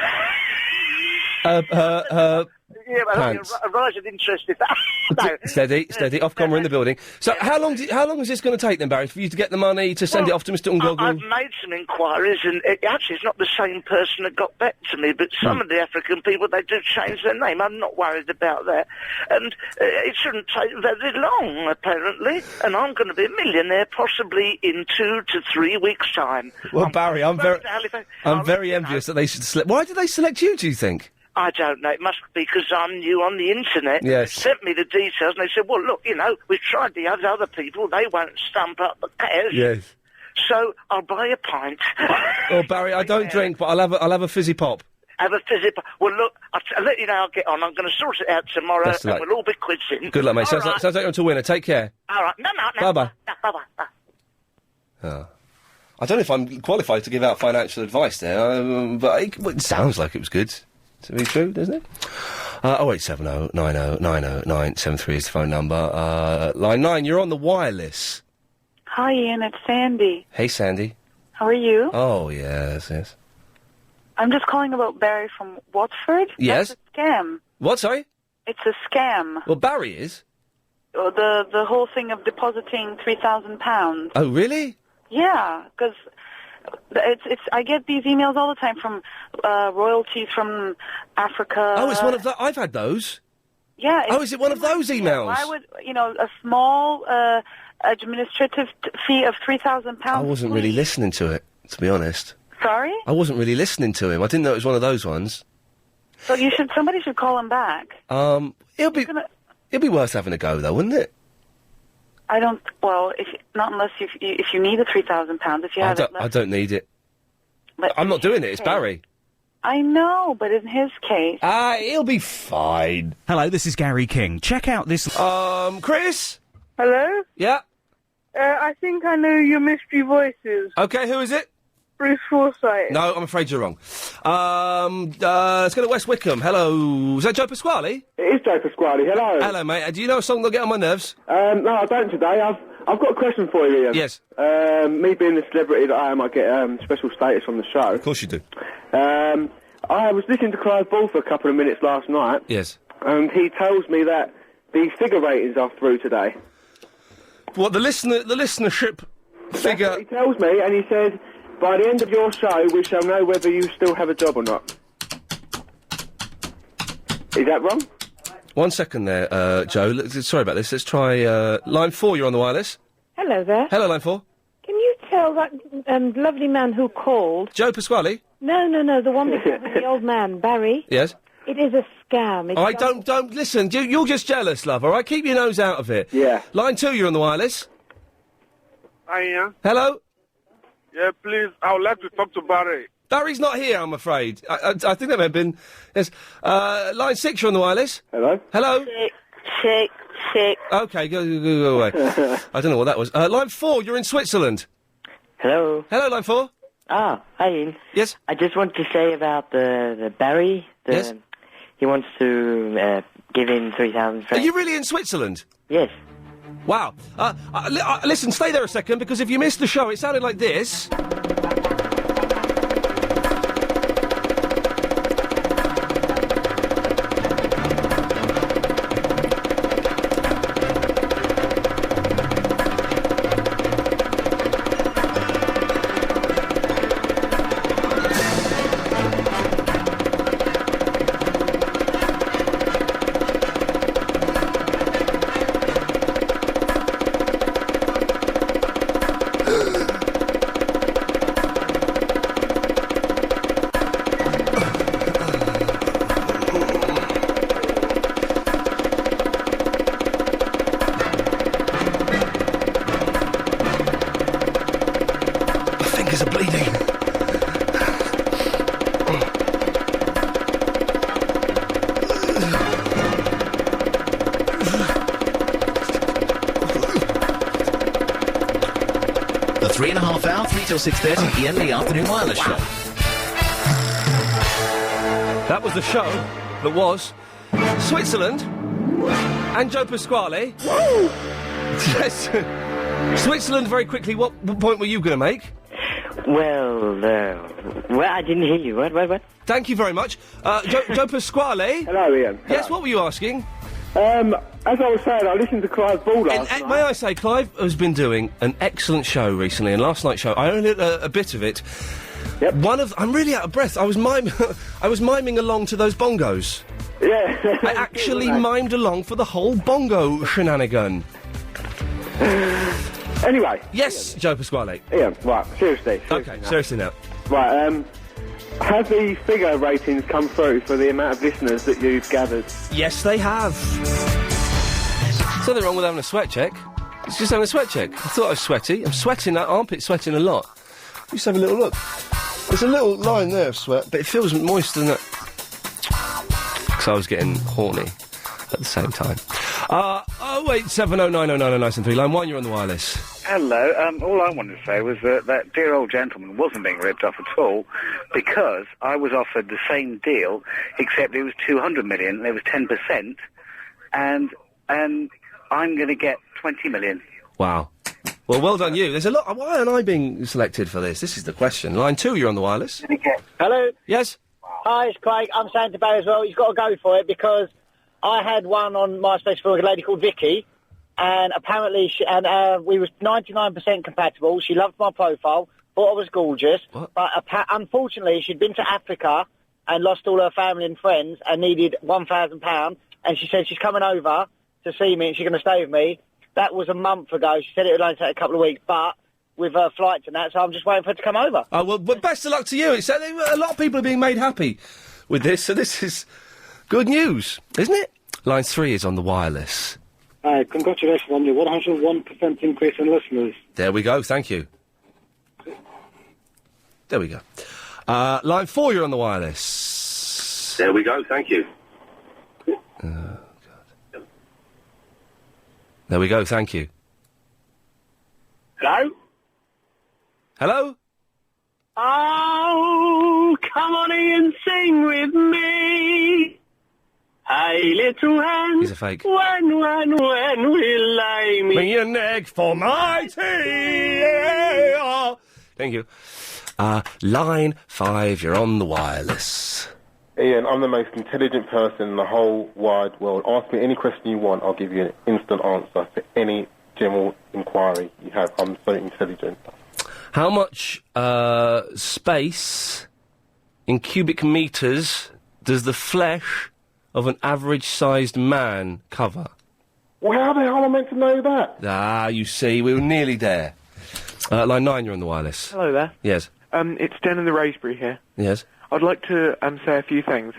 Yeah, but pants. A rise of interest if that. No. Steady. Ofcom are in the building. So how long is this going to take then, Barry, for you to get the money to send it off to Mr. Ngogo? I've made some inquiries, and actually it's not the same person that got back to me, but some of the African people, they do change their name. I'm not worried about that. And it shouldn't take very long, apparently, and I'm going to be a millionaire possibly in 2 to 3 weeks' time. Well, Barry, I'm very envious that they should select. Why did they select you, do you think? I don't know. It must be because I'm new on the internet. Yes. They sent me the details, and they said, well, look, we've tried the other people. They won't stump up the cash. Yes. So I'll buy a pint. Oh, Barry, I don't drink, but I'll have a fizzy pop. Have a fizzy pop. Well, look, I'll let you know how I'll get on. I'm going to sort it out tomorrow, Best of and luck. we'll all be quizzing. Good luck, mate. Sounds right. like you're a winner. Take care. All right. No. Bye-bye. Bye-bye. Oh. I don't know if I'm qualified to give out financial advice there, but it sounds like it was good. To be true, doesn't it? 0870 90 90 973 is the phone number. Line 9, you're on the wireless. Hi, Ian, it's Sandy. Hey, Sandy. How are you? Oh, yes. I'm just calling about Barry from Watford. Yes? That's a scam. What, sorry? It's a scam. Well, Barry is. The whole thing of depositing £3,000. Oh, really? Yeah, because I get these emails all the time from royalties from Africa. Oh, it's one of the... I've had those. Yeah. Oh, is it one of those emails? Why would, a small administrative fee of £3,000? I wasn't really listening to it, to be honest. Sorry? I wasn't really listening to him. I didn't know it was one of those ones. So somebody should call him back. It'll be worth having a go, though, wouldn't it? I don't. Well, not unless if you need the £3,000. If you have I don't need it. But I'm not doing it. It's Barry. I know, but in his case, he'll be fine. Hello, this is Gary King. Check out this. Chris. Hello. Yeah. I think I know your mystery voices. Okay, who is it? Bruce Forsyth. No, I'm afraid you're wrong. Let's go to West Wickham. Hello. Is that Joe Pasquale? It is Joe Pasquale. Hello. Hello, mate. Do you know a song that'll get on my nerves? No, I don't today. I've got a question for you, Ian. Yes. Me being the celebrity that I am, I get special status on the show. Of course you do. I was listening to Clive Ball for a couple of minutes last night. Yes. And he tells me that the figure ratings are through today. What, the listenership figure? That's what he tells me, and he said, by the end of your show, we shall know whether you still have a job or not. Is that wrong? 1 second there, Joe. Sorry about this. Let's try line 4. You're on the wireless. Hello there. Hello, line 4. Can you tell that lovely man who called? Joe Pasquale? No, the one with the old man, Barry. Yes. It is a scam. It's All right, don't listen. You're just jealous, love. All right, keep your nose out of it. Yeah. Line 2. You're on the wireless. Hi, Ian. Hello. Yeah, please. I would like to talk to Barry. Barry's not here, I'm afraid. I think that may have been... Yes. Line 6, you're on the wireless. Hello? Hello? Sick. OK, go away. I don't know what that was. Line 4, you're in Switzerland. Hello? Hello, line 4. Ah, hi, Ian. Yes? I just want to say about the Barry. Yes? He wants to give in 3,000 Are francs. you really in Switzerland? Yes. Wow. Listen, stay there a second, because if you missed the show, it sounded like this. The 3.5 hour, 3 till 6:30, Ian Lee Afternoon Wireless Show. That was the show that was Switzerland and Joe Pasquale. Yes. Switzerland, very quickly, what point were you going to make? Well, I didn't hear you. What? Thank you very much. Joe Pasquale? Hello, Ian. Yes, what were you asking? As I was saying, I listened to Clive Ball last night. May I say, Clive has been doing an excellent show recently, and last night's show, I only heard a bit of it. Yep. I'm really out of breath. I was miming along to those bongos. Yeah. I actually mimed along for the whole bongo shenanigan. Anyway. Yes, Ian. Joe Pasquale. Ian, right, seriously Okay, now. seriously now. Right, have the figure ratings come through for the amount of listeners that you've gathered? Yes, they have. There's nothing wrong with having a sweat check. It's just having a sweat check. I thought I was sweaty. I'm sweating, that armpit sweating a lot. Just have a little look. There's a little line there of sweat, but it feels moist than that. Because I was getting horny at the same time. 08709090993. Line 1, you're on the wireless. Hello. All I wanted to say was that dear old gentleman wasn't being ripped off at all, because I was offered the same deal, except it was 200 million, and it was 10%, and I'm going to get 20 million. Wow. Well, well done you. There's a lot... Why aren't I being selected for this? This is the question. Line 2, you're on the wireless. Hello? Yes? Hi, it's Craig. I'm saying to Barry as well, he's got to go for it, because I had one on MySpace for a lady called Vicky, and apparently we was 99% compatible. She loved my profile, thought I was gorgeous, but unfortunately she'd been to Africa and lost all her family and friends and needed £1,000, and she said she's coming over to see me and she's going to stay with me. That was a month ago. She said it would only take a couple of weeks, but with her flights and that, so I'm just waiting for her to come over. Oh, well, best of luck to you. A lot of people are being made happy with this, so this is good news, isn't it? Line 3 is on the wireless. Congratulations on your 101% increase in listeners. There we go, thank you. There we go. Line 4, you're on the wireless. There we go, thank you. God. There we go, thank you. Hello? Hello? Oh, come on and sing with me. Hey, little hen. He's a fake. When will lay me? Bring your neck for my tea. Thank you. Line 5, you're on the wireless. Ian, I'm the most intelligent person in the whole wide world. Ask me any question you want, I'll give you an instant answer to any general inquiry you have. I'm so intelligent. How much space in cubic metres does the flesh of an average-sized man cover? Well, how the hell am I meant to know that? Ah, you see, we were nearly there. Line 9, you're on the wireless. Hello there. Yes. It's Dan in the Raspberry here. Yes. I'd like to say a few things.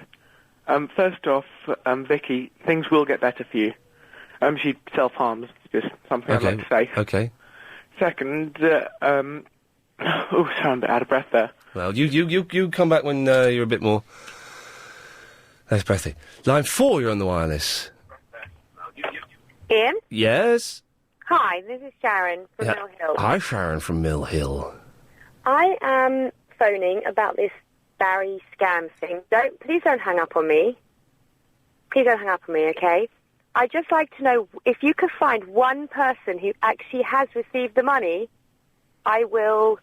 First off, Vicky, things will get better for you. She self-harms, just something I'd like to say. Okay. Second, sorry, I'm a bit out of breath there. Well, you come back when you're a bit more less breathy. Line 4, you're on the wireless. Ian? Yes? Hi, this is Sharon from Mill Hill. Hi, Sharon from Mill Hill. I am phoning about this Barry scam thing. Please don't hang up on me. Please don't hang up on me, okay? I'd just like to know if you could find one person who actually has received the money, I will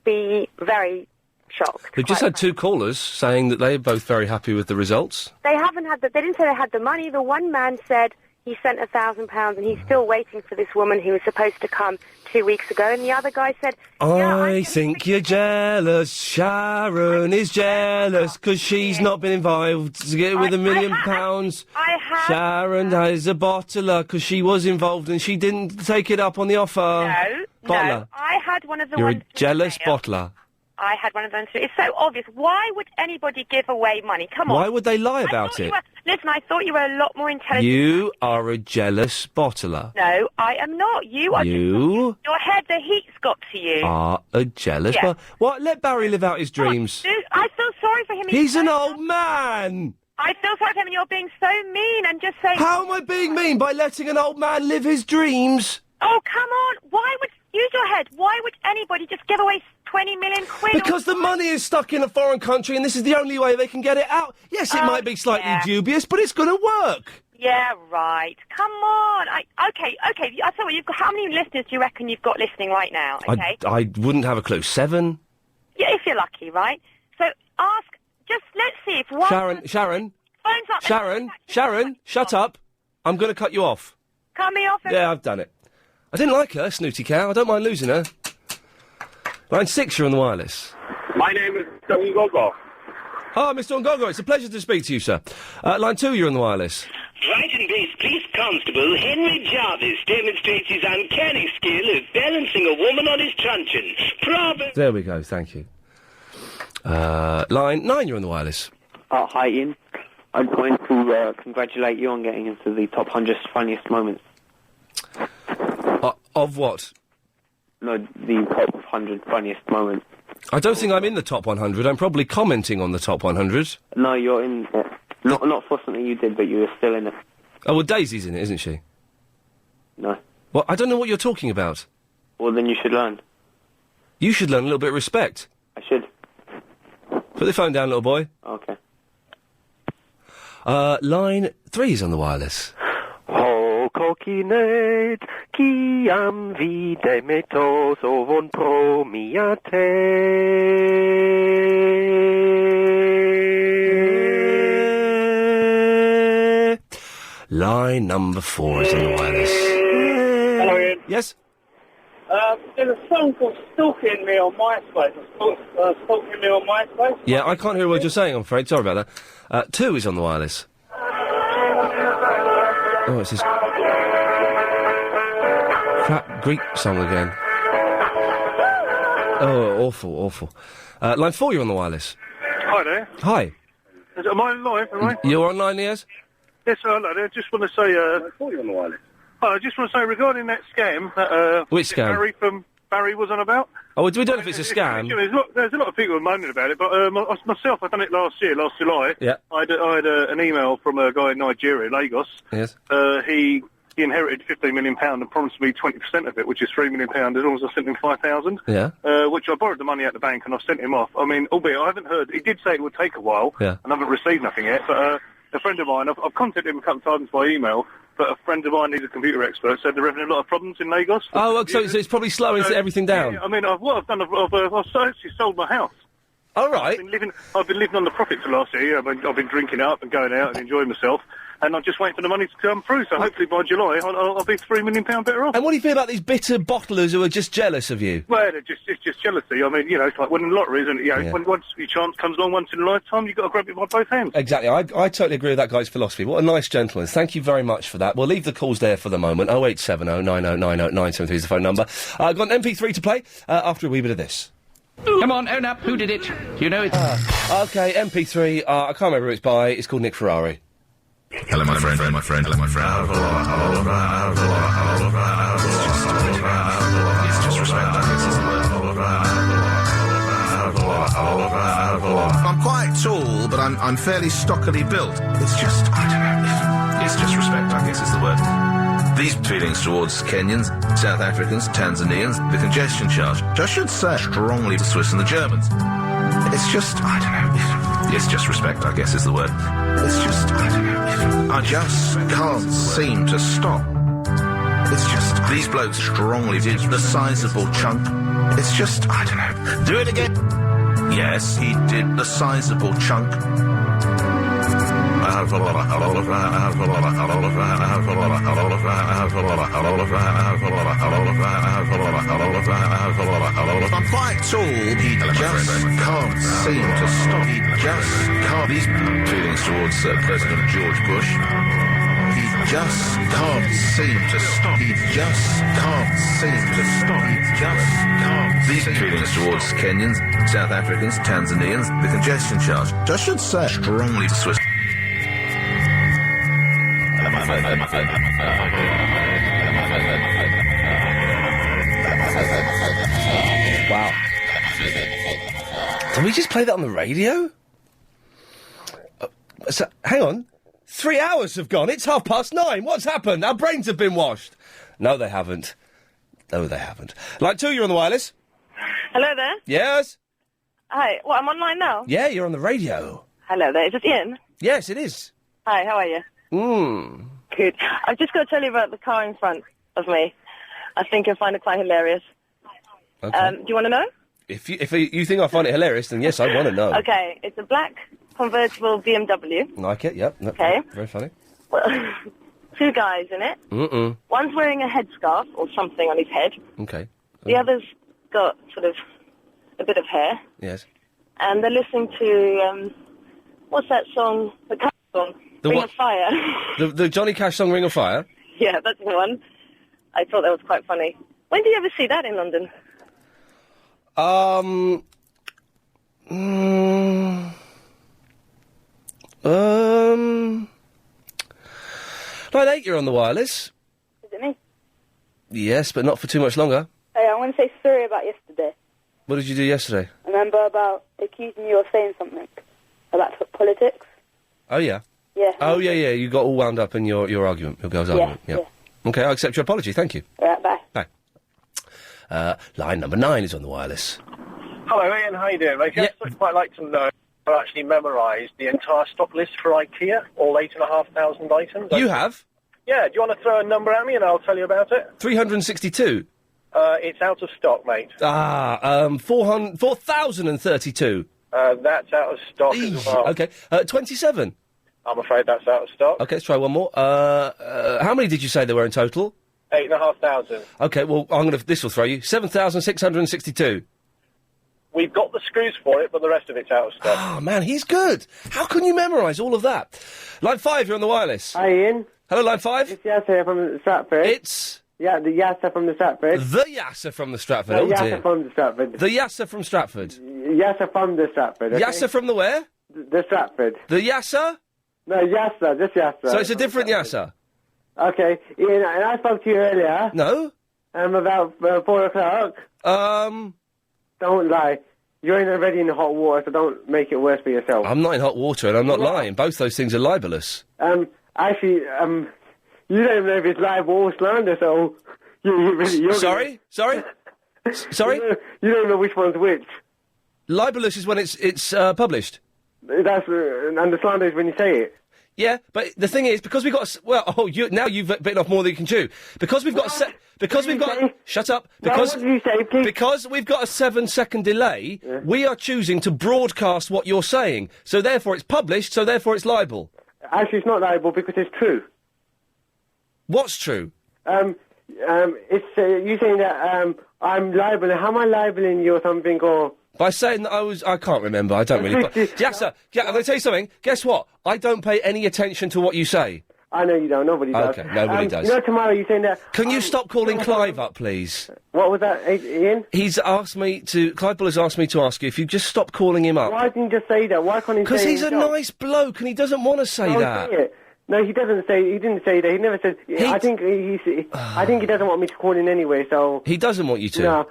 be very shocked. We've just had 2 callers saying that they're both very happy with the results. They haven't had they didn't say they had the money. The one man said he sent £1,000 and he's still waiting for this woman who was supposed to come 2 weeks ago. And the other guy said, I think you're jealous. Sharon is jealous because she's not been involved to get with £1 million. I have. Sharon is a bottler because she was involved and she didn't take it up on the offer. No, Bottler. no. I had one of the You're ones. a jealous bottler. I had one of those. It's so obvious. Why would anybody give away money? Come on. Why would they lie about it? Listen, I thought you were a lot more intelligent. You are a jealous bottler. No, I am not. You are. You Your head, the heat's got to you. are a jealous Yeah. What? Let Barry live out his dreams. Dude, I feel sorry for him. He's an old man. I feel sorry for him, and you're being so mean and just saying. How am I being mean by letting an old man live his dreams? Oh, come on. Why would... Use your head. Why would anybody just give away 20 million quid? Because the money is stuck in a foreign country and this is the only way they can get it out. Yes, it might be slightly dubious, but it's going to work. Yeah, right. Come on. Okay. I tell you what, how many listeners do you reckon you've got listening right now? Okay. I wouldn't have a clue. 7? Yeah, if you're lucky, right? So let's see if one... Sharon. Phones up. Sharon, shut up. I'm going to cut you off. Cut me off. Yeah, I've done it. I didn't like her, snooty cow. I don't mind losing her. Line 6, you're on the wireless. My name is Mr. Ungogo. Ah, Mr. Ungogo, it's a pleasure to speak to you, sir. Line 2, you're on the wireless. Brighton Base Police Constable Henry Jarvis demonstrates his uncanny skill of balancing a woman on his truncheon. There we go, thank you. Line 9, you're on the wireless. Hi, Ian. I'm going to congratulate you on getting into the top 100 funniest moments. Of what? No, the top 100 funniest moments. I don't think I'm in the top 100. I'm probably commenting on the top 100. No, you're in it. Not for something you did, but you were still in it. Oh, well, Daisy's in it, isn't she? No. Well, I don't know what you're talking about. Well, then you should learn. You should learn a little bit of respect. I should. Put the phone down, little boy. Okay. Line 3 is on the wireless. Coquinet, ciam vide metos ovon promiate. Line number 4 is on the wireless. Hello, Ian. Yes? There's a song called Stalking Me on MySpace. Stalking Me on MySpace. Yeah, I can't hear what you're saying, I'm afraid. Sorry about that. 2 is on the wireless. Oh, it's this crap Greek song again. Oh, awful. Line 4, you're on the wireless. Hi there. Hi. Am I live, am I? You're online, yes? Yes, hello there. Just want to say... you're on the wireless. I just want to say, regarding that scam... Which scam? Barry was on about... Oh, we don't know if it's a scam. There's a lot of people moaning about it, but myself, I done it last July. Yeah. I had an email from a guy in Nigeria, Lagos. Yes. He Vicky inherited £15 million and promised me 20% of it, which is £3 million, as long as I sent him £5,000. Yeah. Which I borrowed the money at the bank and I've sent him off. I mean, albeit I haven't heard. He did say it would take a while, Yeah. and I haven't received nothing yet. But a friend of mine, I've contacted him a couple of times by email. But a friend of mine, who's a computer expert, said they're having a lot of problems in Lagos. Oh, so it's probably slowing everything down. Yeah, I mean, what I've done, I've actually sold my house. All right. I've been living on the profits for last year. I've been drinking up and going out and enjoying myself, and I'm just waiting for the money to come through. So hopefully by July, I'll be £3 million better off. And what do you feel about these bitter bottlers who are just jealous of you? Well, it's just jealousy. I mean, it's like winning the lottery, isn't it? When once your chance comes along once in a lifetime, you've got to grab it by both hands. Exactly. I totally agree with that guy's philosophy. What a nice gentleman. Thank you very much for that. We'll leave the calls there for the moment. 0870 90 90 973 is the phone number. I've got an MP3 to play after a wee bit of this. Come on, own up. Who did it? You know it. OK, MP3. I can't remember who it's by. It's called Nick Ferrari. Hello, my friend. Hello, my friend. Hello, my friend. It's just respect. I'm quite tall, but I'm fairly stockily built. It's just, I don't know. It's just respect, I guess is the word. These feelings towards Kenyans, South Africans, Tanzanians, the congestion charge, I should say strongly the Swiss and the Germans. It's just, I don't know. It's just respect, I guess is the word. It's just, I don't know. I just can't seem to stop. It's just, these blokes strongly did the sizable chunk. It's just, I don't know. Do it again. Yes, he did the sizable chunk. I'm quite tall, he just can't seem to stop. He just can't. These feelings towards President George Bush, he just can't seem to stop. He just can't seem to stop. He just can't. These feelings towards Kenyans, South Africans, Tanzanians, the congestion charge, I should say strongly the Swiss. Wow. Did we just play that on the radio? So, hang on. 3 hours have gone. It's 9:30. What's happened? Our brains have been washed. No, they haven't. No, they haven't. Line 2, you're on the wireless. Hello there. Yes? Hi. Well, I'm online now. Yeah, you're on the radio. Hello there. Is it Ian? Yes, it is. Hi, how are you? Good. I've just got to tell you about the car in front of me. I think you'll find it quite hilarious. Okay. Do you want to know? If you think I find it hilarious, then yes, I want to know. Okay. It's a black convertible BMW. Like it, yep. Okay. Very funny. Well, 2 guys in it. Mm-mm. One's wearing a headscarf or something on his head. Okay. The other's got sort of a bit of hair. Yes. And they're listening to, what's that song? The Cash song. Ring of Fire. The Johnny Cash song Ring of Fire? Yeah, that's the one. I thought that was quite funny. When do you ever see that in London? Line 8, you're on the wireless. Is it me? Yes, but not for too much longer. Hey, I want to say sorry about yesterday. What did you do yesterday? Remember about accusing you of saying something about politics? Oh, yeah. Yeah. Oh, yeah. You got all wound up in your argument, your girl's argument. Yeah. Okay, I accept your apology. Thank you. All right, bye. Bye. Line number 9 is on the wireless. Hello, Ian. How you doing, mate? I'd quite like to know. I actually memorised the entire stock list for IKEA, all 8,500 items. You have? Yeah. Do you want to throw a number at me and I'll tell you about it? 362. It's out of stock, mate. 4,032. That's out of stock as well. Okay. 27. I'm afraid that's out of stock. Okay, let's try one more. How many did you say there were in total? 8,500. Okay, well, this will throw you. 7,662. We've got the screws for it, but the rest of it's out of stock. Oh, man, he's good. How can you memorise all of that? Line 5, you're on the wireless. Hi, Ian. Hello, Line 5. It's Yasser from Stratford. It's? Yeah, the Yasser from the Stratford. The Yasser from the Stratford, The oh dear. Yasser from the Stratford. The Yasser from Stratford. Yasser from the Stratford, okay? Yasser from the where? The Stratford. The Yasser? No, Yasser, just Yasser. So it's a different Yasser? Okay, Ian, and I spoke to you earlier. No? About 4 o'clock. Don't lie. You're already in hot water, so don't make it worse for yourself. I'm not in hot water, and I'm not lying. Both those things are libelous. Actually, You don't know if it's libel or slander, so you're Sorry? Sorry? Sorry? You don't know which one's which. Libelous is when it's published. That's and the slander is when you say it. Yeah, but the thing is, because we've got now you've bitten off more than you can chew. Because we've got shut up. Because what did you say, please? Because we've got a 7-second delay, we are choosing to broadcast what you're saying. So therefore it's published, so therefore it's libel. Actually, it's not libel because it's true. What's true? It's you saying that I'm libeling. How am I libeling you or something, or... By saying that I can't remember, I don't really... Yes, sir. Yeah, I'm going to tell you something. Guess what? I don't pay any attention to what you say. I know you don't. Nobody does. Okay, nobody does. You know, tomorrow you're saying that... Can you stop calling Clive up, please? What was that, Ian? He's asked me to... Clive Buller's asked me to ask you if you just stop calling him up. Why didn't you just say that? Why can't he say Because he's a himself? nice bloke and he doesn't want to say that. Say it. No, he doesn't say. He didn't say that. He never said. I think I think he doesn't want me to call in anyway. So he doesn't want you to. No,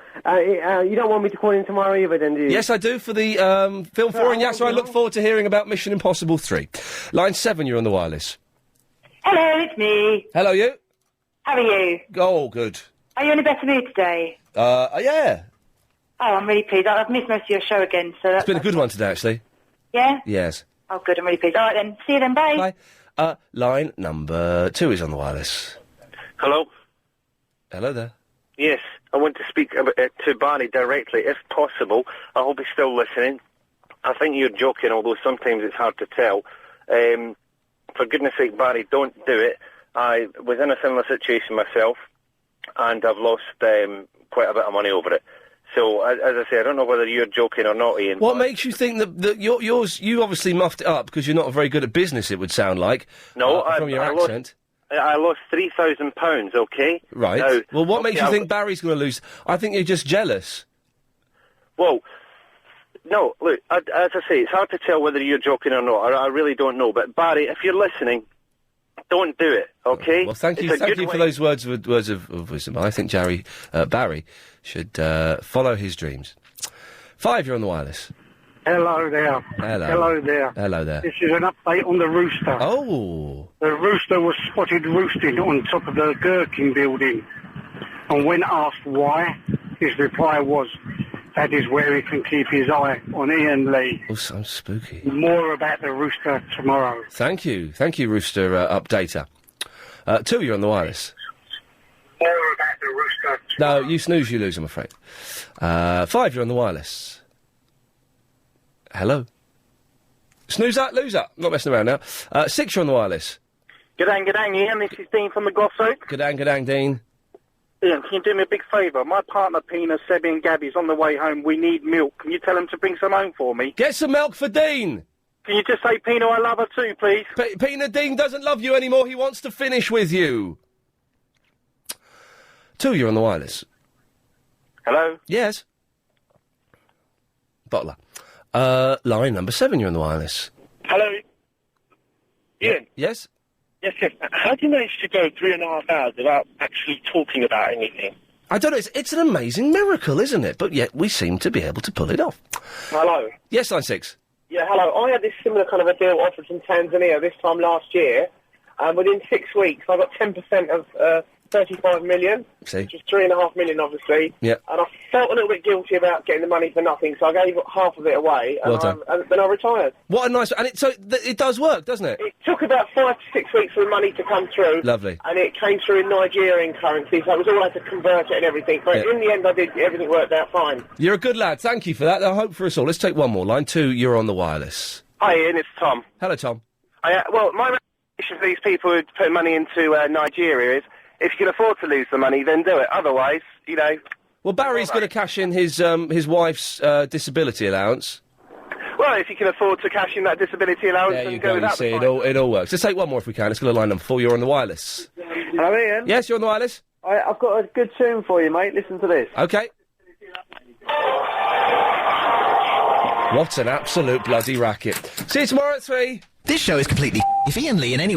you don't want me to call in tomorrow either, then, do you? Yes, I do for the film forum. And yes, so I look forward to hearing about Mission Impossible 3. Line 7, you're on the wireless. Hello, it's me. Hello, you. How are you? Oh, good. Are you in a better mood today? Yeah. Oh, I'm really pleased. I've missed most of your show again, so that's... It's been a good one today, actually. Yeah? Yes. Oh, good, I'm really pleased. All right, then. See you then, bye. Bye. Line number 2 is on the wireless. Hello? Hello there. Yes, I want to speak to Barney directly, if possible. I hope he's still listening. I think you're joking, although sometimes it's hard to tell. For goodness sake, Barney, don't do it. I was in a similar situation myself, and I've lost quite a bit of money over it. So, as I say, I don't know whether you're joking or not, Ian. What makes you think that you obviously muffed it up because you're not very good at business, it would sound like. No, from your accent. I lost £3,000, okay? Right. Now, well, what makes you think Barry's going to lose? I think you're just jealous. Well, no, look, as I say, it's hard to tell whether you're joking or not. I really don't know. But, Barry, if you're listening, don't do it, okay? Well, thank you for those words of wisdom. I think Barry should follow his dreams. 5, you're on the wireless. Hello there. Hello. Hello there. Hello there. This is an update on the rooster. Oh. The rooster was spotted roosting on top of the Gherkin building. And when asked why, his reply was, that is where he can keep his eye on Ian Lee. Oh, so spooky. More about the rooster tomorrow. Thank you, rooster updater. 2, you're on the wireless. More about the rooster No, tomorrow. you snooze, you lose, I'm afraid. 5, you're on the wireless. Hello. Snooze up, lose up. Not messing around now. 6, you're on the wireless. G'dang, Ian. This is Dean from the Glossop. G'dang, Dean. Ian, can you do me a big favour? My partner, Pina, Sebby and Gabby's on the way home. We need milk. Can you tell them to bring some home for me? Get some milk for Dean! Can you just say, Pina, I love her too, please? Pina, Dean doesn't love you anymore. He wants to finish with you. 2, you're on the wireless. Hello? Yes. Bottler. Line number 7, you're on the wireless. Hello? Ian? Yes? Yes. How do you manage to go 3.5 hours without actually talking about anything? I don't know, it's an amazing miracle, isn't it? But yet we seem to be able to pull it off. Hello? Yes, line 6. Yeah, hello. I had this similar kind of a deal offered from Tanzania this time last year. Within 6 weeks, I got 10% of 35 million, See? which is 3.5 million, obviously. Yeah. And I felt a little bit guilty about getting the money for nothing, so I gave half of it away, and, Well done. and then I retired. What a nice... And it does work, doesn't it? It took about 5 to 6 weeks for the money to come through. Lovely. And it came through in Nigerian currency, so it was all I had to convert it and everything. But Yeah. in the end, everything worked out fine. You're a good lad. Thank you for that. I hope for us all. Let's take one more. Line 2, you're on the wireless. Hi, Ian, it's Tom. Hello, Tom. Well, my recommendation for these people who put money into Nigeria is, if you can afford to lose the money, then do it. Otherwise, you know... Well, Barry's going to cash in his wife's disability allowance. Well, if you can afford to cash in that disability allowance, There then you go go, with you that. see, it all works. Let's take one more if we can. Let's go to line number 4. You're on the wireless. Hello, Ian. Yes, you're on the wireless? I've got a good tune for you, mate. Listen to this. OK. What an absolute bloody racket. See you tomorrow at 3. This show is completely... If Ian Lee in any way...